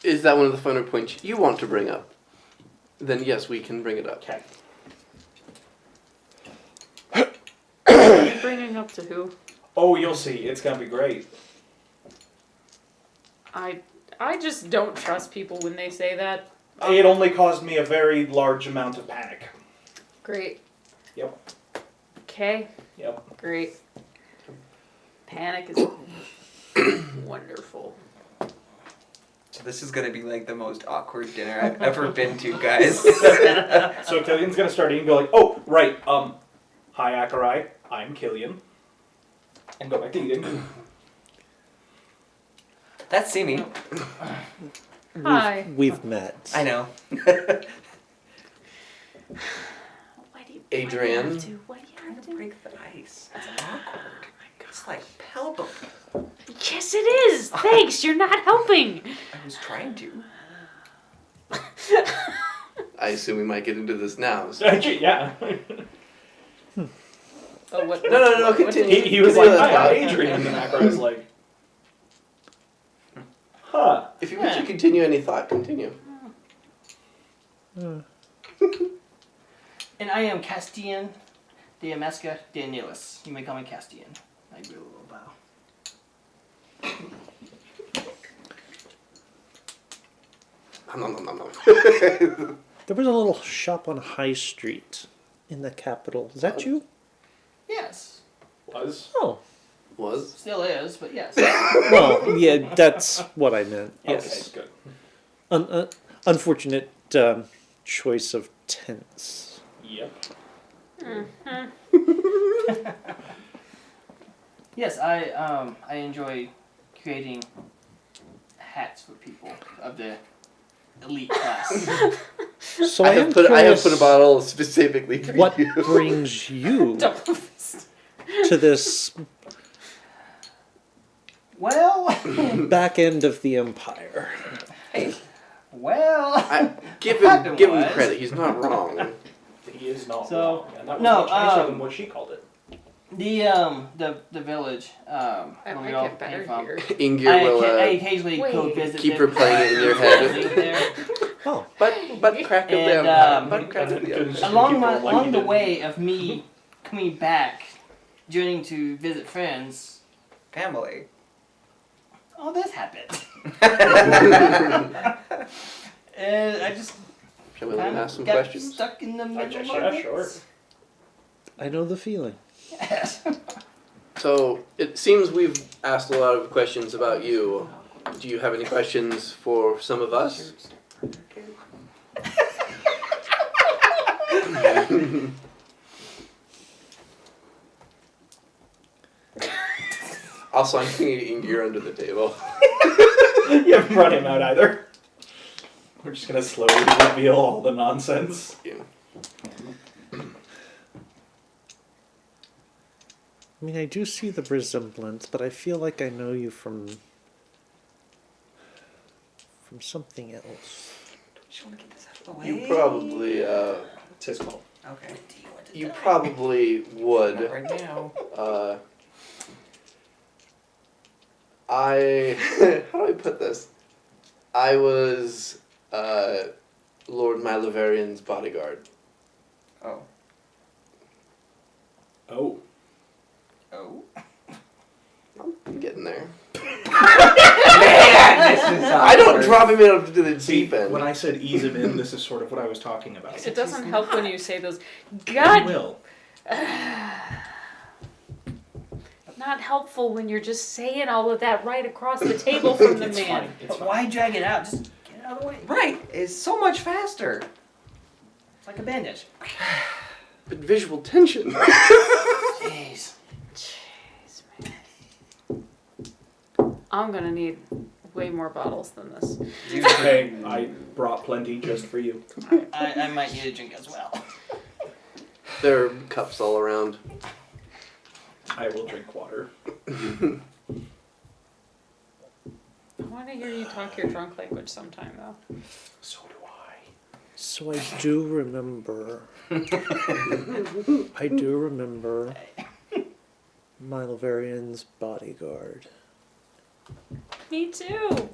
Is that one of the finer points you want to bring up? Then yes, we can bring it up. Okay. What are you bringing up to who? Oh, you'll see. It's gonna be great. I just don't trust people when they say that. It only caused me a very large amount of panic. Great. Yep. Okay. Yep. Great. Panic is wonderful. So this is gonna be like the most awkward dinner I've ever been to, guys. So Killian's gonna start eating and go like, oh, right, hi Akarai, I'm Killian. And go back to eating. That's Simi. Hi. We've met. I know. Why do you Adrian. Why do you have to? Break the ice. It's awkward. It's like palpable. Yes, it is. Thanks. You're not helping. I was trying to. I assume we might get into this now. So. Yeah. Oh, what? No, continue. He was Continue like, that hi, I'm thought. Adrian. And Akra was like, huh. If you wish to continue any thought, continue. And I am Castian de Amesca de Nilis. You may call me Castian. I give a little bow. Nom, nom, nom, nom. There was a little shop on High Street in the capital. Is that you? Yes. Was. Oh. Was? Still is, but yes. Well, yeah, that's what I meant. Yes. Okay, good. Unfortunate choice of tense. Yep. Yes, I enjoy creating hats for people of the elite class. So I I have am put curious a bottle specifically for what you. brings you to this Well, back end of the empire. well. Give Happened him was- credit. He's not wrong. He is not So, wrong. And that was no, much nicer than what she called it. The village I where like we all it better came from. here. Ingir I will occasionally Wait. go visit keep them. replaying it in your head. There. Oh, But crack of And, the um, but crack of the Because- Along the did. way of me coming back, journeying to visit friends, Family. all this happened. And I just Shall we kind ask some of got questions? stuck in the middle guess, of yeah, it. sure. I know the feeling. Yes. So it seems we've asked a lot of questions about you. Do you have any questions for some of us? Also, I'm thinking Ingir under the table. You haven't brought him out either. We're just gonna slowly reveal all the nonsense. Yeah. I mean, I do see the resemblance, but I feel like I know you from something else. Just want to get this out of the way. You probably, It's his call. Okay. you probably Not would. right now. How do I put this? I was Lord Malivarian's bodyguard. Oh. Oh. Oh. I'm getting there. Man, this is I don't awkward. drop him into the See, deep end. when I said ease him in, this is sort of what I was talking about. It doesn't help when you say those. He God, will. not helpful when you're just saying all of that right across the table from the It's man. fine. It's But fine. why drag it out? Just get it out of the way. Right. It's so much faster. It's like a bandage. But visual tension. Jeez. Jeez, man. I'm gonna need way more bottles than this. Hey, I brought plenty just for you. I might need a drink as well. There are cups all around. I will drink water. I want to hear you talk your drunk language sometime, though. So do I. So I do remember. I do remember Malivarian's bodyguard. Me too.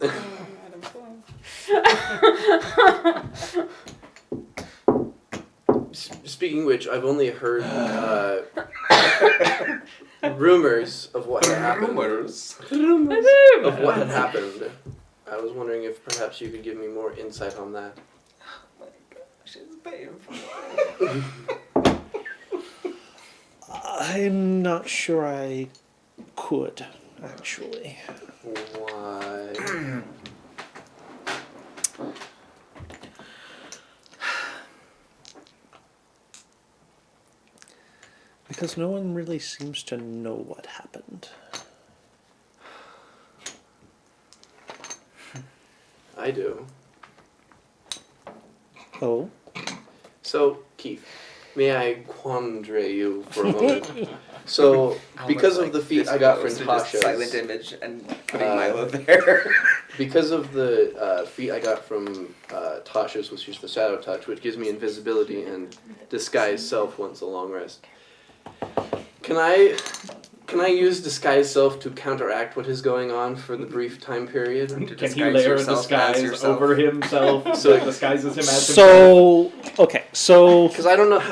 Speaking of which, I've only heard rumors of what had happened. Of what had happened. I was wondering if perhaps you could give me more insight on that. Oh my gosh, it's painful. I'm not sure I could, actually. Why? Because no one really seems to know what happened. I do. Oh? So, Keith, may I quandre you for a moment? So, because of the feat I got from Tasha's... Silent image and putting Milo there. Because of the feat I got from Tasha's, which is the Shadow Touch, which gives me invisibility and disguise self once a long rest. Can I use disguise self to counteract what is going on for the brief time period? Can he disguise layer a yourself as disguise yourself. over himself So- that disguises him as himself? So, okay, so... Because I don't know.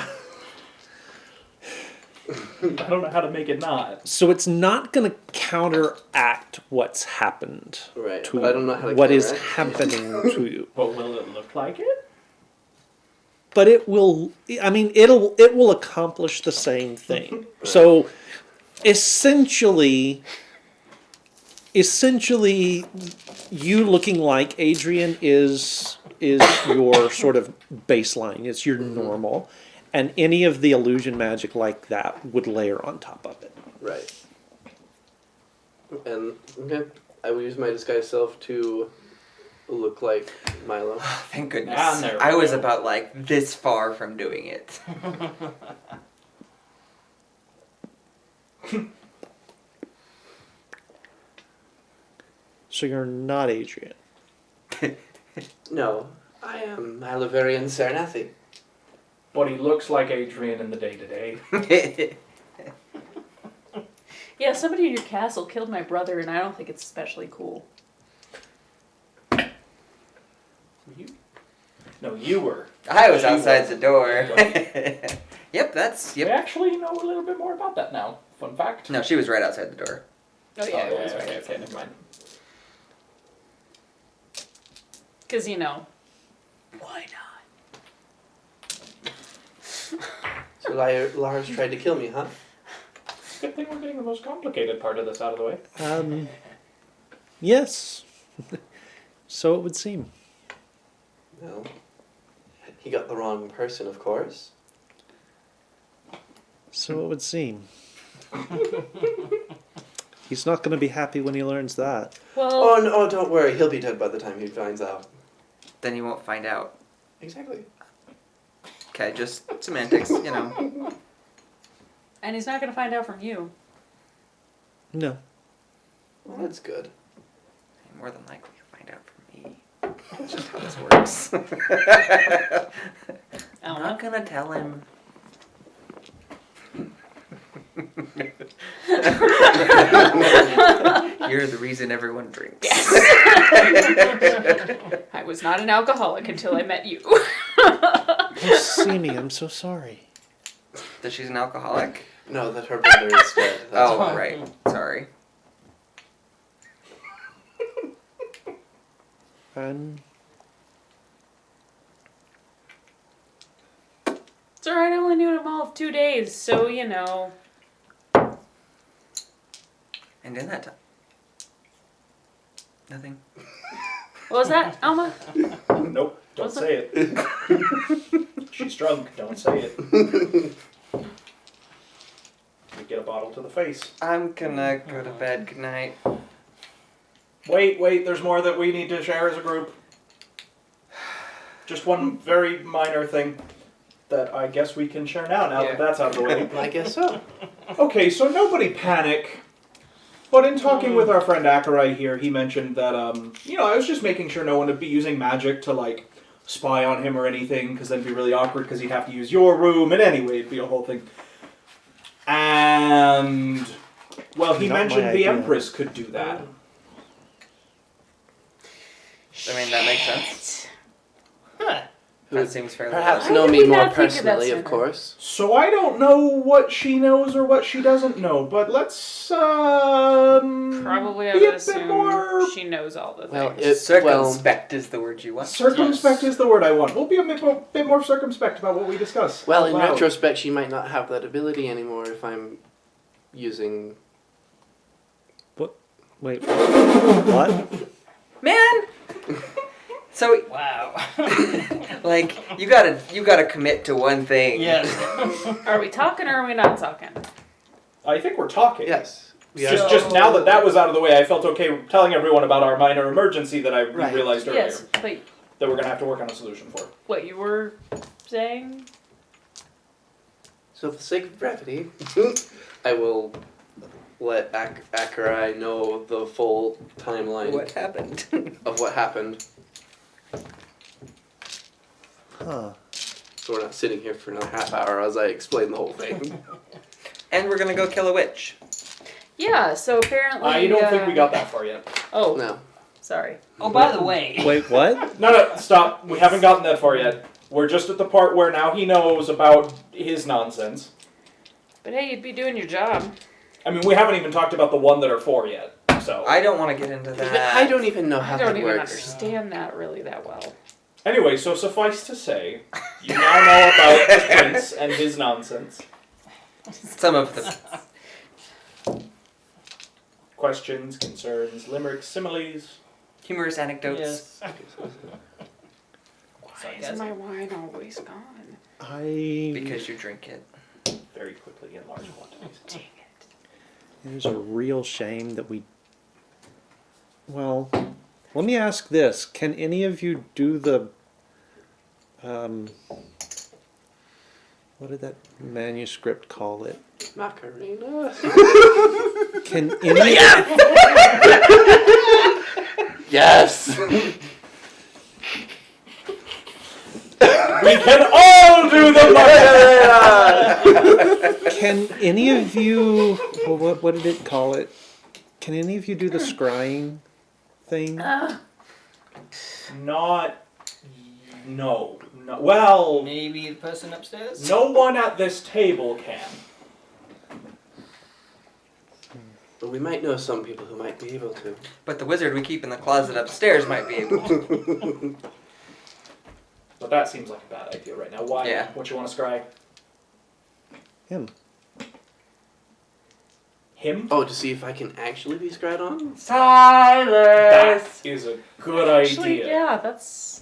I don't know how to make it not. So it's not going to counteract what's happened Right, to but I don't know how to what is counteract. happening to you. But will it look like it? But it will. I mean, it will accomplish the same thing. So, essentially, you looking like Adrian is your sort of baseline. It's your normal, and any of the illusion magic like that would layer on top of it. Right. And, okay, I will use my disguise self to look like Milo. Thank goodness. there we I was go. about like this far from doing it. So you're not Adrian. No, I am Maliverian Sarnathi. But he looks like Adrian in the day-to-day. Yeah, somebody in your castle killed my brother, and I don't think it's especially cool. You? No, you were. I was She outside was. the door. Right. Yep, that's We yep. actually know a little bit more about that now. Fun fact. No, she was right outside the door. Oh yeah, it was okay, right. okay, never mind. Because, you know, why not? So Lars tried to kill me, huh? Good thing we're getting the most complicated part of this out of the way. Yes. So it would seem. No. He got the wrong person, of course. So it would seem. He's not going to be happy when he learns that. Well, Oh, no, don't worry. He'll be dead by the time he finds out. Then you won't find out. Exactly. Okay, just semantics, you know. and he's not going to find out from you. No. Well, that's good. More than likely you'll find out from me. That's just how this works. I'm not gonna tell him. You're the reason everyone drinks. I was not an alcoholic until I met you. Oh, Simi, I'm so sorry. That she's an alcoholic? No, that her brother is dead. That's Oh, why. right. Sorry. And It's alright, I only knew him all of 2 days, so, you know. And in that time. Nothing. What was that, Alma? Nope, don't What's say it. She's drunk, don't say it. You get a bottle to the face. I'm gonna go to bed. Good night. Wait, there's more that we need to share as a group. Just one very minor thing that I guess we can share now that that's out of the way. I guess so. Okay, so nobody panic. But in talking with our friend Akarai here, he mentioned that, I was just making sure no one would be using magic to, like, spy on him or anything, because that'd be really awkward, because he'd have to use your room, and anyway, it'd be a whole thing. And, well, he Not my mentioned the idea. Empress could do that. I mean, that makes sense. Huh. That seems fairly Perhaps Why know did me we more not think of that personally, of sooner? course. So I don't know what she knows or what she doesn't know, but let's, Probably I be would a bit assume more she knows all the Well, things. Circumspect is the word you want. circumspect is the word I want. We'll be a bit more circumspect about what we discuss. Well, out in loud. retrospect, she might not have that ability anymore if I'm using... wait, what? Man! So, Wow. like, you gotta commit to one thing. Yes. Are we talking or are we not talking? I think we're talking. Yes. We are. Just now that that was out of the way, I felt okay telling everyone about our minor emergency that I Right. realized earlier Yes, but that we're gonna have to work on a solution for. what you were saying? So for the sake of brevity, I will let Akarai know the full timeline What happened? of what happened. Huh. So we're not sitting here for another half hour as I explain the whole thing. And we're gonna go kill a witch. Yeah, so apparently. I don't think we got that far yet. Oh, No. sorry. Oh, by the way. Wait, what? No, stop. We haven't gotten that far yet. We're just at the part where now he knows about his nonsense. But hey, you'd be doing your job. I mean, we haven't even talked about the one that are for yet. So I don't want to get into that. I don't even know how I don't that even works. understand that really that well. anyway, so suffice to say, you now know about the prince and his nonsense. Some of the Questions, concerns, limericks, similes. humorous anecdotes. Yes. Why is my wine always gone? Because you drink it. Very quickly in large quantities. Dang it. There's a real shame that we. Well, let me ask this: can any of you do the? What did that manuscript call it? Macarena. Can any? Yes. We can all do the Macarena! Can any of you? Well, what did it call it? Can any of you do the scrying thing? Not. No. Well, Maybe the person upstairs? no one at this table can. But we might know some people who might be able to. But the wizard we keep in the closet upstairs might be able to. But that seems like a bad idea right now. Why? Yeah. What you want to scry? Him. Him? Oh, to see if I can actually be scryed on? That Silas! is a good idea. Actually, yeah, that's.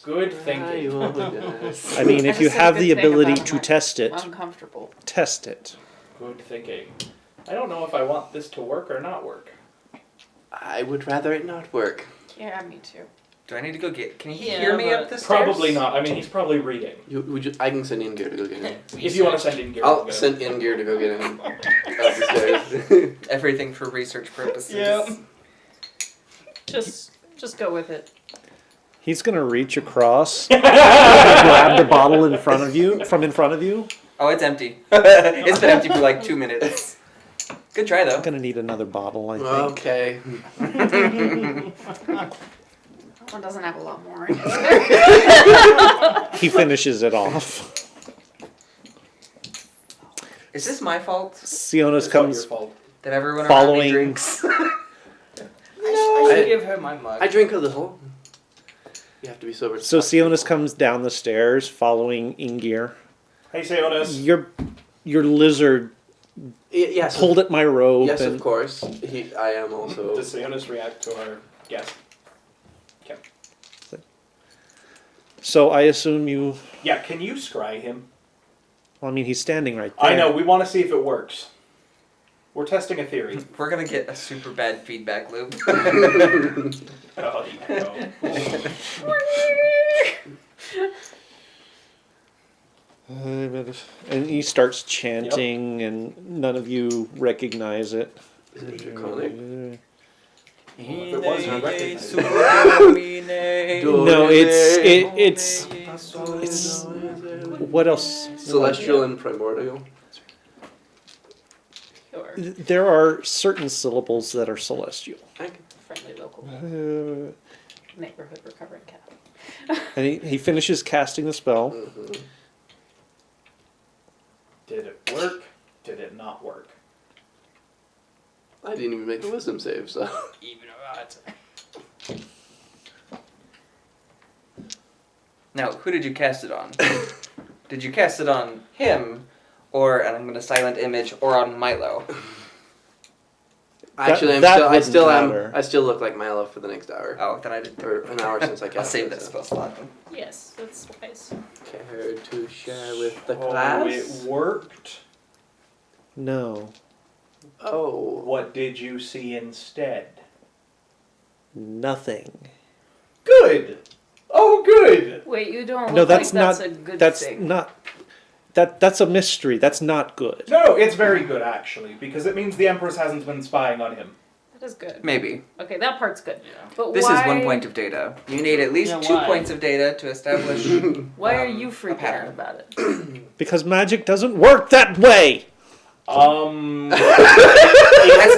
Good thinking. I mean, I if you just said a have good the thing ability about him. to I'm test it, uncomfortable. test it. Good thinking. I don't know if I want this to work or not work. I would rather it not work. Yeah, me too. Do I need to go get... Can he Yeah, hear me but- up the stairs? Probably not. I mean, he's probably reading. I can send in gear to go get him. If you want to send in gear, I'll go. send in gear to go get him up the stairs. Everything for research purposes. Yep. Just go with it. He's gonna reach across, grab the bottle in front of you, from in front of you. Oh, it's empty. It's been empty for like 2 minutes. Good try, though. I'm gonna need another bottle, I think. Okay. That one doesn't have a lot more in it. He finishes it off. Is this my fault? Sionis It's not comes your fault. That everyone around Following- me drinks? I should give her my mug. I drink a little. You have to be sober. to So talk to Sionis people. comes down the stairs following Ingir. Hey, Sionis. Your lizard Yes. pulled at my robe. Yes, and of course. I am also. Does Sionis react to our guest? Okay. So I assume you. Yeah, can you scry him? Well, I mean, he's standing right there. I know, we want to see if it works. We're testing a theory. We're gonna get a super bad feedback loop. Oh, no. And he starts chanting, and none of you recognize it. Is it draconic? If it was, you recognize it. No, it's what else? Celestial and primordial. Or There are certain syllables that are celestial. friendly local And neighborhood recovering cat. he finishes casting the spell. Mm-hmm. Did it work? Did it not work? I didn't even make the wisdom save, so. Even alright. Now, who did you cast it on? Did you cast it on him, or, and I'm gonna silent image, or on Milo? Actually, that I wouldn't still am. matter. I still look like Milo for the next hour, Oh, then I didn't. or an hour since I I'll cast save it, that so. spell slot then. Yes, that's wise. Care to share with the Oh, class? it worked. No, Oh, What did you see instead? nothing. Good. Oh, good. Wait, you don't look No, that's like that's not. a good That's thing. not. That's a mystery. That's not good. No, it's very good actually, because it means the Empress hasn't been spying on him. That is good. Maybe. Okay, that part's good. But This why, is 1 point of data. You need at least Yeah, 2 why? points of data to establish. Why are um, you a freaking pattern. out about it? Because magic doesn't work that way. That's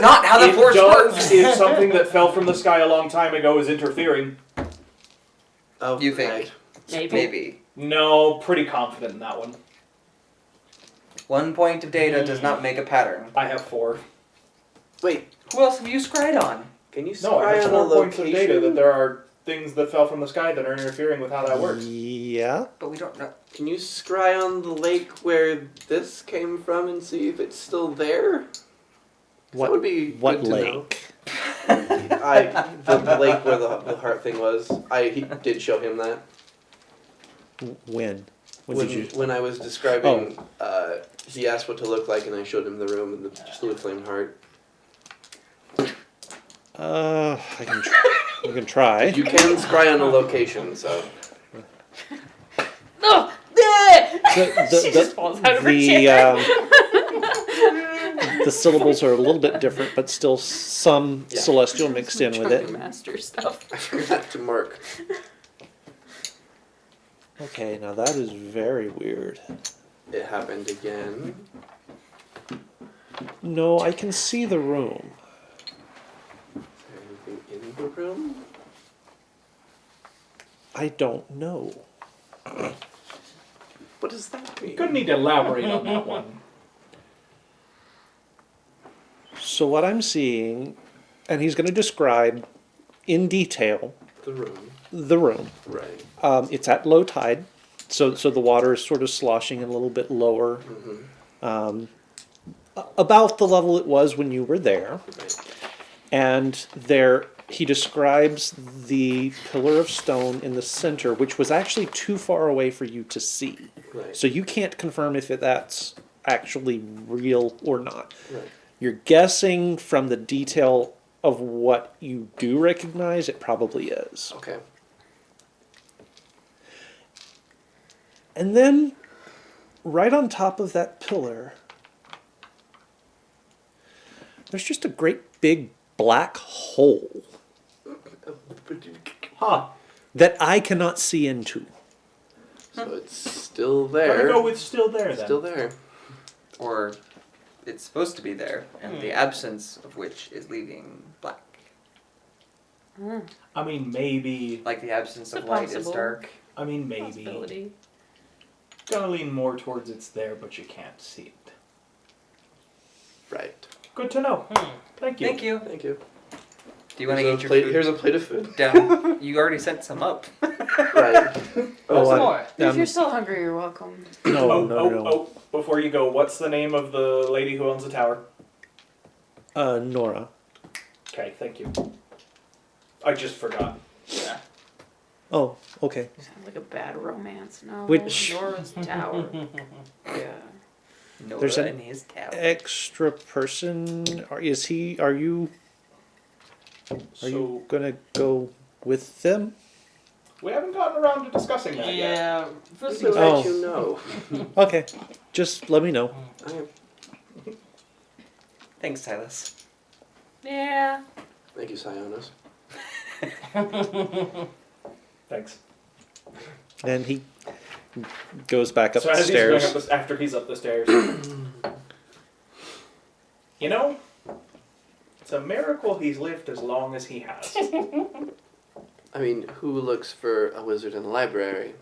not how the it force does works. if something that fell from the sky a long time ago is interfering. oh, You think? right. Maybe. Maybe. No, pretty confident in that one. 1 point of data does not make a pattern. I have 4. Wait, Who else have you scried on? can you No, I scry have on a 4 points of location? data that there are things that fell from the sky that are interfering with how that works. Yeah. But we don't know. Can you scry on the lake where this came from and see if it's still there? 'Cause What? that would be What good to know. lake? The lake where the heart thing was. He did show him that When? When when, did you? when I was describing. He asked what to look like, and I showed him the room and just the flamed heart. I can try. You can scry on a location, so No! She just falls out of her the, chair. the syllables are a little bit different, but still some Yeah. celestial mixed in with it. Master stuff. I forgot to mark. Okay, now that is very weird. It happened again. No, I can see the room. Is there anything in the room? I don't know. What does that mean? Couldn't need to elaborate on that one. So what I'm seeing, and he's going to describe in detail The room. the room. Right. It's at low tide, so the water is sort of sloshing a little bit lower, Mm-hmm. about the level it was when you were there. Right. And there, he describes the pillar of stone in the center, which was actually too far away for you to see. Right. So you can't confirm if that's actually real or not. Right. You're guessing from the detail of what you do recognize, it probably is. Okay. And then, right on top of that pillar, there's just a great big black hole Huh. that I cannot see into. So it's still Gotta there. go with still there then. Still there. Or it's supposed to be there, and the absence of which is leaving black. I mean, maybe. Like the absence of It's light is possible. dark. I mean, maybe. Possibility. Gonna lean more towards it's there, but you can't see it. Right. Good to know. Thank you. Thank you. Thank you. Do you want to Here's eat a your plate, food? Here's a plate of food. Down. You already sent some up. Right. Oh, More. If you're still hungry, you're welcome. no, oh, no, oh, no. oh, before you go, what's the name of the lady who owns the tower? Nora. Okay, thank you. I just forgot. Yeah. Oh, okay. Sounds like a bad romance. No. Which- Nora's tower. Yeah. Nora There's an in his tower. Extra person. Are you So, gonna go with them? we haven't gotten around to discussing that yet. Yeah. First We'll things Oh. let you know. Okay, just let me know. Okay. Thanks, Silas. Yeah. Thank you, Sionis. Thanks. And he goes back up So the as he's going stairs. up after he's up the stairs. You know, it's a miracle he's lived as long as he has. I mean, who looks for a wizard in the library?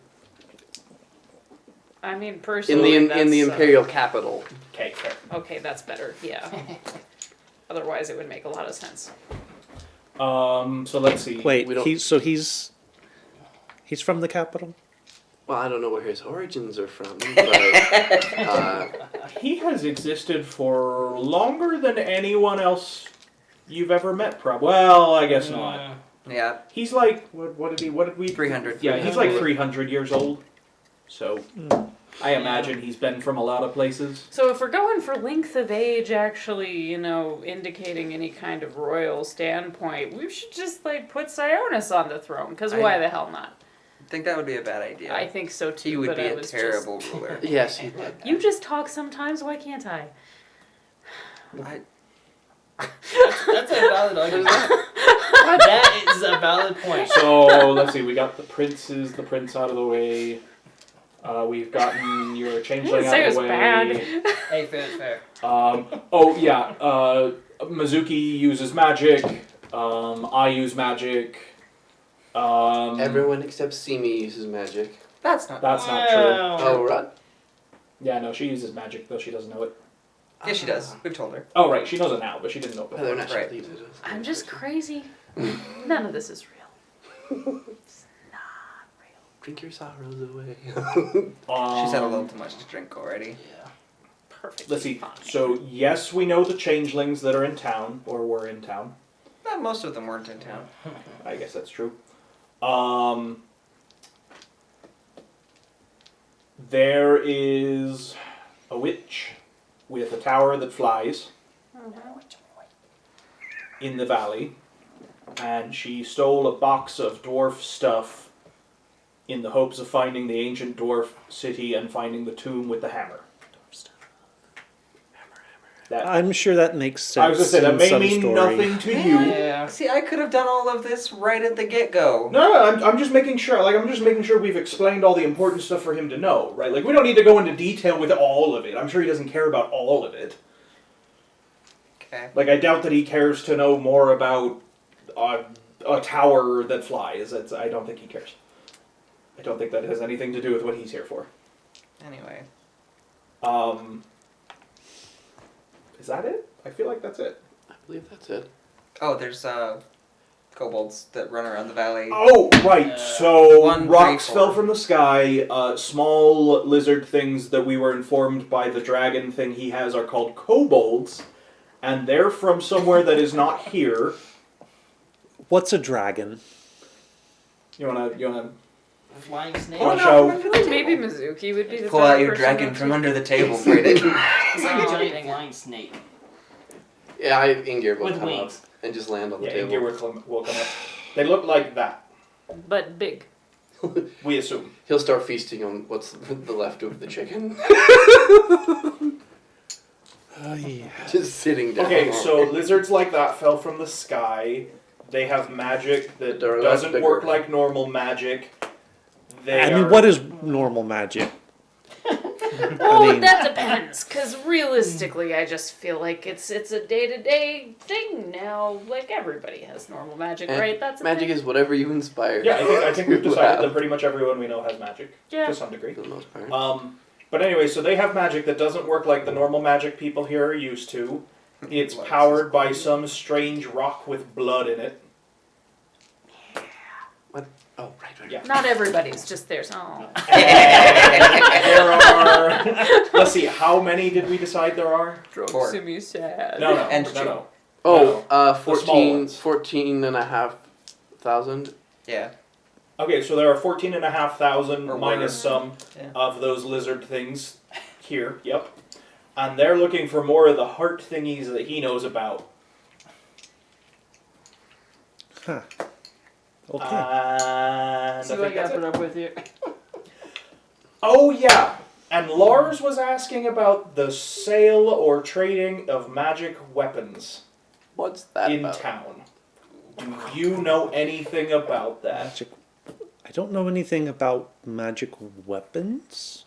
I mean, In personally, the in the that's, imperial capital. Okay, fair. Okay, that's better. Yeah. Otherwise, it would make a lot of sense. So let's see. Wait, we don't- he's from the capital? Well, I don't know where his origins are from, but He has existed for longer than anyone else you've ever met. Well, I guess not. Yeah, He's like what did we 300. Yeah, he's like 300 years old. So I imagine he's been from a lot of places. So if we're going for length of age, actually, indicating any kind of royal standpoint, we should just put Sionis on the throne. Because why the hell not? I think that would be a bad idea. I think so too. He would but be I a was terrible ruler. Yes, he would. You just talk sometimes. Why can't I? That's a valid argument. That is a valid point. So let's see, we got the prince out of the way. We've gotten your changeling Say out it of was the way. bad. Hey, fair. Mizuki uses magic. I use magic. Everyone except Simi uses magic. That's not. That's not true. Oh, right. Yeah, no, she uses magic, though she doesn't know it. Yeah, she does. We've told her. Oh, right, she knows it now, but she didn't know it Well, they're before. not Right. leaves it. I'm just crazy. None of this is real. It's not real. Drink your sorrows away. She's had a little too much to drink already. Yeah. Perfect. Let's see. So, yes, we know the changelings that are in town, or were in town. Most of them weren't in town. I guess that's true. There is a witch with a tower that flies in the valley, and she stole a box of dwarf stuff in the hopes of finding the ancient dwarf city and finding the tomb with the hammer. That, I'm sure that makes sense. I was going to say, that in may some mean story. nothing to you. Yeah. See, I could have done all of this right at the get-go. No, I'm just making sure. I'm just making sure we've explained all the important stuff for him to know, right? We don't need to go into detail with all of it. I'm sure he doesn't care about all of it. Okay. I doubt that he cares to know more about a tower that flies. I don't think he cares. I don't think that has anything to do with what he's here for. Anyway. Is that it? I feel like that's it. I believe that's it. Oh, there's kobolds that run around the valley. Oh, right. So One, rocks 3, fell 4. from the sky. Small lizard things that we were informed by the dragon thing he has are called kobolds, and they're from somewhere that is not here. What's a dragon? You wanna? Flying snake. Oh, no. I feel like maybe Mizuki would be the Pull better out your person dragon to- from under the table, Brady. It's like a giant flying snake. Yeah, Ingir will With come wings. up and just land on the Yeah, table. Ingir will come up. They look like that. But big. We assume. He'll start feasting on what's the left of the chicken. Yeah. Just sitting down. Okay, so lizards like that fell from the sky. They have magic that They're a lot doesn't bigger. work like normal magic. I mean, what is normal magic? Well, mean- that depends. Because realistically, I just feel like it's a day-to-day thing now. Like, everybody has normal magic, And right? That's a magic thing. is whatever you inspire. Yeah, I think we've decided Wow. that pretty much everyone we know has magic Yeah. to some degree. For the most part. But anyway, so they have magic that doesn't work like the normal magic people here are used to. It's Blood. powered by some strange rock with blood in it. Oh, right. Yeah. Not everybody's, just theirs. Oh. There are. Let's see, how many did we decide there are? Four. me sad. No, And no, two. no. Oh, The small 14 ones. and a half thousand. Yeah. Okay, so there are 14,500 Or minus were. some Yeah. of those lizard things here. Yep. And they're looking for more of the heart thingies that he knows about. Huh. Okay. And I See what I think got that's to it. put up with here. Oh, yeah. And Lars was asking about the sale or trading of magic weapons What's that in about? town. Do you know anything about that? Magic. I don't know anything about magic weapons.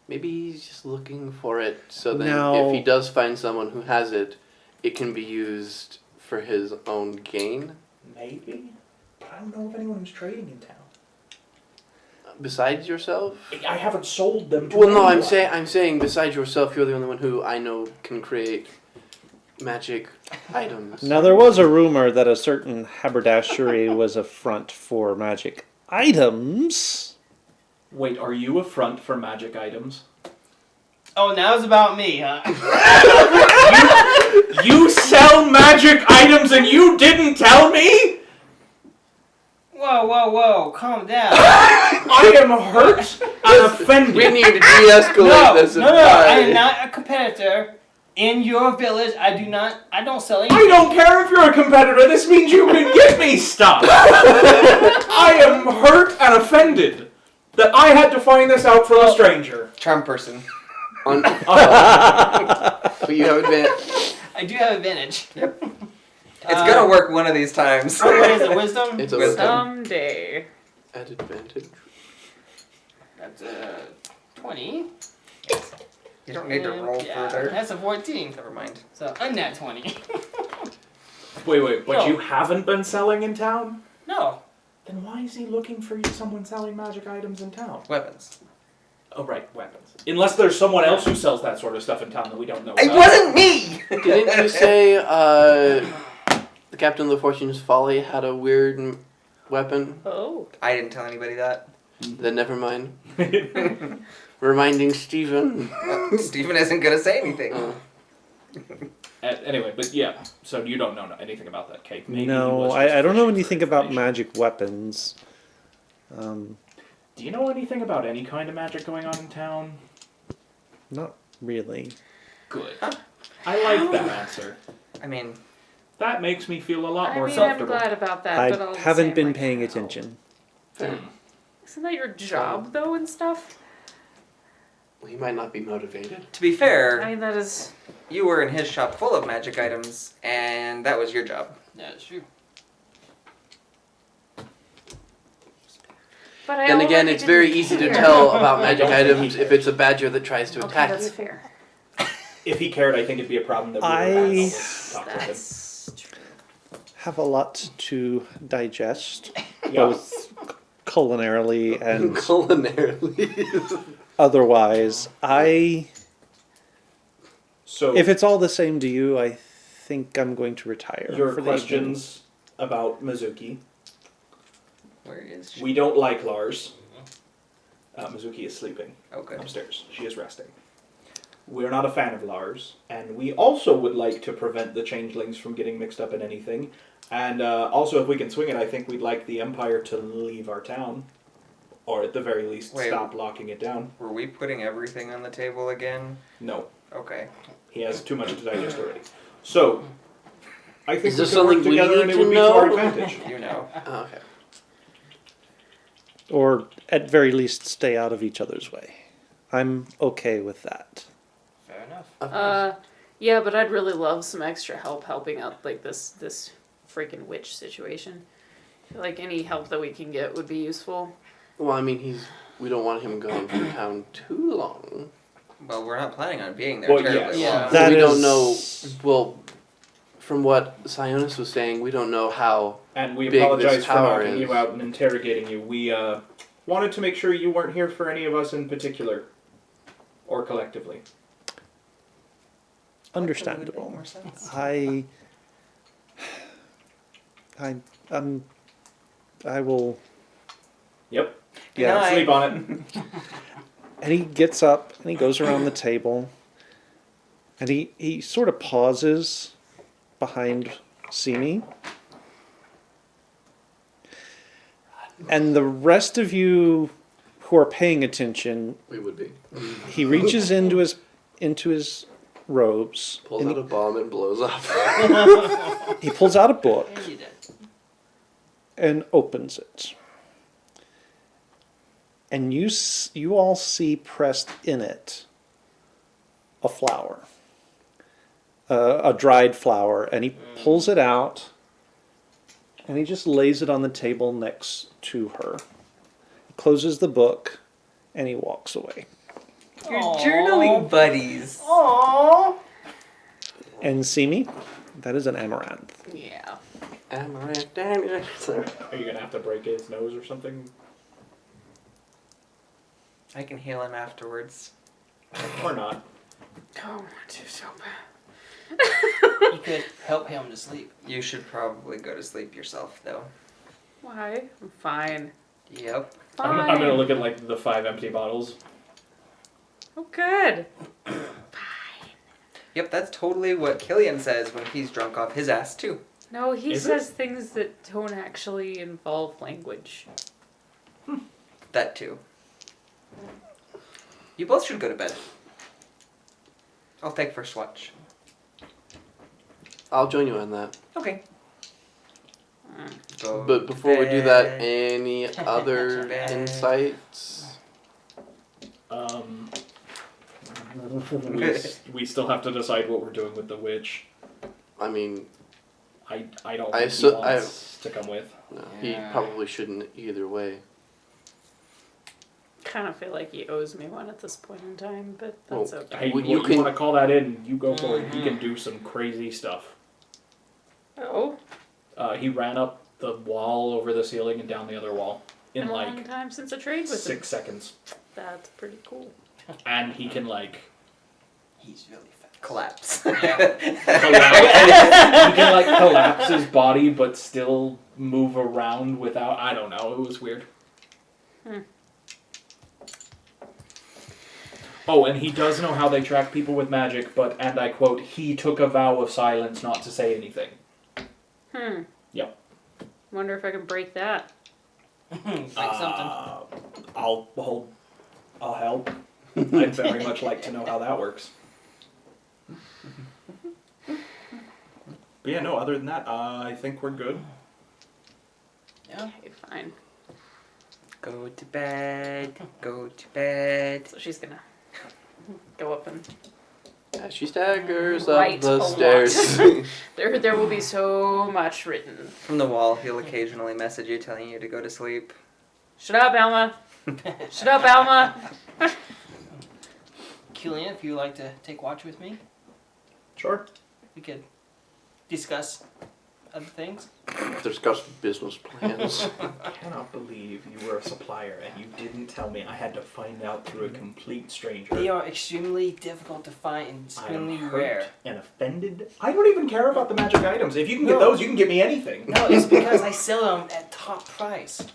Maybe he's just looking for it, so then Now- if he does find someone who has it, it can be used for his own gain. Maybe. But I don't know of anyone who's trading in town. Besides yourself? I haven't sold them to Well, no, anyone. I'm saying besides yourself, you're the only one who I know can create magic items. Now, there was a rumor that a certain haberdashery was a front for magic items. Wait, are you a front for magic items? Oh, now it's about me, huh? You sell magic items and you didn't tell me? Whoa, calm down. I am hurt and offended. We need to de-escalate this. No, I am not a competitor. In your village, I don't sell anything. I don't care if you're a competitor. This means you can give me stuff. I am hurt and offended that I had to find this out from a stranger. Charm person. But you have advantage. I do have advantage. Yep. It's gonna work one of these times. Oh, what is it? Wisdom? It's a Wisdom. Someday. At advantage. That's a 20. You don't need to roll Yeah, further. that's a 14. Never mind. So, a nat 20. Wait, but No. you haven't been selling in town? No. Then why is he looking for someone selling magic items in town? Weapons. Oh, right, weapons. Unless there's someone else who sells that sort of stuff in town that we don't know It about. wasn't me! Didn't you say the captain of the Fortune's Folly had a weird weapon? Oh. I didn't tell anybody that. Then never mind. Reminding Stephen. Stephen isn't gonna say anything. Anyway, but yeah, so you don't know anything about that, Kate. Maybe he No, was I just don't know fishing for anything about information. magic weapons. Do you know anything about any kind of magic going on in town? Not really. Good. I like that answer. I mean, That makes me feel a lot I more mean, I'm comfortable. glad about that, but all I the haven't same, been like, paying how? attention. Isn't that your job, though, and stuff? He might not be motivated. to be fair, I mean, that is... you were in his shop full of magic items, and that was your job. That's true. But I Then again, already it's very didn't easy to care. tell about magic don't think items he if it's a badger that tries to Okay, attack. that's fair. If he cared, I think it'd be a problem that we I- would have to talk with him. That's true. Have a lot to digest, Yeah. both culinarily and Culinarily. otherwise. So, If it's all the same to you, I think I'm going to retire. your for the evening. questions about Mizuki. Where is she? We don't like Lars. Mizuki is sleeping Okay. upstairs. She is resting. We're not a fan of Lars, and we also would like to prevent the changelings from getting mixed up in anything. And also, if we can swing it, I think we'd like the Empire to leave our town. Or at the very least, Wait. stop locking it down. Were we putting everything on the table again? No, Okay. he has too much to digest already. So, I think Is we this can work something we together and need it would to be to our know? advantage. You know. Oh, okay. Or at very least, stay out of each other's way. I'm okay with that. Fair enough. Of course. Yeah, but I'd really love some extra help helping out, like, this freaking witch situation. I feel like any help that we can get would be useful. Well, I mean, we don't want him going from town too long. Well, we're not planning on being there Well, terribly yes. long. That we don't is- know. Well, from what Sionis was saying, we don't know how. And we Big apologize this for tower knocking is. you out and interrogating you. We wanted to make sure you weren't here for any of us in particular. Or collectively. Understandable. More sense. I will. Yep. Yeah. Night. Sleep on it. And he gets up and he goes around the table. And he sort of pauses behind Simi. And the rest of you who are paying attention, We would be. he reaches into his robes. Pulls and out a bomb and blows up. he pulls out a book Yeah, you did. and opens it. And you all see pressed in it a flower, a dried flower, and he pulls it out, and he just lays it on the table next to her. He closes the book, and he walks away. You're Aw. journaling buddies. Aww. And see me? That is an amaranth. Yeah. Amaranth. Sorry. Are you going to have to break his nose or something? I can heal him afterwards. Or not? Don't want to so bad. You could help him to sleep. You should probably go to sleep yourself, though. Why? I'm fine. Yep. Fine. I'm going to look at like the 5 empty bottles. Oh, good. Yep, that's totally what Killian says when he's drunk off his ass, too. No, he Is says things that don't actually involve language. That, too. You both should go to bed. I'll take first watch. I'll join you on that. Okay. Go But to before we do that, bed. any other Bed. insights? We still have to decide what we're doing with the witch. I mean, I don't I think he so- wants to come with. no, Yeah. he probably shouldn't either way. Kind of feel like he owes me one at this point in time, but that's okay. Hey, Well, you, you can- want to call that in? You go for it. He can do some crazy stuff. Oh, He ran up the wall over the ceiling and down the other wall in been a long like time since I trained with him. 6 seconds, That's pretty cool. and he can like He's really fast. Collapse. collapse. He can like collapse his body, but still move around without. I don't know. It was weird. Oh, and he does know how they track people with magic, but, and I quote, he took a vow of silence not to say anything. Yep. Wonder if I can break that. Like something. I'll help. I'd very much like to know how that works. But yeah, no, other than that, I think we're good. Yeah. Okay, fine. Go to bed. Go to bed. So she's gonna go up and As she staggers Right up the a lot. stairs. there will be so much written. From the wall, he'll occasionally message you telling you to go to sleep. Shut up, Alma. Shut up, Alma. Killian, if you would like to take watch with me, Sure. we could discuss other things. Discuss business plans. I cannot believe you were a supplier and you didn't tell me. I had to find out through a complete stranger. They are extremely difficult to find and I am extremely hurt rare. and offended. I don't even care about the magic items. If you can get No. those, you can get me anything. No, it's because I sell them at top price.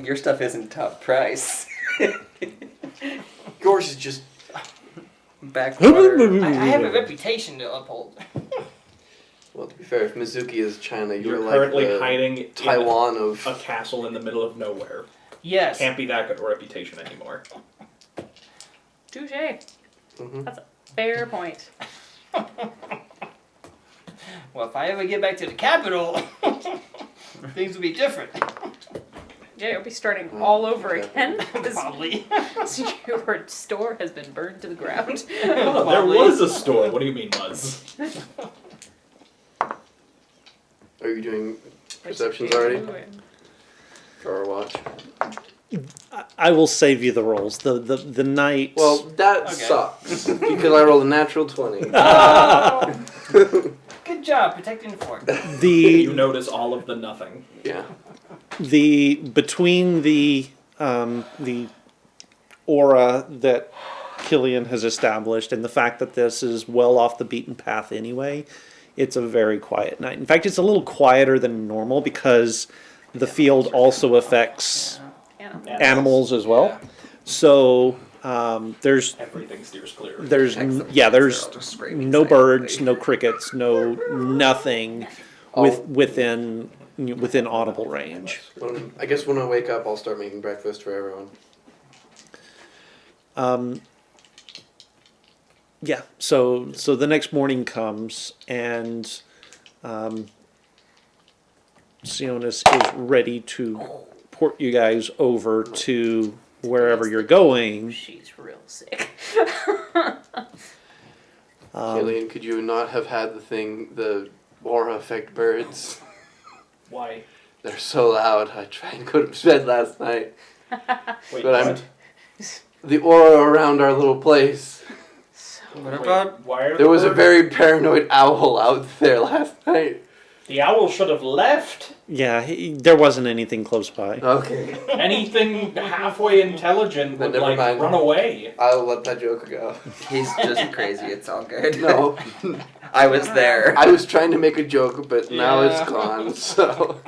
Your stuff isn't top price. Yours is just. Backwater. I have a reputation to uphold. Well, to be fair, if Mizuki is China, you're You're like currently the hiding Taiwan in of. a castle in the middle of nowhere. Yes. Can't be that good a reputation anymore. Touche. Mhm. That's a fair point. Well, if I ever get back to the capital, things will be different. Yeah, you'll be starting all over okay. again. Because Probably. your store has been burned to the ground. Oh, there was a store. What do you mean, Muzz? Are you doing Which perceptions you already? do, and- Or watch? I will save you the rolls. The night. Well, that Okay. sucks. Because I rolled a natural 20. Good job protecting the fort. You the notice all of the nothing. Yeah. between the aura that Killian has established and the fact that this is well off the beaten path anyway, it's a very quiet night. In fact, it's a little quieter than normal because the field also affects animals as well. Yeah. So there's Everything steers clear. there's Protects them. yeah They're there's all just screaming no birds, silently. no crickets, no nothing within audible range. I guess when I wake up, I'll start making breakfast for everyone. Yeah. So the next morning comes and Sionis is ready to port you guys over to wherever you're going. She's real sick. Killian, could you not have had the aura affect birds? Why? They're so loud. I tried to go to bed last night. Wait, But I'm what? the aura around our little place. What about... Why are There was a birds- very paranoid owl out there last night. The owl should have left. Yeah, there wasn't anything close by. Okay. Anything halfway intelligent Then would never mind. run away. I'll let that joke go. He's just crazy, it's all good. No. I was there. I was trying to make a joke, but now Yeah. it's gone, so.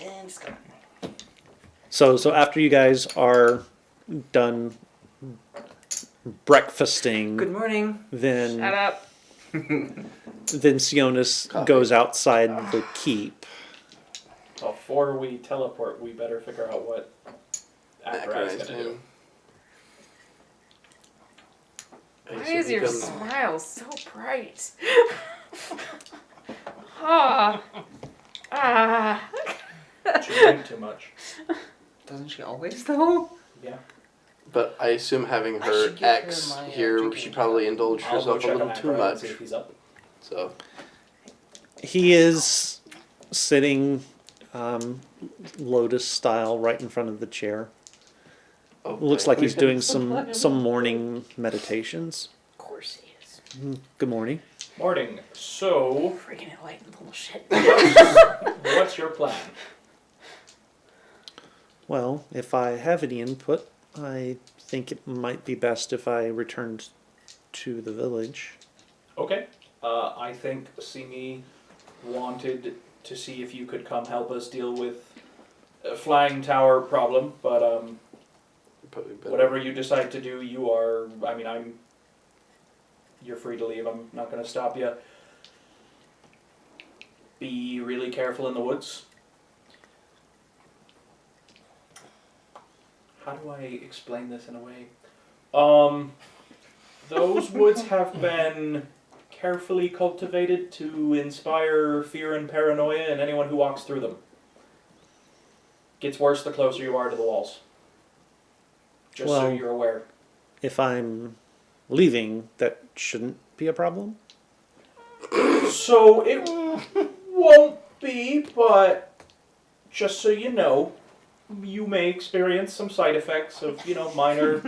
And it's gone. So after you guys are done breakfasting, Good morning. then Shut up. Then Sionis goes outside the keep. Before we teleport, we better figure out what Akrai's Akrai's gonna do. I Why assume is he your comes- smile so bright? Ah. Ah. She drank too much. Doesn't she always though? Yeah. But I assume having I her should give her ex my, here, drinking she probably cup. indulged I'll go herself a check little on too Akrai and much. see if he's up. So He is sitting lotus style right in front of the chair. Looks like he's doing some morning meditations. Of course he is. Good morning. Morning. So, Freaking enlightened little shit. what's your plan? Well, if I have any input, I think it might be best if I returned to the village. Okay. I think Simi wanted to see if you could come help us deal with a flying tower problem, but probably better. whatever you decide to do, you are. I mean, you're free to leave. I'm not going to stop you. Be really careful in the woods. How do I explain this in a way? Those woods have been carefully cultivated to inspire fear and paranoia in anyone who walks through them. Gets worse the closer you are to the walls. Just so Well- you're aware. If I'm leaving, that shouldn't be a problem. So it won't be, but just so you know, you may experience some side effects of, minor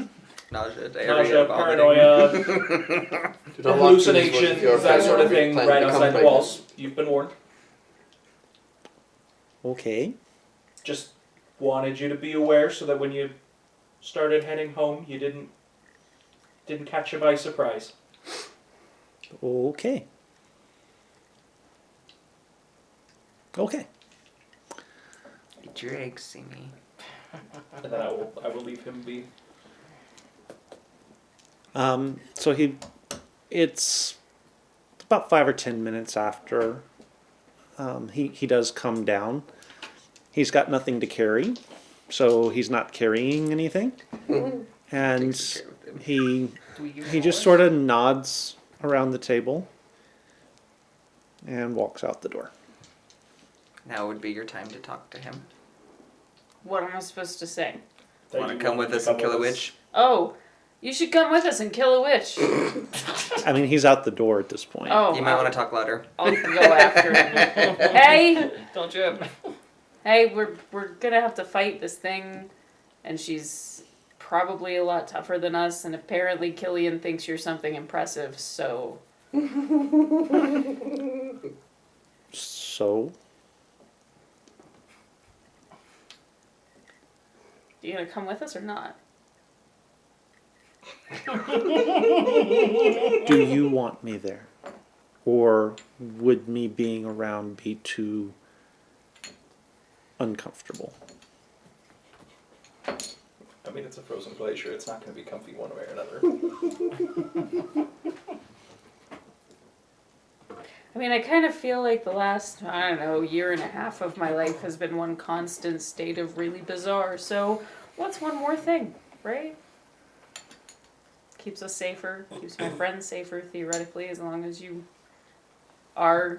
Nausea, diarrhea, nausea, vomiting. paranoia, Do not walk through these woods hallucinations, if you're that sort of planning thing, to right become outside the pregnant. walls. You've been warned. Okay. Just wanted you to be aware so that when you started heading home, you didn't catch you by surprise. Okay. Okay. Eat your eggs, Simi. And then I will leave him be. So it's about 5 or 10 minutes after he does come down. He's got nothing to carry, so he's not carrying anything. And Takes care of him. he just sort of nods around the table and walks out the door. Now would be your time to talk to him. What am I supposed to say? that Want to you come want with to us and come kill a with us. witch? Oh, you should come with us and kill a witch. I mean, he's out the door at this point. Oh, You might want to talk louder. I'll go after him. Hey, Don't trip. hey, we're gonna have to fight this thing, and she's probably a lot tougher than us. And apparently, Killian thinks you're something impressive. So So, you gonna come with us or not? do you want me there? Or would me being around be too uncomfortable? I mean, it's a frozen glacier. It's not going to be comfy one way or another. I mean, I kind of feel like the last, I don't know, year and a half of my life has been one constant state of really bizarre. So, what's one more thing, right? Keeps us safer, keeps my friends safer, theoretically, as long as you are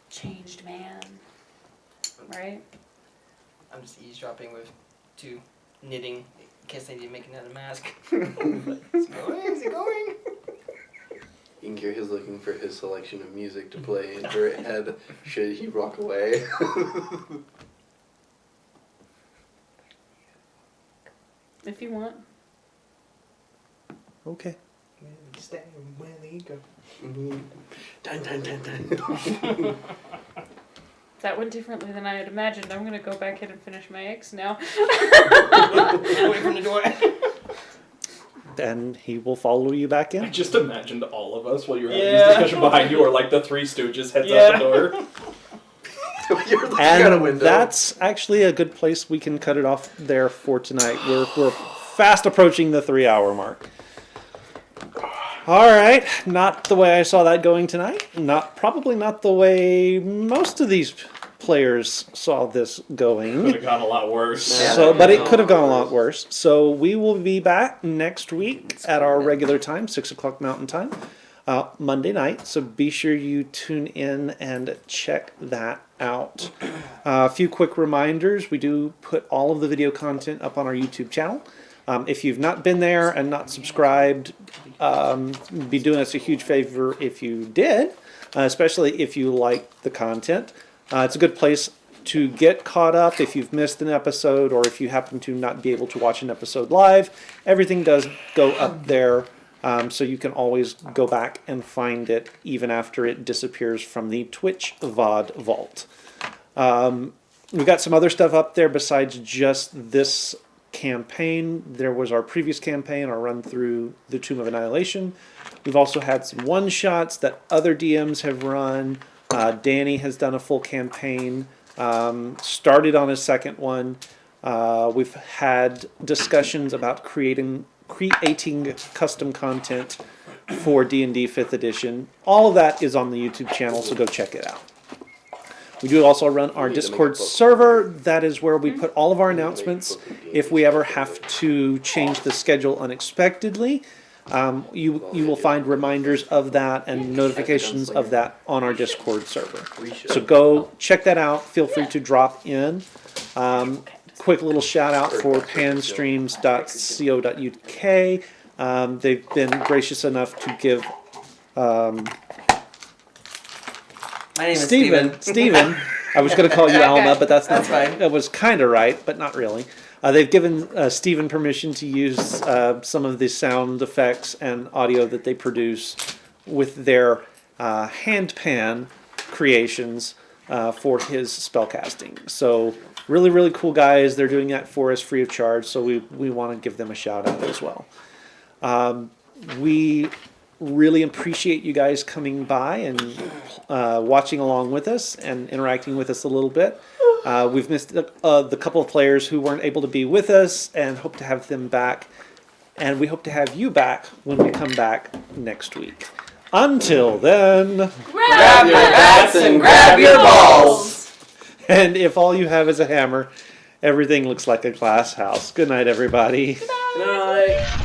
changed man, right? I'm just eavesdropping with two knitting in case I need to make another mask. Is it going? Is it going? Inkir is looking for his selection of music to play in her head should he walk away. If you want. Okay. Dun, dun, dun, dun. That went differently than I had imagined. I'm gonna go back in and finish my eggs now. Away from the door. Then he will follow you back I in. just imagined all of us while you were having Yeah. this discussion behind you, or like the Three Stooges heads out Yeah. the door. You're looking out a And window. that's actually a good place we can cut it off there for tonight. We're fast approaching the 3-hour mark. All right, not the way I saw that going tonight. Probably not the way most of these players saw this going. Could have gone a lot worse. Yeah. So, but it could have gone a lot worse. So we will be back next week at our regular time, 6 o'clock Mountain Time, Monday night. So be sure you tune in and check that out. A few quick reminders. We do put all of the video content up on our YouTube channel. If you've not been there and not subscribed, be doing us a huge favor if you did, especially if you like the content. It's a good place to get caught up if you've missed an episode or if you happen to not be able to watch an episode live. Everything does go up there, so you can always go back and find it even after it disappears from the Twitch VOD vault. We've got some other stuff up there besides just this campaign. There was our previous campaign, our run through the Tomb of Annihilation. We've also had some one-shots that other DMs have run. Danny has done a full campaign, started on his second one. We've had discussions about creating custom content for D&D 5th edition. All of that is on the YouTube channel, so go check it out. We do also run our Discord server. That is where we put all of our announcements. If we ever have to change the schedule unexpectedly, you will find reminders of that and notifications of that on our Discord server. So go check that out. Feel free to drop in. Quick little shout out for panstreams.co.uk. They've been gracious enough to give My name is Steven. Steven. I was going to call you Alma, but that's not fine. That was kind of right, but not really. They've given Steven permission to use some of the sound effects and audio that they produce with their handpan creations for his spellcasting. So really, really cool guys. They're doing that for us free of charge, so we want to give them a shout out as well. We really appreciate you guys coming by and watching along with us and interacting with us a little bit. We've missed the couple of players who weren't able to be with us and hope to have them back. And we hope to have you back when we come back next week. Until then, Grab your bats and grab your balls! and if all you have is a hammer, everything looks like a glass house. Good night, everybody. Good night.